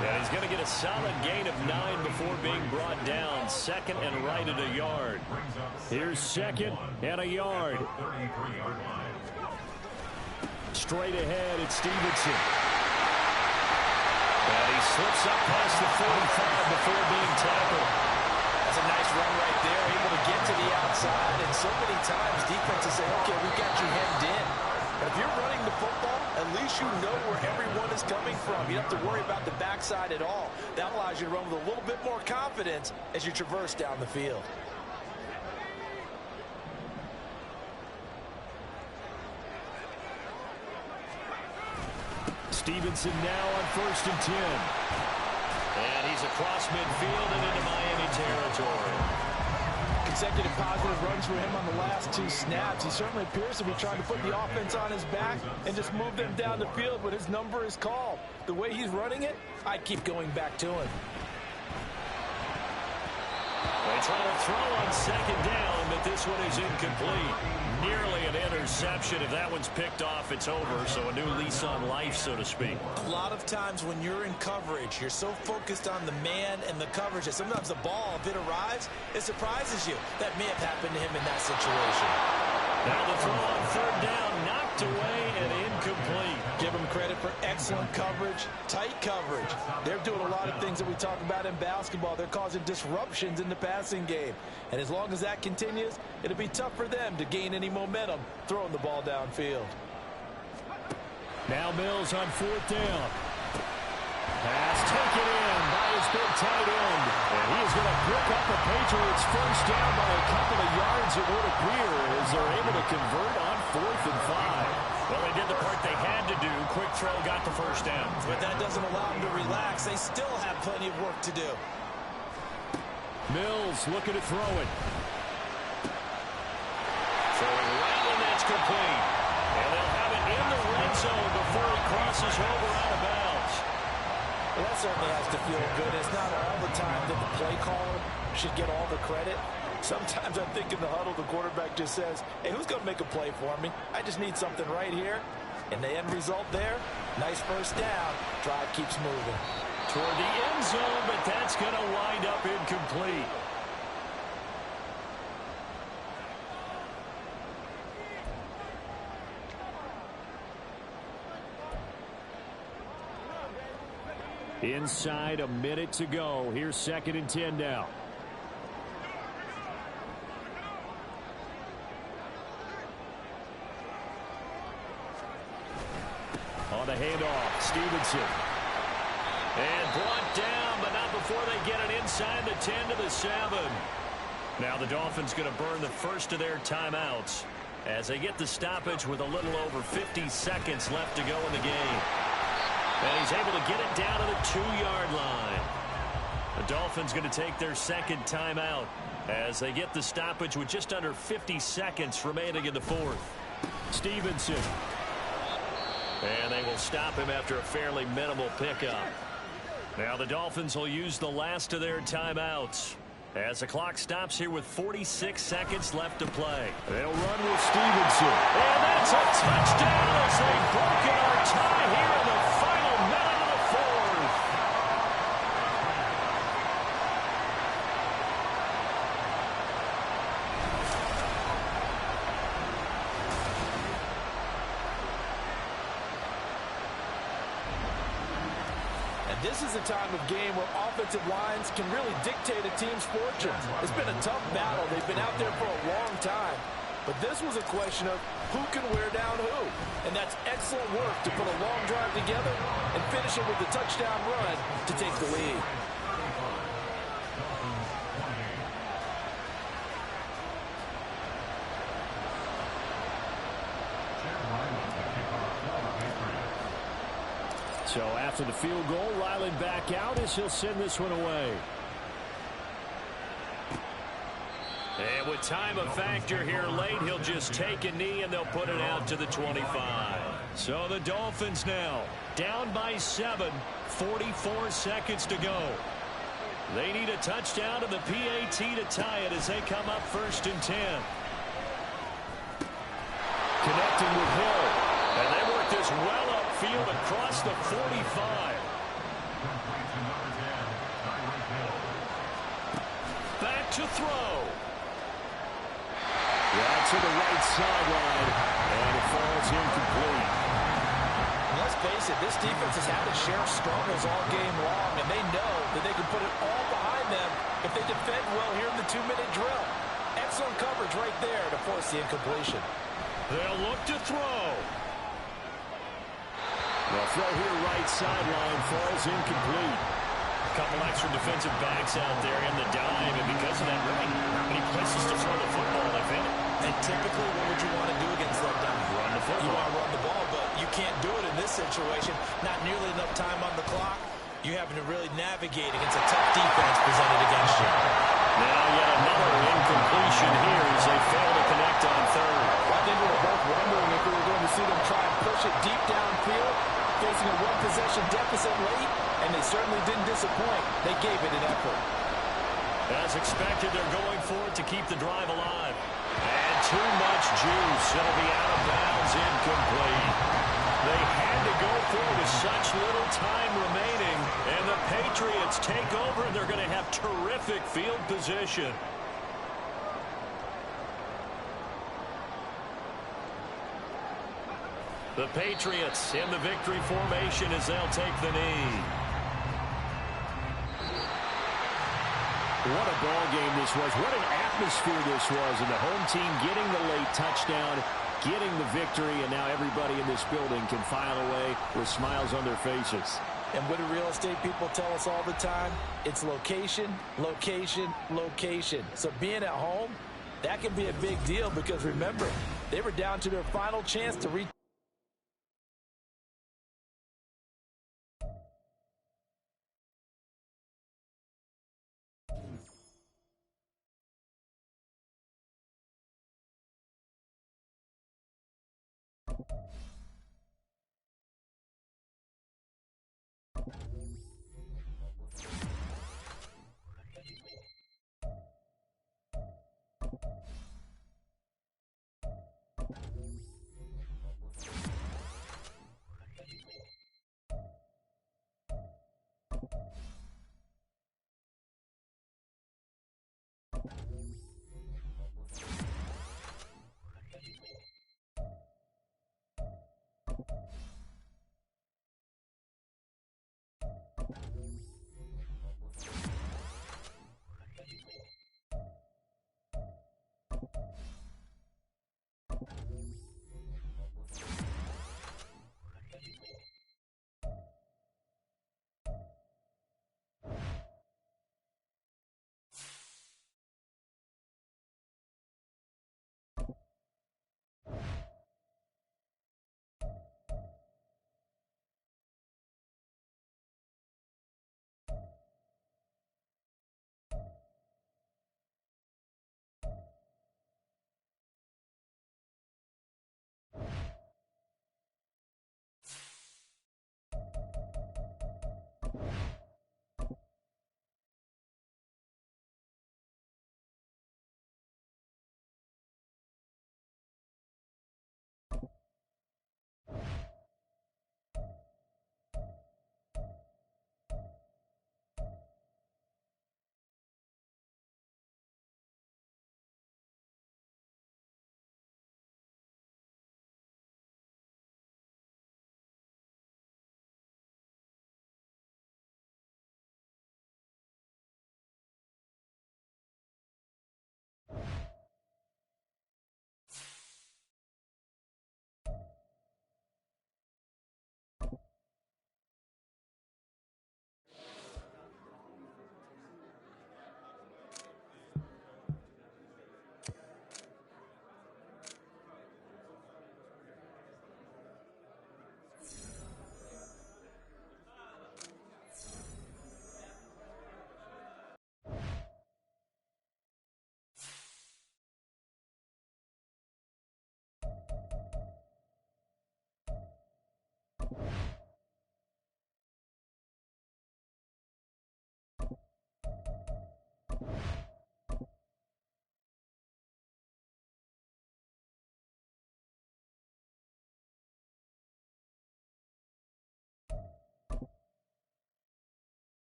And he's going to get a solid gain of 9 before being brought down. 2nd and right at a yard. Here's 2nd and a yard. Straight ahead, it's Stevenson. And he slips up past the 45 before being tackled. That's a nice run right there, able to get to the outside. And so many times defenses say, okay, we've got you hemmed in. But if you're running the football, at least you know where everyone is coming from. You don't have to worry about the backside at all. That allows you to run with a little bit more confidence as you traverse down the field. Stevenson now on 1st and 10. And he's across midfield and into Miami territory. Consecutive positive runs for him on the last 2 snaps. He certainly appears to be trying to put the offense on his back and just move them down the field, but his number is called. The way he's running it, I keep going back to him. They try to throw on 2nd down, but this one is incomplete. Nearly an interception. If that one's picked off, it's over. So a new lease on life, so to speak. A lot of times when you're in coverage, you're so focused on the man and the coverage that sometimes the ball, if it arrives, it surprises you. That may have happened to him in that situation. Now the throw on 3rd down, knocked away and incomplete. Give him credit for excellent coverage, tight coverage. They're doing a lot of things that we talk about in basketball. They're causing disruptions in the passing game. And as long as that continues, it'll be tough for them to gain any momentum throwing the ball downfield. Now Mills on 4th down. Pass taken in by his big tight end. And he is going to pick up the Patriots' 1st down by a couple of yards, it would appear, as they're able to convert on 4th and 5. Well, they did the part they had to do. Quick throw got the 1st down. But that doesn't allow them to relax. They still have plenty of work to do. Mills looking to throw it. Throwing right, and that's complete. And they'll have it in the red zone before he crosses over out of bounds. Well, that certainly has to feel good. It's not all the time that the play caller should get all the credit. Sometimes I think in the huddle, the quarterback just says, hey, who's going to make a play for me? I just need something right here. And the end result there, nice 1st down. Drive keeps moving. Toward the end zone, but that's going to wind up incomplete. Inside a minute to go. Here's 2nd and 10 now. On the handoff, Stevenson. And brought down, but not before they get it inside the 10 to the 7. Now the Dolphins going to burn the first of their timeouts as they get the stoppage with a little over 50 seconds left to go in the game. And he's able to get it down to the 2-yard line. The Dolphins going to take their 2nd timeout as they get the stoppage with just under 50 seconds remaining in the 4th. Stevenson. And they will stop him after a fairly minimal pickup. Now the Dolphins will use the last of their timeouts as the clock stops here with 46 seconds left to play. They'll run with Stevenson. And that's a touchdown as they've broken our tie here in the final minute of the 4th. This is a time of game where offensive lines can really dictate a team's fortunes. It's been a tough battle. They've been out there for a long time. But this was a question of who can wear down who. And that's excellent work to put a long drive together and finish it with a touchdown run to take the lead. So after the field goal, Ryland back out as he'll send this one away. And with time a factor here late, he'll just take a knee and they'll put it out to the 25. So the Dolphins now down by 7, 44 seconds to go. They need a touchdown and the PAT to tie it as they come up 1st and 10. Connecting with Hill. And they work this well upfield across the 45. Back to throw. Yeah, to the right sideline. And it falls incomplete. Let's face it, this defense has had its share of struggles all game long, and they know that they can put it all behind them if they defend well here in the 2-minute drill. Excellent coverage right there to force the incompletion. They'll look to throw. The throw here right sideline falls incomplete. A couple extra defensive backs out there in the dime, and because of that, really not many places to throw the football, if any. And typically, what would you want to do against that dime? Run the football. You want to run the ball, but you can't do it in this situation. Not nearly enough time on the clock. You're having to really navigate against a tough defense presented against you. Now yet another incompletion here as they fail to connect on third. I think we were both wondering if we were going to see them try and push it deep downfield, facing a one-possession deficit late, and they certainly didn't disappoint. They gave it an effort. As expected, they're going for it to keep the drive alive. And too much juice. It'll be out of bounds, incomplete. They had to go for it with such little time remaining, and the Patriots take over, and they're going to have terrific field position. The Patriots in the victory formation as they'll take the knee. What a ball game this was. What an atmosphere this was. And the home team getting the late touchdown, getting the victory, and now everybody in this building can file away with smiles on their faces. And what do real estate people tell us all the time? It's location, location, location. So being at home, that can be a big deal because remember, they were down to their final chance to reach.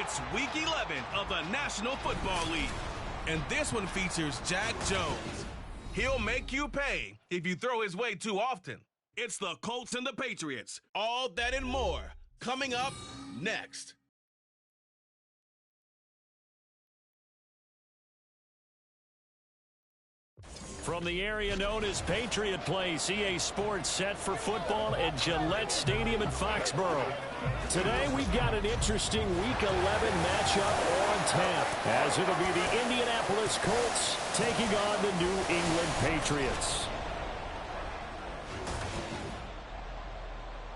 It's Week 11 of the National Football League. And this one features Jack Jones. He'll make you pay if you throw his way too often. It's the Colts and the Patriots. All that and more coming up next. From the area known as Patriot Place, EA Sports set for football at Gillette Stadium in Foxborough. Today we've got an interesting Week 11 matchup on tap, as it'll be the Indianapolis Colts taking on the New England Patriots.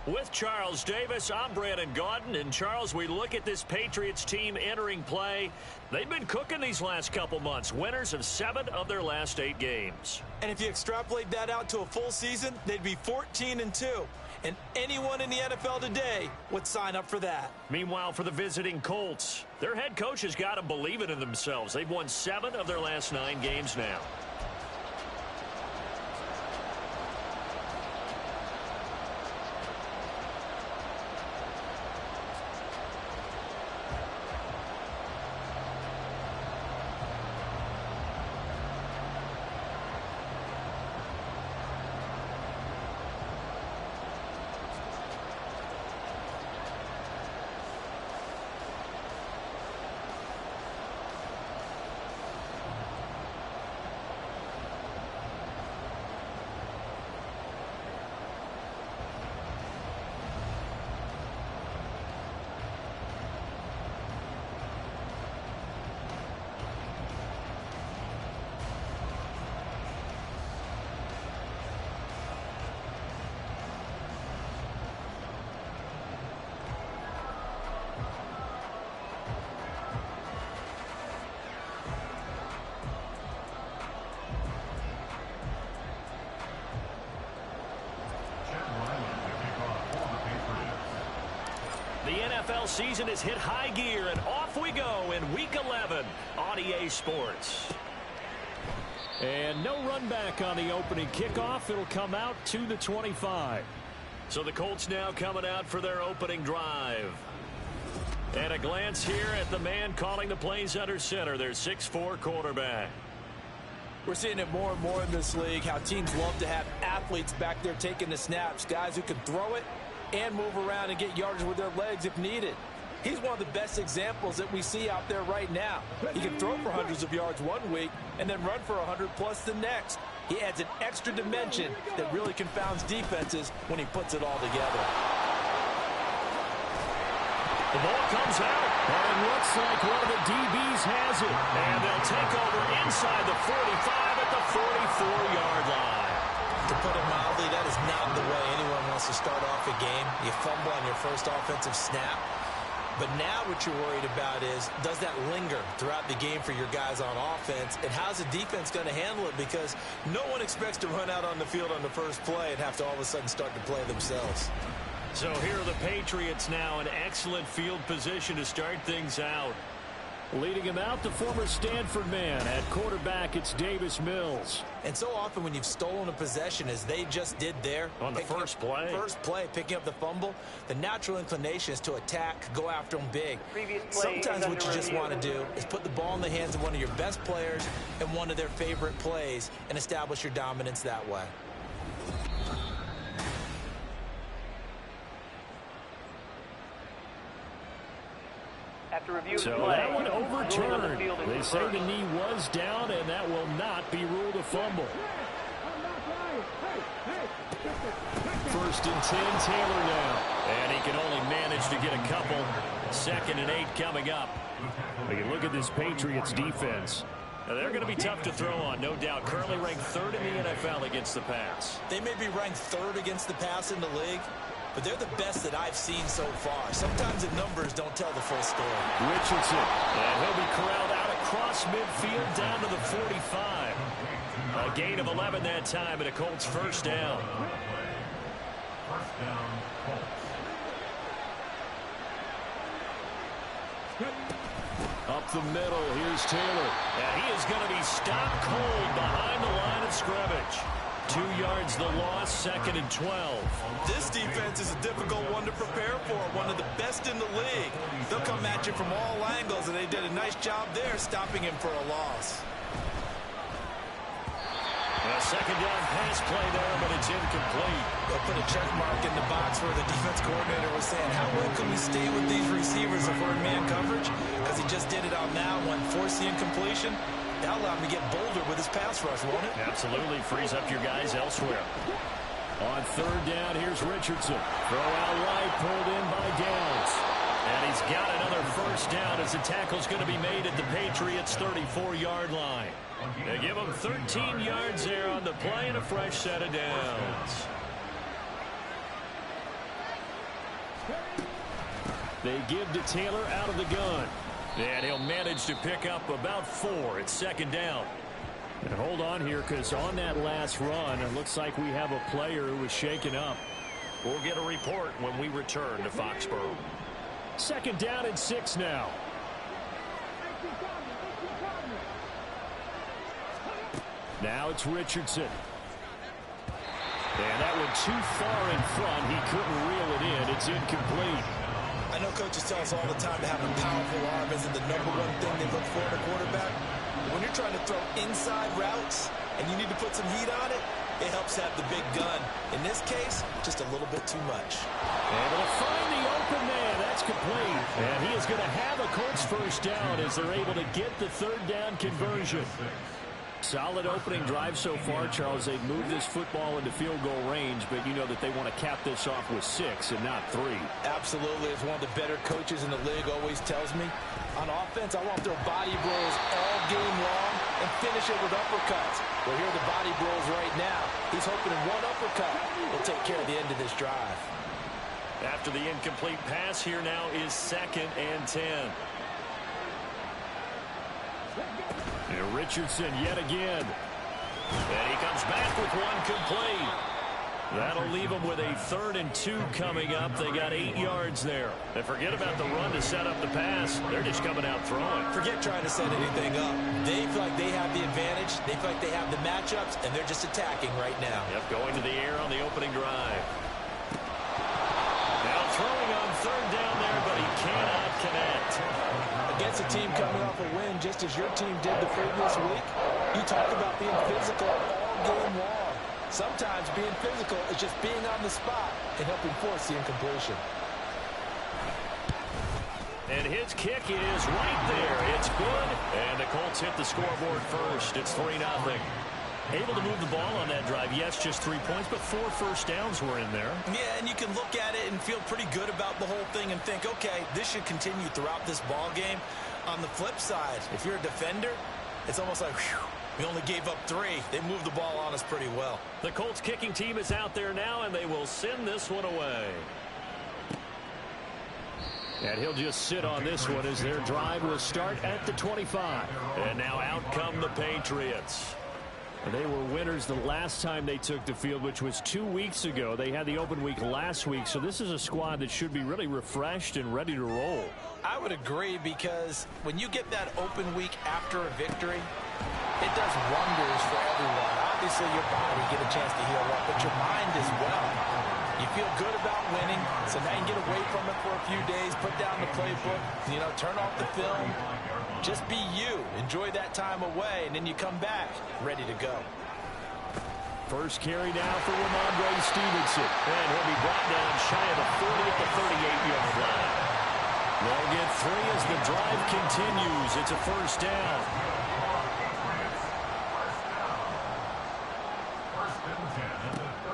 With Charles Davis, I'm Brandon Gaudin. And Charles, we look at this Patriots team entering play. They've been cooking these last couple months. Winners of 7 of their last 8 games. And if you extrapolate that out to a full season, they'd be 14-2. And anyone in the NFL today would sign up for that. Meanwhile, for the visiting Colts, their head coach has got to believe it in themselves. They've won 7 of their last 9 games now. The NFL season has hit high gear, and off we go in Week 11 on EA Sports. And no run back on the opening kickoff. It'll come out to the 25. So the Colts now coming out for their opening drive. And a glance here at the man calling the plays under center, their 6'4" quarterback. We're seeing it more and more in this league, how teams love to have athletes back there taking the snaps, guys who can throw it and move around and get yardage with their legs if needed. He's one of the best examples that we see out there right now. He can throw for hundreds of yards one week and then run for 100+ the next. He adds an extra dimension that really confounds defenses when he puts it all together. The ball comes out, and it looks like one of the DBs has it. And they'll take over inside the 45 at the 44-yard line. To put it mildly, that is not the way anyone wants to start off a game. You fumble on your first offensive snap. But now what you're worried about is, does that linger throughout the game for your guys on offense? And how's the defense going to handle it? Because no one expects to run out on the field on the first play and have to all of a sudden start to play themselves. So here are the Patriots now in excellent field position to start things out. Leading him out, the former Stanford man. At quarterback, it's Davis Mills. And so often when you've stolen a possession, as they just did there, on the first play, picking up the fumble, the natural inclination is to attack, go after them big. Sometimes what you just want to do is put the ball in the hands of one of your best players and one of their favorite plays and establish your dominance that way. So that one overturned. They say the knee was down, and that will not be ruled a fumble. 1st and 10, Taylor now. And he can only manage to get a couple. 2nd and 8 coming up. We can look at this Patriots defense. Now, they're going to be tough to throw on, no doubt. Currently ranked 3rd in the NFL against the pass. They may be ranked 3rd against the pass in the league, but they're the best that I've seen so far. Sometimes the numbers don't tell the full story. Richardson, and he'll be corralled out across midfield down to the 45. A gain of 11 that time, and a Colts first down. First down, Colts. Up the middle, here's Taylor. And he is going to be stopped cold behind the line of scrimmage. 2 yards the loss, 2nd and 12. This defense is a difficult one to prepare for, one of the best in the league. They'll come at you from all angles, and they did a nice job there stopping him for a loss. A 2nd down pass play there, but it's incomplete. They'll put a check mark in the box where the defense coordinator was saying, how well can we stay with these receivers if we're in man coverage? Because he just did it on that one, forced the incompletion. That'll allow him to get bolder with his pass rush, won't it? Absolutely. Frees up your guys elsewhere. On 3rd down, here's Richardson. Throw out wide, pulled in by Downs. And he's got another 1st down as the tackle's going to be made at the Patriots' 34-yard line. They give him 13 yards there on the play and a fresh set of downs. They give to Taylor out of the gun. And he'll manage to pick up about 4 at 2nd down. And hold on here, because on that last run, it looks like we have a player who was shaken up. We'll get a report when we return to Foxborough. 2nd down and 6 now. Now it's Richardson. And that one too far in front. He couldn't reel it in. It's incomplete. I know coaches tell us all the time to have a powerful arm isn't the #1 thing they look for in a quarterback. When you're trying to throw inside routes and you need to put some heat on it, it helps have the big gun. In this case, just a little bit too much. Able to find the open man. That's complete. And he is going to have a Colts 1st down as they're able to get the 3rd down conversion. Solid opening drive so far, Charles. They've moved this football into field goal range, but you know that they want to cap this off with 6 and not 3. Absolutely. As one of the better coaches in the league always tells me, on offense, I want to throw body blows all game long and finish it with uppercuts. Well, here are the body blows right now. He's hoping in one uppercut will take care of the end of this drive. After the incomplete pass, here now is 2nd and 10. And Richardson yet again. And he comes back with one complete. That'll leave them with a 3rd and 2 coming up. They got 8 yards there. And forget about the run to set up the pass. They're just coming out throwing. Forget trying to set anything up. They feel like they have the advantage. They feel like they have the matchups, and they're just attacking right now. Yep, going to the air on the opening drive. Now throwing on 3rd down there, but he cannot connect. Against a team coming off a win, just as your team did the previous week, you talk about being physical all game long. Sometimes being physical is just being on the spot and helping force the incompletion. And his kick is right there. It's good. And the Colts hit the scoreboard first. It's 3-0. Able to move the ball on that drive. Yes, just 3 points, but 4 1st downs were in there. Yeah, and you can look at it and feel pretty good about the whole thing and think, okay, this should continue throughout this ball game. On the flip side, if you're a defender, it's almost like, whew, we only gave up 3. They moved the ball on us pretty well. The Colts kicking team is out there now, and they will send this one away. And he'll just sit on this one as their drive will start at the 25. And now out come the Patriots. They were winners the last time they took the field, which was 2 weeks ago. They had the open week last week, so this is a squad that should be really refreshed and ready to roll. I would agree, because when you get that open week after a victory, it does wonders for everyone. Obviously, your body get a chance to heal up, but your mind as well. You feel good about winning, so now you can get away from it for a few days, put down the playbook, turn off the film. Just be you. Enjoy that time away, and then you come back ready to go. First carry now for Ramondre Stevenson. And he'll be brought down shy of the 40 at the 38-yard line. They'll get 3 as the drive continues. It's a 1st down.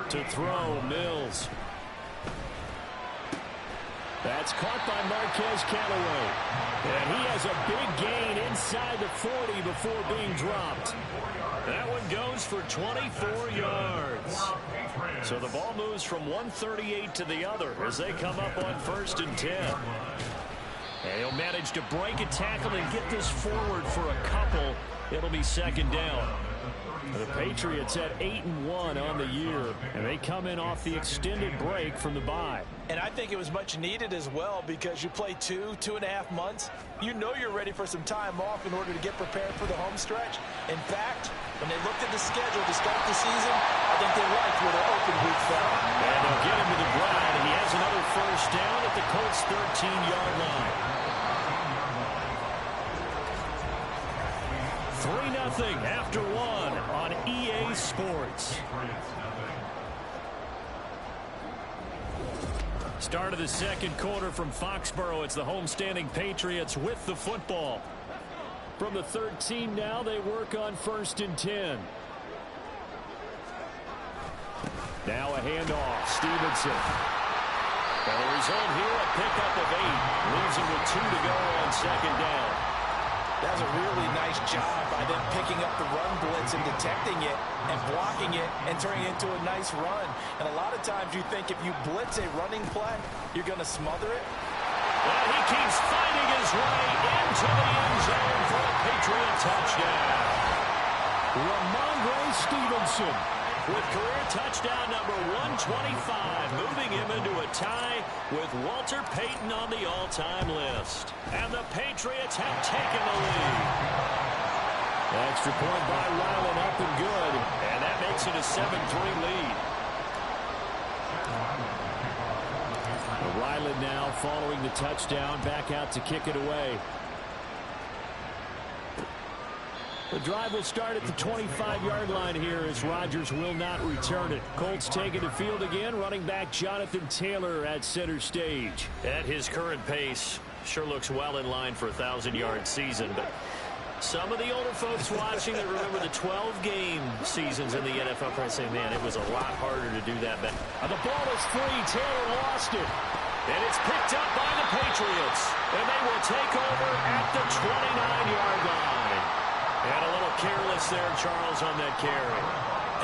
To throw, Mills. That's caught by Marquez Callaway. And he has a big gain inside the 40 before being dropped. That one goes for 24 yards. So the ball moves from 138 to the other as they come up on 1st and 10. And he'll manage to break a tackle and get this forward for a couple. It'll be 2nd down. The Patriots at 8-1 on the year, and they come in off the extended break from the bye. And I think it was much needed as well, because you play 2.5 months. You know you're ready for some time off in order to get prepared for the home stretch. In fact, when they looked at the schedule to start the season, I think they liked where their open week fell. And they'll get him to the ground, and he has another first down at the Colts' 13-yard line. 3-0 after one on EA Sports. Start of the second quarter from Foxborough. It's the homestanding Patriots with the football. From the 13 now, they work on 1st and 10. Now a handoff. Stevenson. And the result here, a pickup of 8. Leaves him with 2 to go on 2nd down. That was a really nice job by them picking up the run blitz and detecting it and blocking it and turning it into a nice run. And a lot of times you think if you blitz a running play, you're going to smother it. Well, he keeps fighting his way into the end zone for a Patriot touchdown. Ramondre Stevenson with career touchdown number 125, moving him into a tie with Walter Payton on the all-time list. And the Patriots have taken the lead. Extra point by Ryland, up and good. And that makes it a 7-3 lead. Ryland now following the touchdown, back out to kick it away. The drive will start at the 25-yard line here as Rodgers will not return it. Colts taking the field again. Running back Jonathan Taylor at center stage. At his current pace, sure looks well in line for a 1,000-yard season. But some of the older folks watching that remember the 12-game seasons in the NFL probably say, man, it was a lot harder to do that back. The ball is free. Taylor lost it. And it's picked up by the Patriots. And they will take over at the 29-yard line. And a little careless there, Charles, on that carry.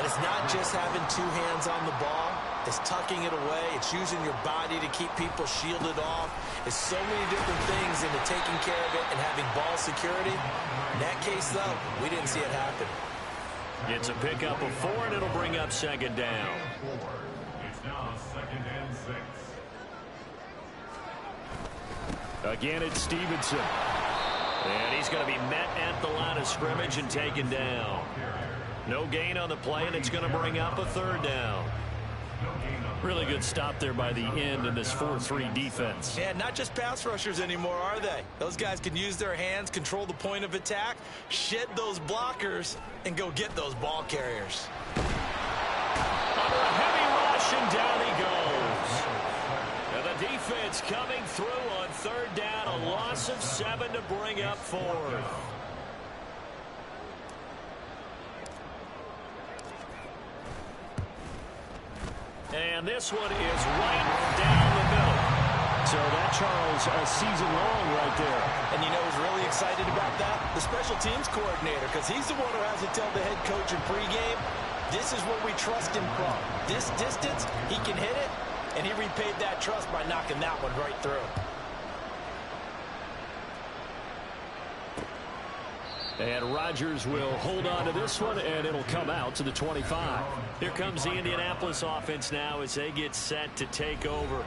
And it's not just having 2 hands on the ball. It's tucking it away. It's using your body to keep people shielded off. It's so many different things into taking care of it and having ball security. In that case, though, we didn't see it happen. It's a pickup of 4, and it'll bring up 2nd down. It's now 2nd and 6. Again, it's Stevenson. And he's going to be met at the line of scrimmage and taken down. No gain on the play, and it's going to bring up a 3rd down. Really good stop there by the end in this 4-3 defense. Yeah, not just pass rushers anymore, are they? Those guys can use their hands, control the point of attack, shed those blockers, and go get those ball carriers. Under a heavy rush, and down he goes. And the defense coming through on 3rd down, a loss of 7 to bring up 4th. And this one is right down the middle. So that, Charles, a season long right there. And you know who's really excited about that? The special teams coordinator, because he's the one who has to tell the head coach in pregame, this is what we trust him from. This distance, he can hit it, and he repaid that trust by knocking that one right through. And Rodgers will hold on to this one, and it'll come out to the 25. Here comes the Indianapolis offense now as they get set to take over.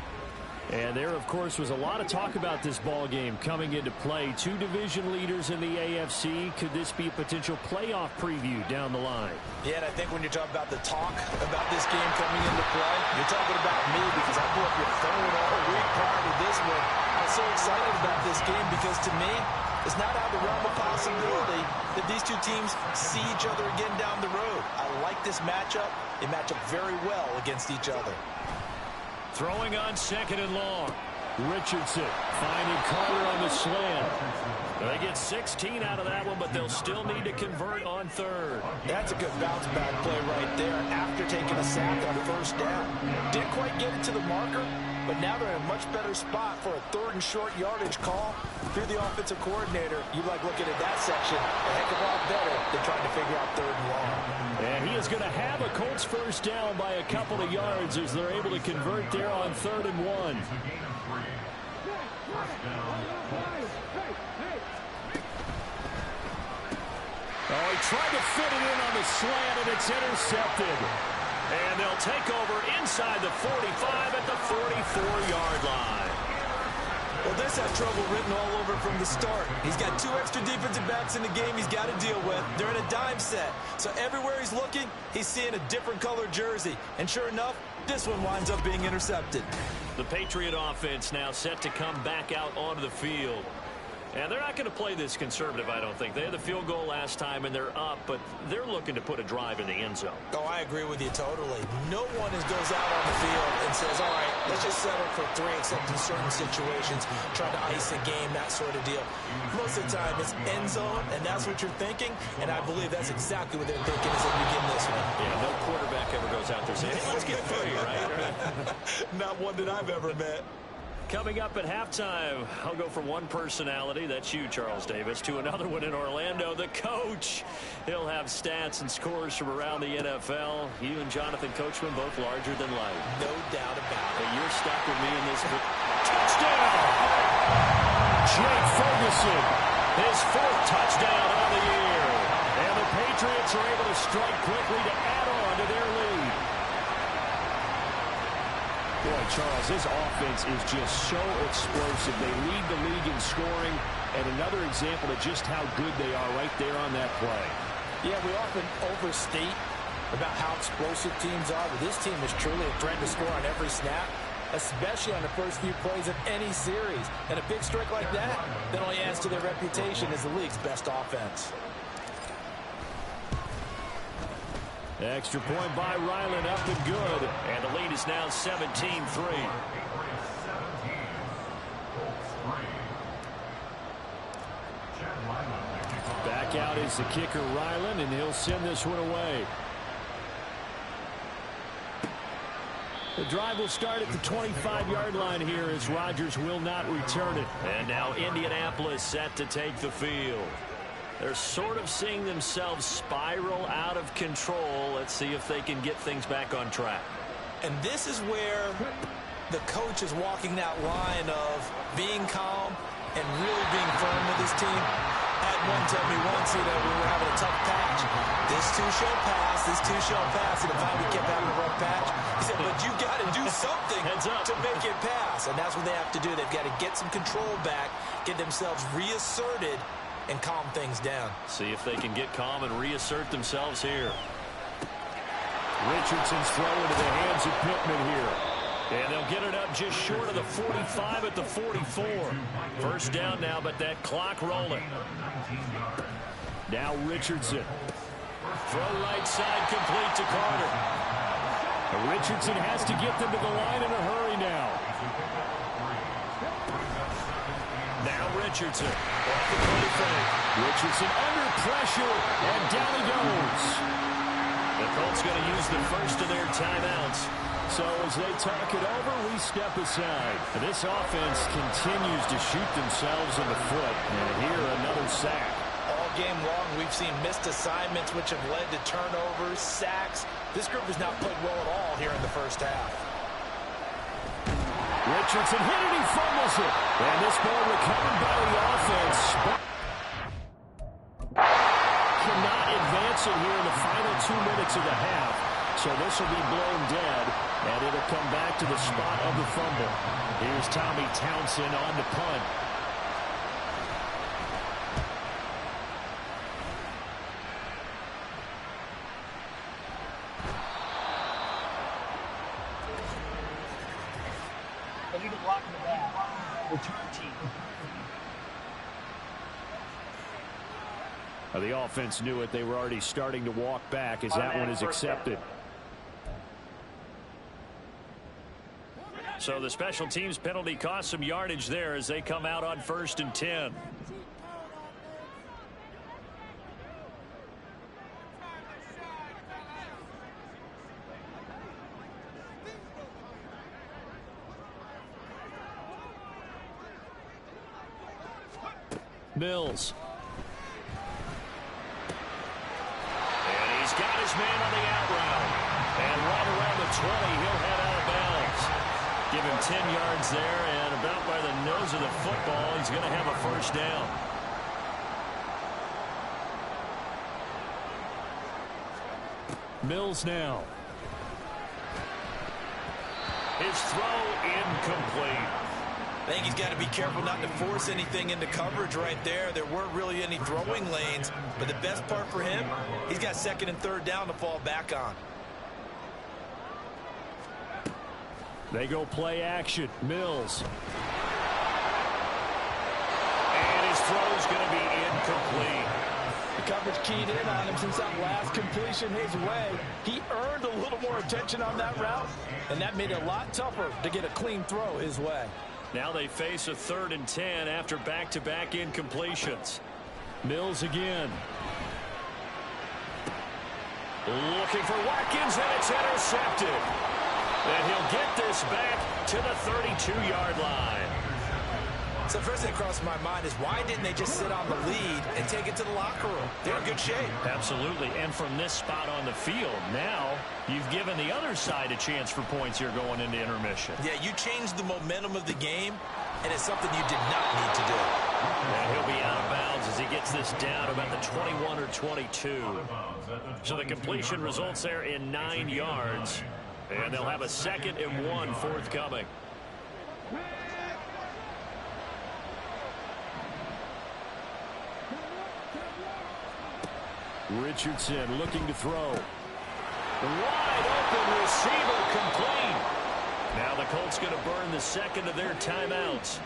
And there, of course, was a lot of talk about this ball game coming into play. 2 division leaders in the AFC. Could this be a potential playoff preview down the line? Yeah, and I think when you're talking about the talk about this game coming into play, you're talking about me because I blew up your phone all week prior to this one. I'm so excited about this game because to me, it's not out of the realm of possibility that these 2 teams see each other again down the road. I like this matchup. They match up very well against each other. Throwing on 2nd and long. Richardson finding Carter on the slant. They get 16 out of that one, but they'll still need to convert on 3rd. That's a good bounce back play right there after taking a sack on 1st down. Didn't quite get it to the marker, but now they're in a much better spot for a 3rd and short yardage call. If you're the offensive coordinator, you like looking at that section a heck of a lot better than trying to figure out 3rd and long. And he is going to have a Colts first down by a couple of yards as they're able to convert there on 3rd and 1. Oh, he tried to fit it in on the slant, and it's intercepted. And they'll take over inside the 45 at the 44-yard line. Well, this has trouble written all over from the start. He's got 2 extra defensive backs in the game he's got to deal with. They're in a dime set. So everywhere he's looking, he's seeing a different color jersey. And sure enough, this one winds up being intercepted. The Patriot offense now set to come back out onto the field. And they're not going to play this conservative, I don't think. They had the field goal last time, and they're up, but they're looking to put a drive in the end zone. Oh, I agree with you totally. No one goes out on the field and says, all right, let's just settle for 3, except in certain situations, trying to ice a game, that sort of deal. Most of the time, it's end zone, and that's what you're thinking, and I believe that's exactly what they're thinking as they begin this one. Yeah, no quarterback ever goes out there saying, hey, let's get 3, right? Not one that I've ever met. Coming up at halftime, I'll go from one personality, that's you, Charles Davis, to another one in Orlando, the coach. He'll have stats and scores from around the NFL. You and Jonathan Coachman both larger than life. No doubt about it. But you're stuck with me in this. Touchdown! Jake Ferguson. His 4th touchdown of the year. And the Patriots are able to strike quickly to add on to their lead. Boy, Charles, this offense is just so explosive. They lead the league in scoring, and another example of just how good they are right there on that play. Yeah, we often overstate about how explosive teams are, but this team is truly a threat to score on every snap, especially on the first few plays of any series. And a big streak like that only adds to their reputation as the league's best offense. Extra point by Ryland, up and good. And the lead is now 17-3. Back out is the kicker, Ryland, and he'll send this one away. The drive will start at the 25-yard line here as Rodgers will not return it. And now Indianapolis set to take the field. They're sort of seeing themselves spiral out of control. Let's see if they can get things back on track. And this is where the coach is walking that line of being calm and really being firm with his team. I had one tell me once, we were having a tough patch. This too shall pass, this too shall pass. And finally we kept having a rough patch. He said, but you got to do something to make it pass. And that's what they have to do. They've got to get some control back, get themselves reasserted, and calm things down. See if they can get calm and reassert themselves here. Richardson's throw into the hands of Pittman here. And they'll get it up just short of the 45 at the 44. First down now, but that clock rolling. Now Richardson. Throw right side complete to Carter. Richardson has to get them to the line in a hurry now. Now Richardson. Richardson under pressure, and down he goes. The Colts going to use the first of their timeouts. So as they talk it over, we step aside. And this offense continues to shoot themselves in the foot. And here, another sack. All game long, we've seen missed assignments, which have led to turnovers, sacks. This group has not played well at all here in the first half. Richardson hit it, he fumbles it. And this ball recovered by the offense. Cannot advance it here in the final 2 minutes of the half. So this will be blown dead, and it'll come back to the spot of the fumble. Here's Tommy Townsend on the punt. They need to block in the back. Return team. The offense knew it. They were already starting to walk back as that one is accepted. So the special teams penalty cost some yardage there as they come out on 1st and 10. Mills. And he's got his man on the out route. And right around the 20, he'll head out of bounds. Give him 10 yards there, and about by the nose of the football, he's going to have a first down. Mills now. His throw incomplete. I think he's got to be careful not to force anything into coverage right there. There weren't really any throwing lanes, but the best part for him, he's got second and third down to fall back on. They go play action. Mills. And his throw's going to be incomplete. The coverage keyed in on him since that last completion his way. He earned a little more attention on that route, and that made it a lot tougher to get a clean throw his way. Now they face a 3rd and 10 after back-to-back incompletions. Mills again. Looking for Watkins, and it's intercepted. And he'll get this back to the 32-yard line. So the first thing that crossed my mind is why didn't they just sit on the lead and take it to the locker room? They're in good shape. Absolutely. And from this spot on the field, now you've given the other side a chance for points here going into intermission. Yeah, you changed the momentum of the game, and it's something you did not need to do. And he'll be out of bounds as he gets this down about the 21 or 22. So the completion results there in 9 yards. And they'll have a 2nd and 1 forthcoming. Richardson looking to throw. Wide open receiver complete. Now the Colts going to burn the 2nd of their timeouts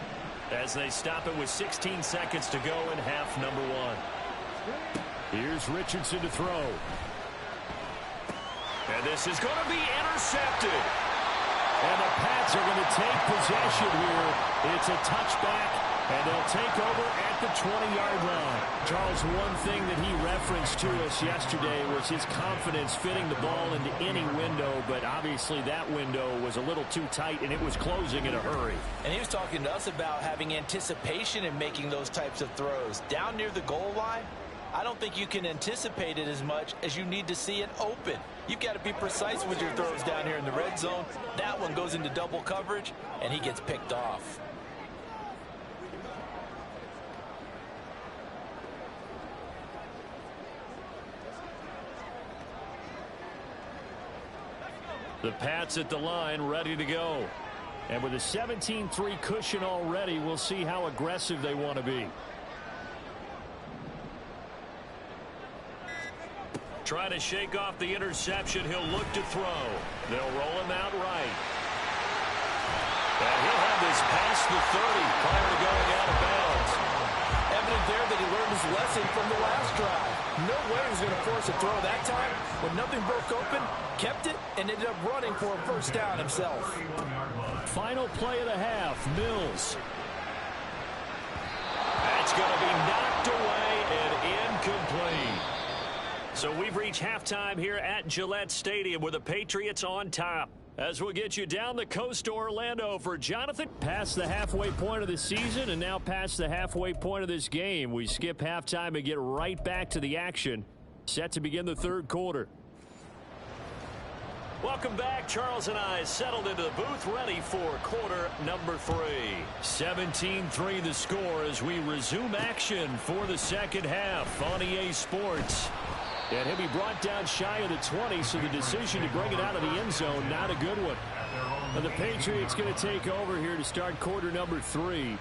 as they stop it with 16 seconds to go in half number 1. Here's Richardson to throw. And this is going to be intercepted. And the Pats are going to take possession here. It's a touchback, and they'll take over at the 20-yard line. Charles, one thing that he referenced to us yesterday was his confidence fitting the ball into any window, but obviously that window was a little too tight, and it was closing in a hurry. And he was talking to us about having anticipation in making those types of throws. Down near the goal line, I don't think you can anticipate it as much as you need to see it open. You've got to be precise with your throws down here in the red zone. That one goes into double coverage, and he gets picked off. The Pats at the line, ready to go. And with a 17-3 cushion already, we'll see how aggressive they want to be. Trying to shake off the interception. He'll look to throw. They'll roll him out right. And he'll have this past the 30 prior to going out of bounds. Evident there that he learned his lesson from the last drive. No way he was going to force a throw that time. When nothing broke open, kept it, and ended up running for a first down himself. Final play of the half, Mills. That's going to be knocked away and incomplete. So we've reached halftime here at Gillette Stadium with the Patriots on top. As we'll get you down the coast to Orlando for Jonathan. Past the halfway point of the season and now past the halfway point of this game. We skip halftime and get right back to the action. Set to begin the 3rd quarter. Welcome back. Charles and I settled into the booth ready for quarter number 3. 17-3 the score as we resume action for the second half on EA Sports. And he'll be brought down shy of the 20, so the decision to bring it out of the end zone, not a good one. And the Patriots going to take over here to start quarter number 3.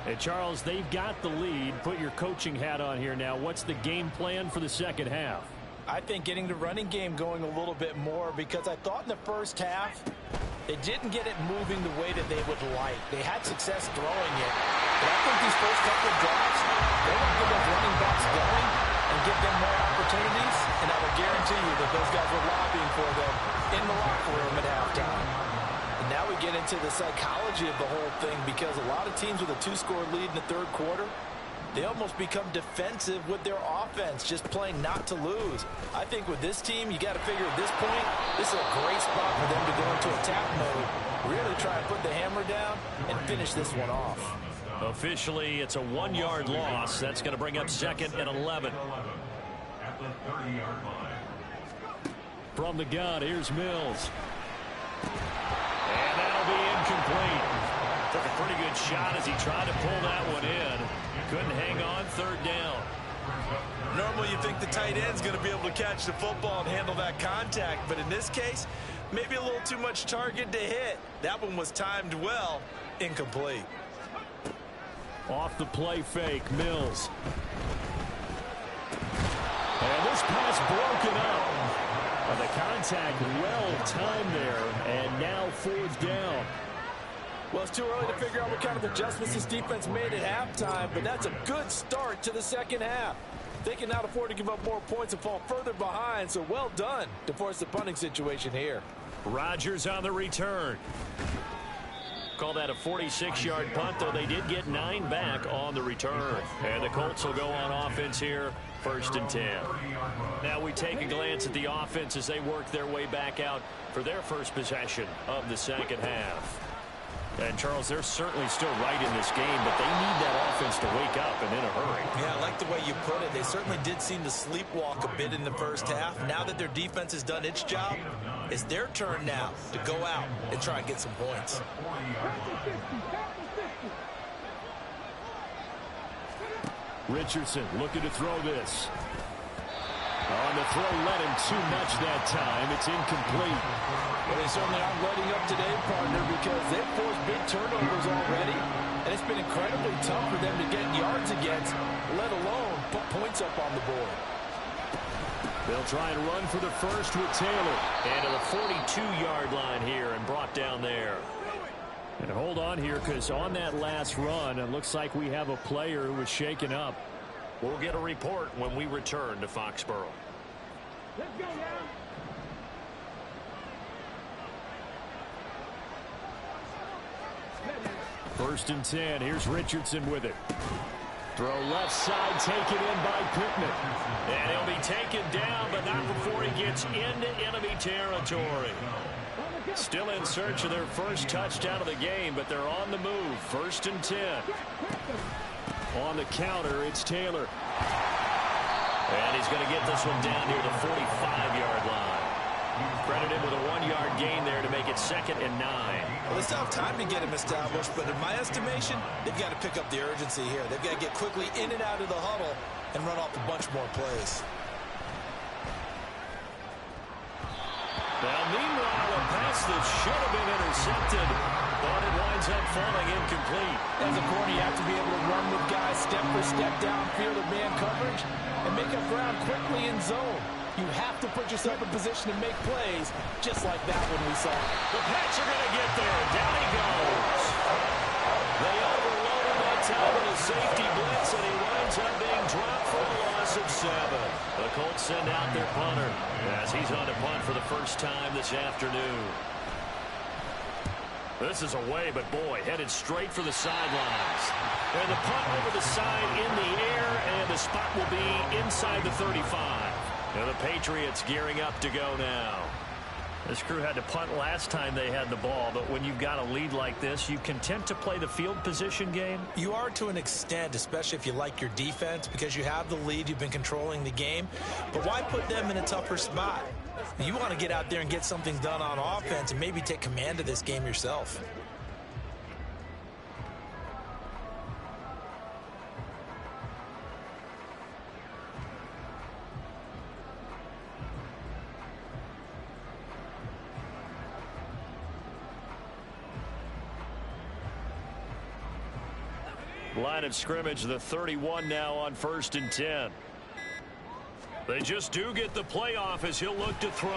And Charles, they've got the lead. Put your coaching hat on here now. What's the game plan for the second half? I think getting the running game going a little bit more, because I thought in the first half they didn't get it moving the way that they would like. They had success throwing it. But I think these first couple of drives, they're going to get those running backs going and give them more opportunities, and I will guarantee you that those guys were lobbying for them in the locker room at halftime. And now we get into the psychology of the whole thing, because a lot of teams with a 2-score lead in the 3rd quarter, they almost become defensive with their offense, just playing not to lose. I think with this team, you got to figure at this point, this is a great spot for them to go into attack mode, really try and put the hammer down and finish this one off. Officially, it's a 1-yard loss. That's going to bring up 2nd and 11. From the gun, here's Mills. And that'll be incomplete. Took a pretty good shot as he tried to pull that one in. Couldn't hang on, 3rd down. Normally you think the tight end's going to be able to catch the football and handle that contact, but in this case, maybe a little too much target to hit. That one was timed well, incomplete. Off the play fake, Mills. And this pass broken up. The contact well-timed there, and now 4th down. Well, it's too early to figure out what kind of adjustments this defense made at halftime, but that's a good start to the second half. They can now afford to give up more points and fall further behind, so well done to force the punting situation here. Rodgers on the return. Call that a 46-yard punt, though they did get 9 back on the return. And the Colts will go on offense here, 1st and 10. Now we take a glance at the offense as they work their way back out for their first possession of the second half. And, Charles, they're certainly still right in this game, but they need that offense to wake up and in a hurry. Yeah, I like the way you put it. They certainly did seem to sleepwalk a bit in the first half. Now that their defense has done its job, it's their turn now to go out and try and get some points. Richardson looking to throw this. On the throw, led him too much that time. It's incomplete. Well, they certainly aren't letting up today, partner, because they've forced big turnovers already, and it's been incredibly tough for them to get yards against, let alone put points up on the board. They'll try and run for the first with Taylor. And to the 42-yard line here and brought down there. And hold on here, because on that last run, it looks like we have a player who was shaken up. We'll get a report when we return to Foxborough. Let's go now. First and 10. Here's Richardson with it. Throw left side, taken in by Pittman. And he'll be taken down, but not before he gets into enemy territory. Still in search of their first touchdown of the game, but they're on the move. 1st and 10. On the counter, it's Taylor. And he's going to get this one down near the 45-yard line. Credit him with a 1-yard gain there to make it 2nd and 9. Well, they still have time to get him established, but in my estimation, they've got to pick up the urgency here. They've got to get quickly in and out of the huddle and run off a bunch more plays. Now, meanwhile, a pass that should have been intercepted, but it winds up falling incomplete. As a corner, you have to be able to run with guys step for step downfield of man coverage and make up ground quickly in zone. You have to put yourself in position to make plays, just like that one we saw. The Pats are going to get there. Down he goes. They overloaded that time with a safety blitz, and he winds up being dropped for a loss of 7. The Colts send out their punter as he's on to punt for the first time this afternoon. This is away, but boy, headed straight for the sidelines. And the punt over the side in the air, and the spot will be inside the 35. And the Patriots gearing up to go now. This crew had to punt last time they had the ball, but when you've got a lead like this, you content to play the field position game? You are to an extent, especially if you like your defense, because you have the lead, you've been controlling the game. But why put them in a tougher spot? You want to get out there and get something done on offense and maybe take command of this game yourself. Line of scrimmage, the 31 now on 1st and 10. They just do get the playoff as he'll look to throw.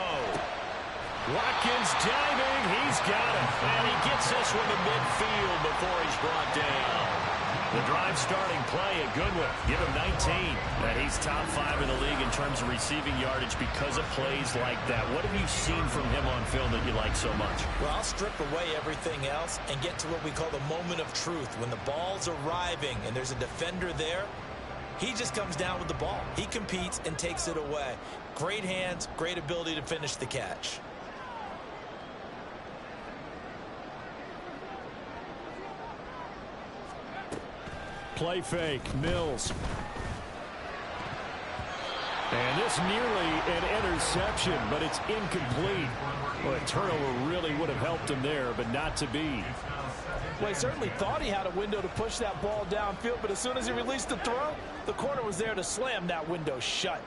Watkins diving, he's got it. And he gets this one to midfield before he's brought down. The drive starting play, a good one. Give him 19. And he's top 5 in the league in terms of receiving yardage because of plays like that. What have you seen from him on film that you like so much? Well, I'll strip away everything else and get to what we call the moment of truth. When the ball's arriving and there's a defender there, he just comes down with the ball. He competes and takes it away. Great hands, great ability to finish the catch. Play fake, Mills. And this nearly an interception, but it's incomplete. Well, a turnover really would have helped him there, but not to be. Well, he certainly thought he had a window to push that ball downfield, but as soon as he released the throw, the corner was there to slam that window shut.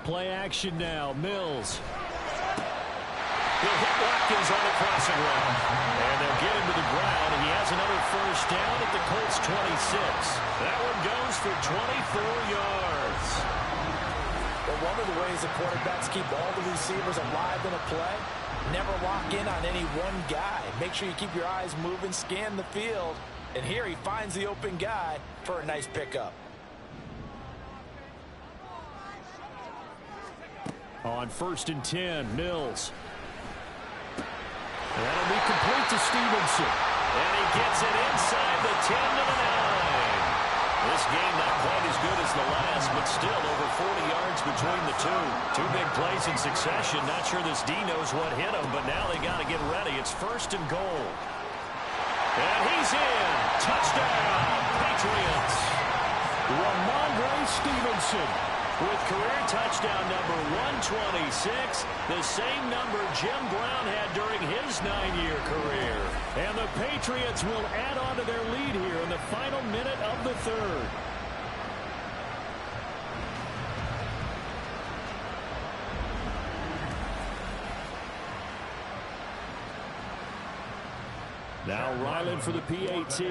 Play action now, Mills. He'll hit Watkins on the crossing route. And they'll get him to the ground, and he has first down at the Colts 26. That one goes for 24 yards. Well, one of the ways the quarterbacks keep all the receivers alive in a play, never lock in on any one guy. Make sure you keep your eyes moving, scan the field, and here he finds the open guy for a nice pickup. On 1st and 10, Mills. That'll be complete to Stevenson. And he gets it inside the 10 to the 9. This game not quite as good as the last, but still over 40 yards between the two. Two big plays in succession. Not sure this D knows what hit him, but now they got to get ready. It's 1st and goal. And he's in. Touchdown, Patriots. Ramondre Stevenson. With career touchdown number 126, the same number Jim Brown had during his 9-year career. And the Patriots will add on to their lead here in the final minute of the third. Now Ryland for the PAT.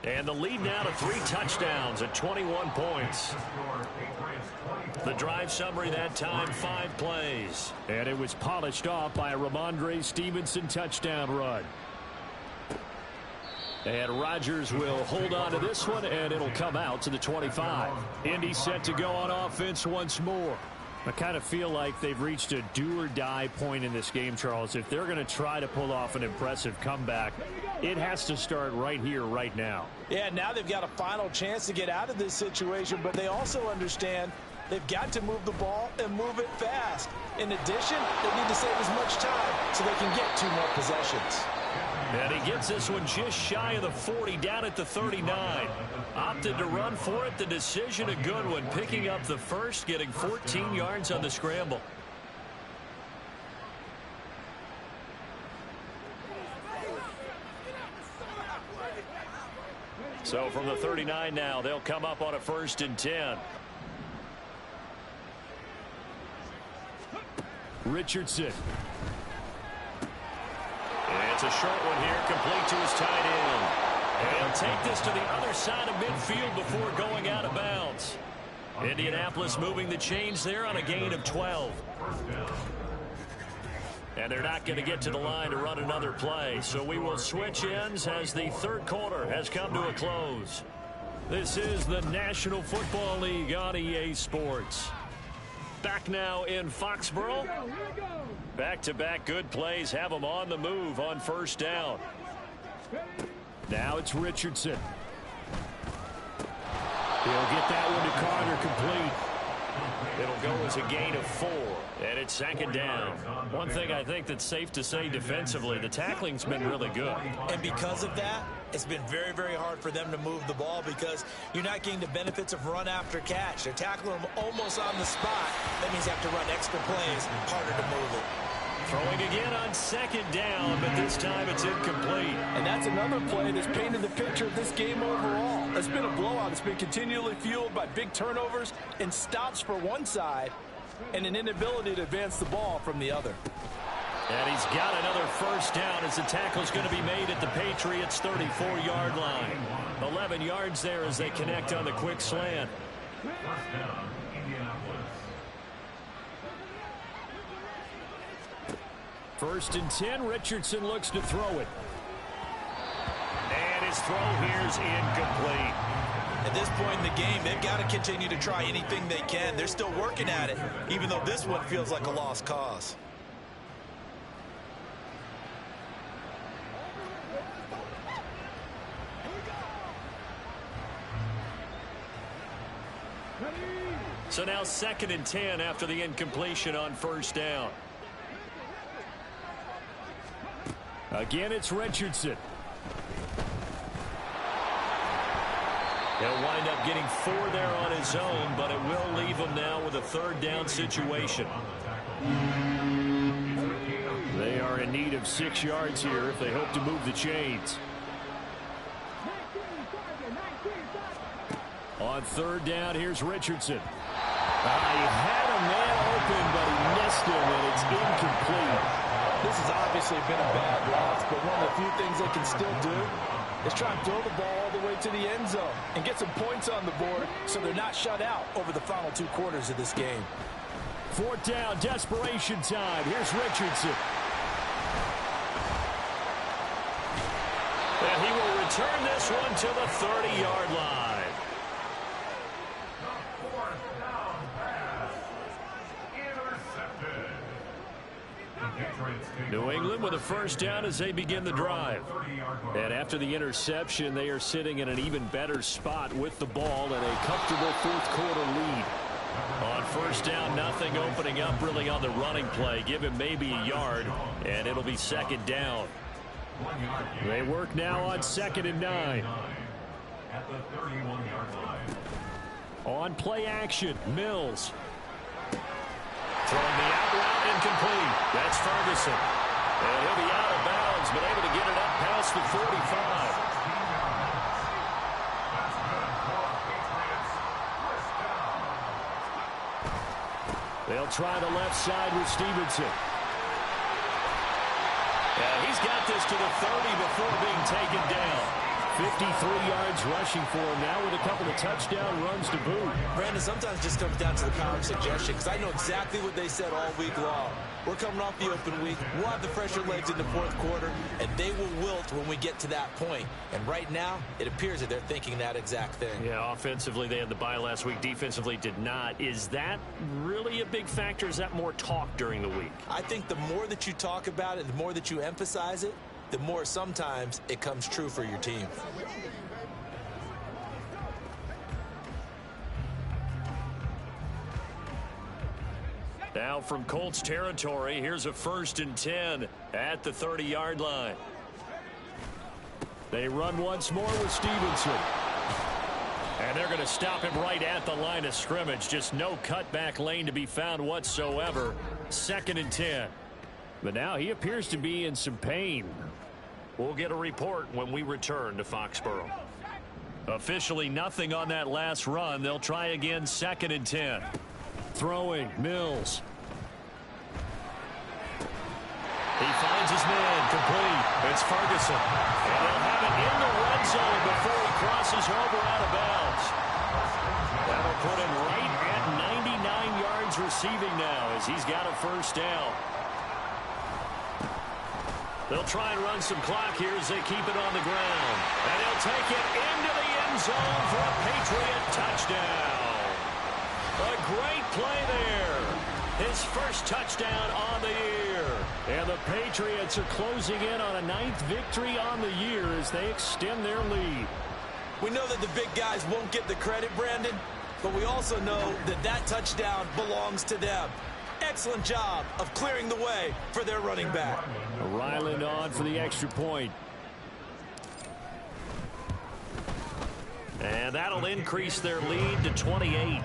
And the lead now to 3 touchdowns at 21 points. The drive summary that time, 5 plays. And it was polished off by a Ramondre Stevenson touchdown run. And Rodgers will hold on to this one, and it'll come out to the 25. Indy set to go on offense once more. I kind of feel like they've reached a do-or-die point in this game, Charles. If they're going to try to pull off an impressive comeback, it has to start right here, right now. Yeah, now they've got a final chance to get out of this situation, but they also understand they've got to move the ball and move it fast. In addition, they need to save as much time so they can get 2 more possessions. And he gets this one just shy of the 40, down at the 39. Opted to run for it. The decision a good one. Picking up the first, getting 14 yards on the scramble. So from the 39 now, they'll come up on a 1st and 10. Richardson. It's a short one here, complete to his tight end. And he'll take this to the other side of midfield before going out of bounds. Indianapolis moving the chains there on a gain of 12. And they're not going to get to the line to run another play. So we will switch ends as the third quarter has come to a close. This is the National Football League on EA Sports. Back now in Foxborough. Back-to-back good plays have them on the move on 1st down. Now it's Richardson. He'll get that one to Carter complete. It'll go as a gain of 4, and it's 2nd down. One thing I think that's safe to say defensively, the tackling's been really good. And because of that, it's been very, very hard for them to move the ball because you're not getting the benefits of run after catch. They're tackling them almost on the spot. That means you have to run extra plays, harder to move it. Throwing again on 2nd down, but this time it's incomplete. And that's another play that's painted the picture of this game overall. It's been a blowout. It's been continually fueled by big turnovers and stops for one side and an inability to advance the ball from the other. And he's got another 1st down as the tackle's going to be made at the Patriots' 34-yard line. 11 yards there as they connect on the quick slant. 1st down, Indianapolis. 1st and 10, Richardson looks to throw it. And his throw here's incomplete. At this point in the game, they've got to continue to try anything they can. They're still working at it, even though this one feels like a lost cause. So now 2nd and 10 after the incompletion on 1st down. Again, it's Richardson. He'll wind up getting 4 there on his own, but it will leave him now with a 3rd down situation. They are in need of 6 yards here if they hope to move the chains. On 3rd down, here's Richardson. He had a man open, but he missed him, and it's incomplete. This has obviously been a bad loss, but one of the few things they can still do is try and throw the ball all the way to the end zone and get some points on the board so they're not shut out over the final 2 quarters of this game. 4th down, desperation time. Here's Richardson. And he will return this one to the 30-yard line. The 4th down pass. Intercepted. The Patriots take New England with a 1st down as they begin the drive. And after the interception, they are sitting in an even better spot with the ball and a comfortable 4th quarter lead. On 1st down, nothing opening up really on the running play. Give him maybe a yard, and it'll be 2nd down. They work now on 2nd and 9. At the 31-yard line. On play action, Mills. Throwing the out route incomplete. That's Ferguson. And he'll be out of bounds, but able to get it up past the 45. They'll try the left side with Stevenson. Yeah, he's got this to the 30 before being taken down. 53 yards rushing for him now with a couple of touchdown runs to boot. Brandon, sometimes it just comes down to the power of suggestion, because I know exactly what they said all week long. We're coming off the open week. We'll have the fresher legs in the 4th quarter, and they will wilt when we get to that point. And right now, it appears that they're thinking that exact thing. Yeah, offensively, they had the bye last week. Defensively, did not. Is that really a big factor? Is that more talk during the week? I think the more that you talk about it, the more that you emphasize it, the more sometimes it comes true for your team. Now from Colts territory, here's a 1st and 10 at the 30-yard line. They run once more with Stevenson. And they're going to stop him right at the line of scrimmage. Just no cutback lane to be found whatsoever. 2nd and 10. But now he appears to be in some pain. We'll get a report when we return to Foxborough. Officially nothing on that last run. They'll try again 2nd and 10. Throwing, Mills. He finds his man, complete. It's Ferguson. And he'll have it in the red zone before he crosses over out of bounds. That'll put him right at 99 yards receiving now as he's got a 1st down. They'll try and run some clock here as they keep it on the ground. And he'll take it into the end zone for a Patriot touchdown. A great play there. His 1st touchdown on the year. And the Patriots are closing in on a 9th victory on the year as they extend their lead. We know that the big guys won't get the credit, Brandon, but we also know that that touchdown belongs to them. Excellent job of clearing the way for their running back. Ryland on for the extra point. And that'll increase their lead to 28.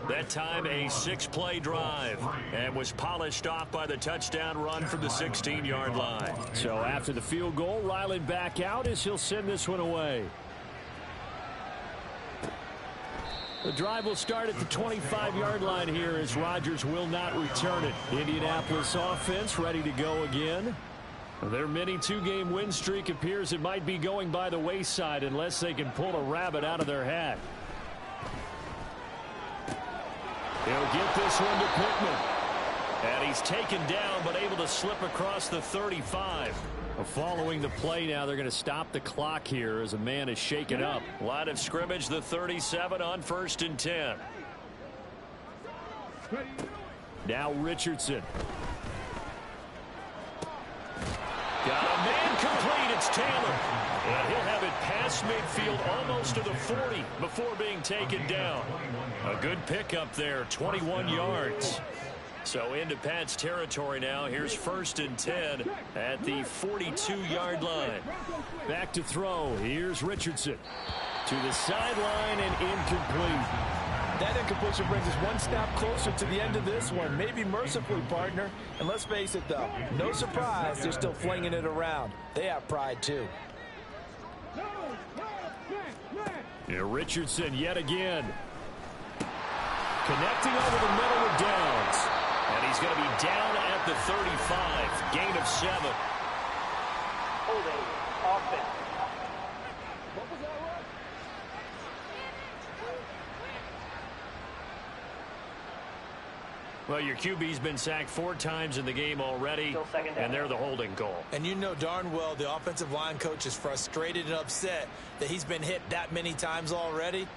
That time a 6-play drive and was polished off by the touchdown run from the 16-yard line. So after the field goal, Ryland back out as he'll send this one away. The drive will start at the 25-yard line here as Rodgers will not return it. Indianapolis offense ready to go again. Their mini 2-game win streak appears it might be going by the wayside unless they can pull a rabbit out of their hat. He'll get this one to Pittman. And he's taken down but able to slip across the 35. Following the play now, they're going to stop the clock here as a man is shaken up. Line of scrimmage, the 37 on 1st and 10. Now Richardson. Got a man complete. It's Taylor. And he'll have it past midfield almost to the 40 before being taken down. A good pickup there, 21 yards. So into Pat's territory now. Here's 1st and 10 at the 42-yard line. Back to throw. Here's Richardson. To the sideline and incomplete. That incompletion brings us one step closer to the end of this one. Maybe mercifully, partner. And let's face it, though. No surprise, they're still flinging it around. They have pride, too. Yeah, Richardson yet again. Connecting over the middle with Downs. And he's going to be down at the 35. Gain of 7. Holding offense. Well, your QB's been sacked 4 times in the game already, and they're the holding call. And you know darn well the offensive line coach is frustrated and upset that he's been hit that many times already.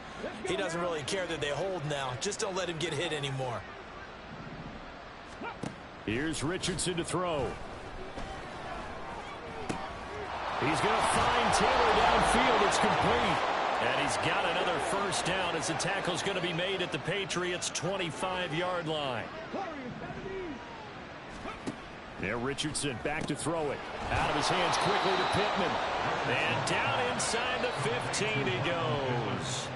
He doesn't really care that they hold now. Just don't let him get hit anymore. Here's Richardson to throw. He's going to find Taylor downfield. It's complete. And he's got another first down as the tackle's going to be made at the Patriots' 25-yard line. There, Richardson back to throw it. Out of his hands quickly to Pittman. And down inside the 15 he goes.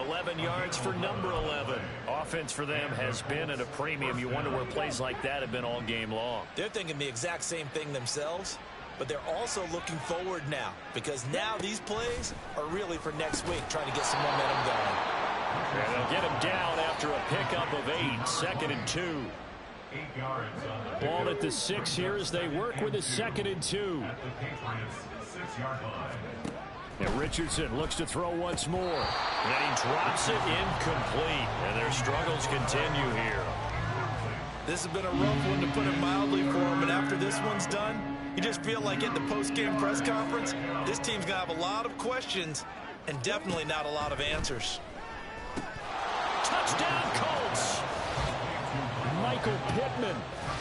11 yards for number 11. Offense for them has been at a premium. You wonder where plays like that have been all game long. They're thinking the exact same thing themselves, but they're also looking forward now because now these plays are really for next week, trying to get some momentum going. And they'll get him down after a pickup of 8. 2nd and 2. 8 yards on the Ball at the 6 here as they work with a 2nd and 2. at the Patriots 6-yard line. And Richardson looks to throw once more. And he drops it incomplete. And their struggles continue here. This has been a rough one, to put it mildly, for him, and after this one's done, you just feel like at the post-game press conference, this team's going to have a lot of questions and definitely not a lot of answers. Touchdown, Colts. Michael Pittman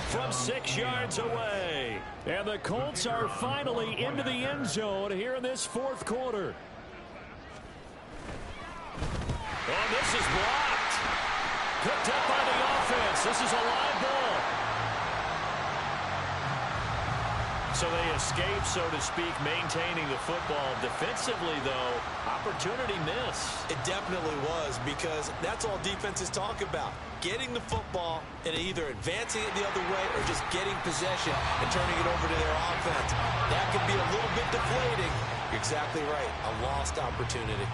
From 6 yards away. And the Colts are finally into the end zone here in this 4th quarter. Oh, this is blocked. Picked up by the offense. This is a live ball. So they escape, so to speak, maintaining the football. Defensively, though, opportunity miss. It definitely was, because that's all defenses talk about. Getting the football and either advancing it the other way or just getting possession and turning it over to their offense. That could be a little bit deflating. You're exactly right. A lost opportunity.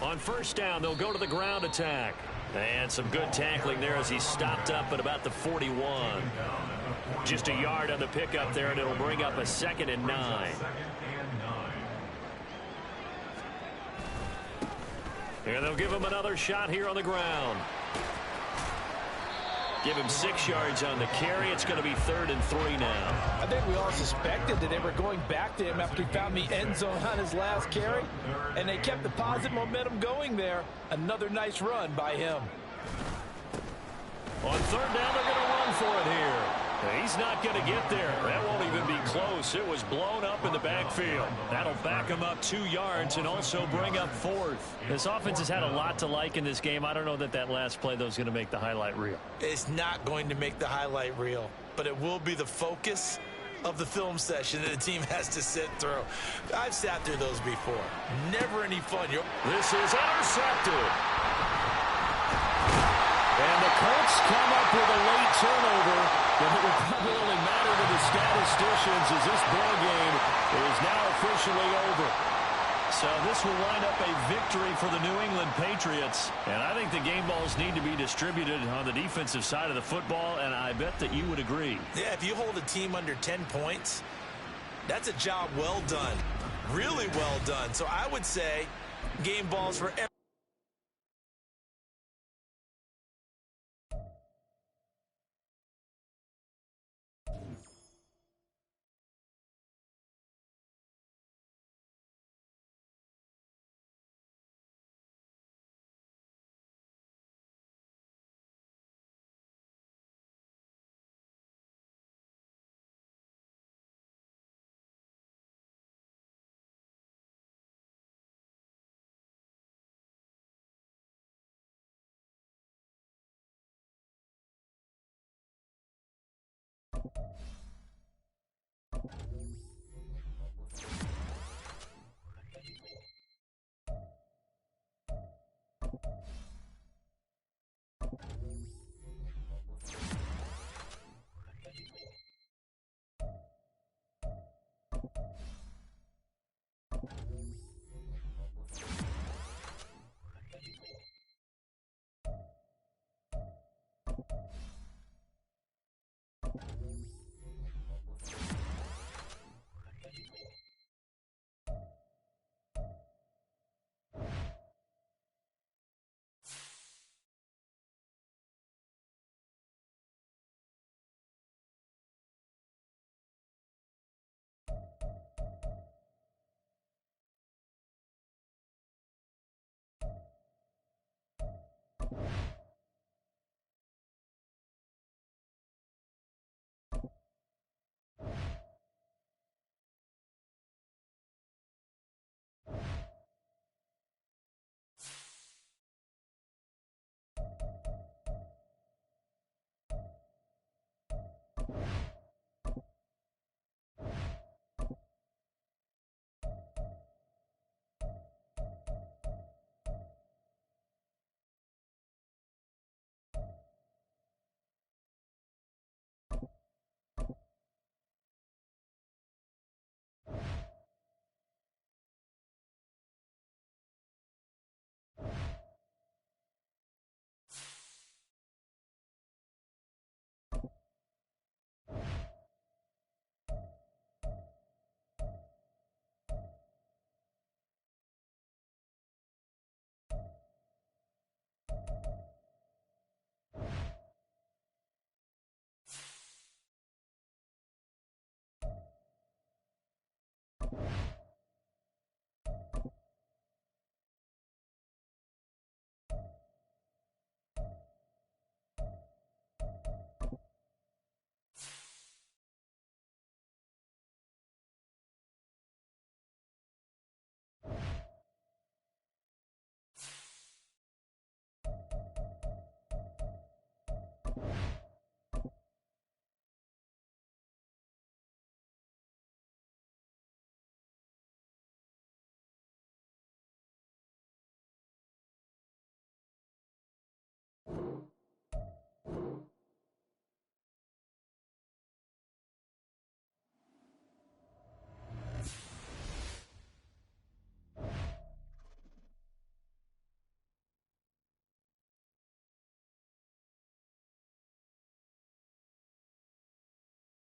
On first down, they'll go to the ground attack. And some good tackling there as he stopped up at about the 41. Just a yard on the pickup there, and it'll bring up a 2nd and 9. And they'll give him another shot here on the ground. Give him 6 yards on the carry. It's going to be 3rd and 3 now. I think we all suspected that they were going back to him after he found the end zone on his last carry, and they kept the positive momentum going there. Another nice run by him. On 3rd down, they're going to run for it here. He's not going to get there. That won't even be close. It was blown up in the backfield. That'll back him up 2 yards and also bring up 4th. This offense has had a lot to like in this game. I don't know that that last play, though, is going to make the highlight reel. It's not going to make the highlight reel, but it will be the focus of the film session that the team has to sit through. I've sat through those before. Never any fun. This is intercepted. And the Colts come up with a late turnover, but it will probably only matter to the statisticians as this ball game is now officially over. So this will wind up a victory for the New England Patriots. And I think the game balls need to be distributed on the defensive side of the football, and I bet that you would agree. Yeah, if you hold a team under 10 points, that's a job well done. Really well done. So I would say game balls for everyone.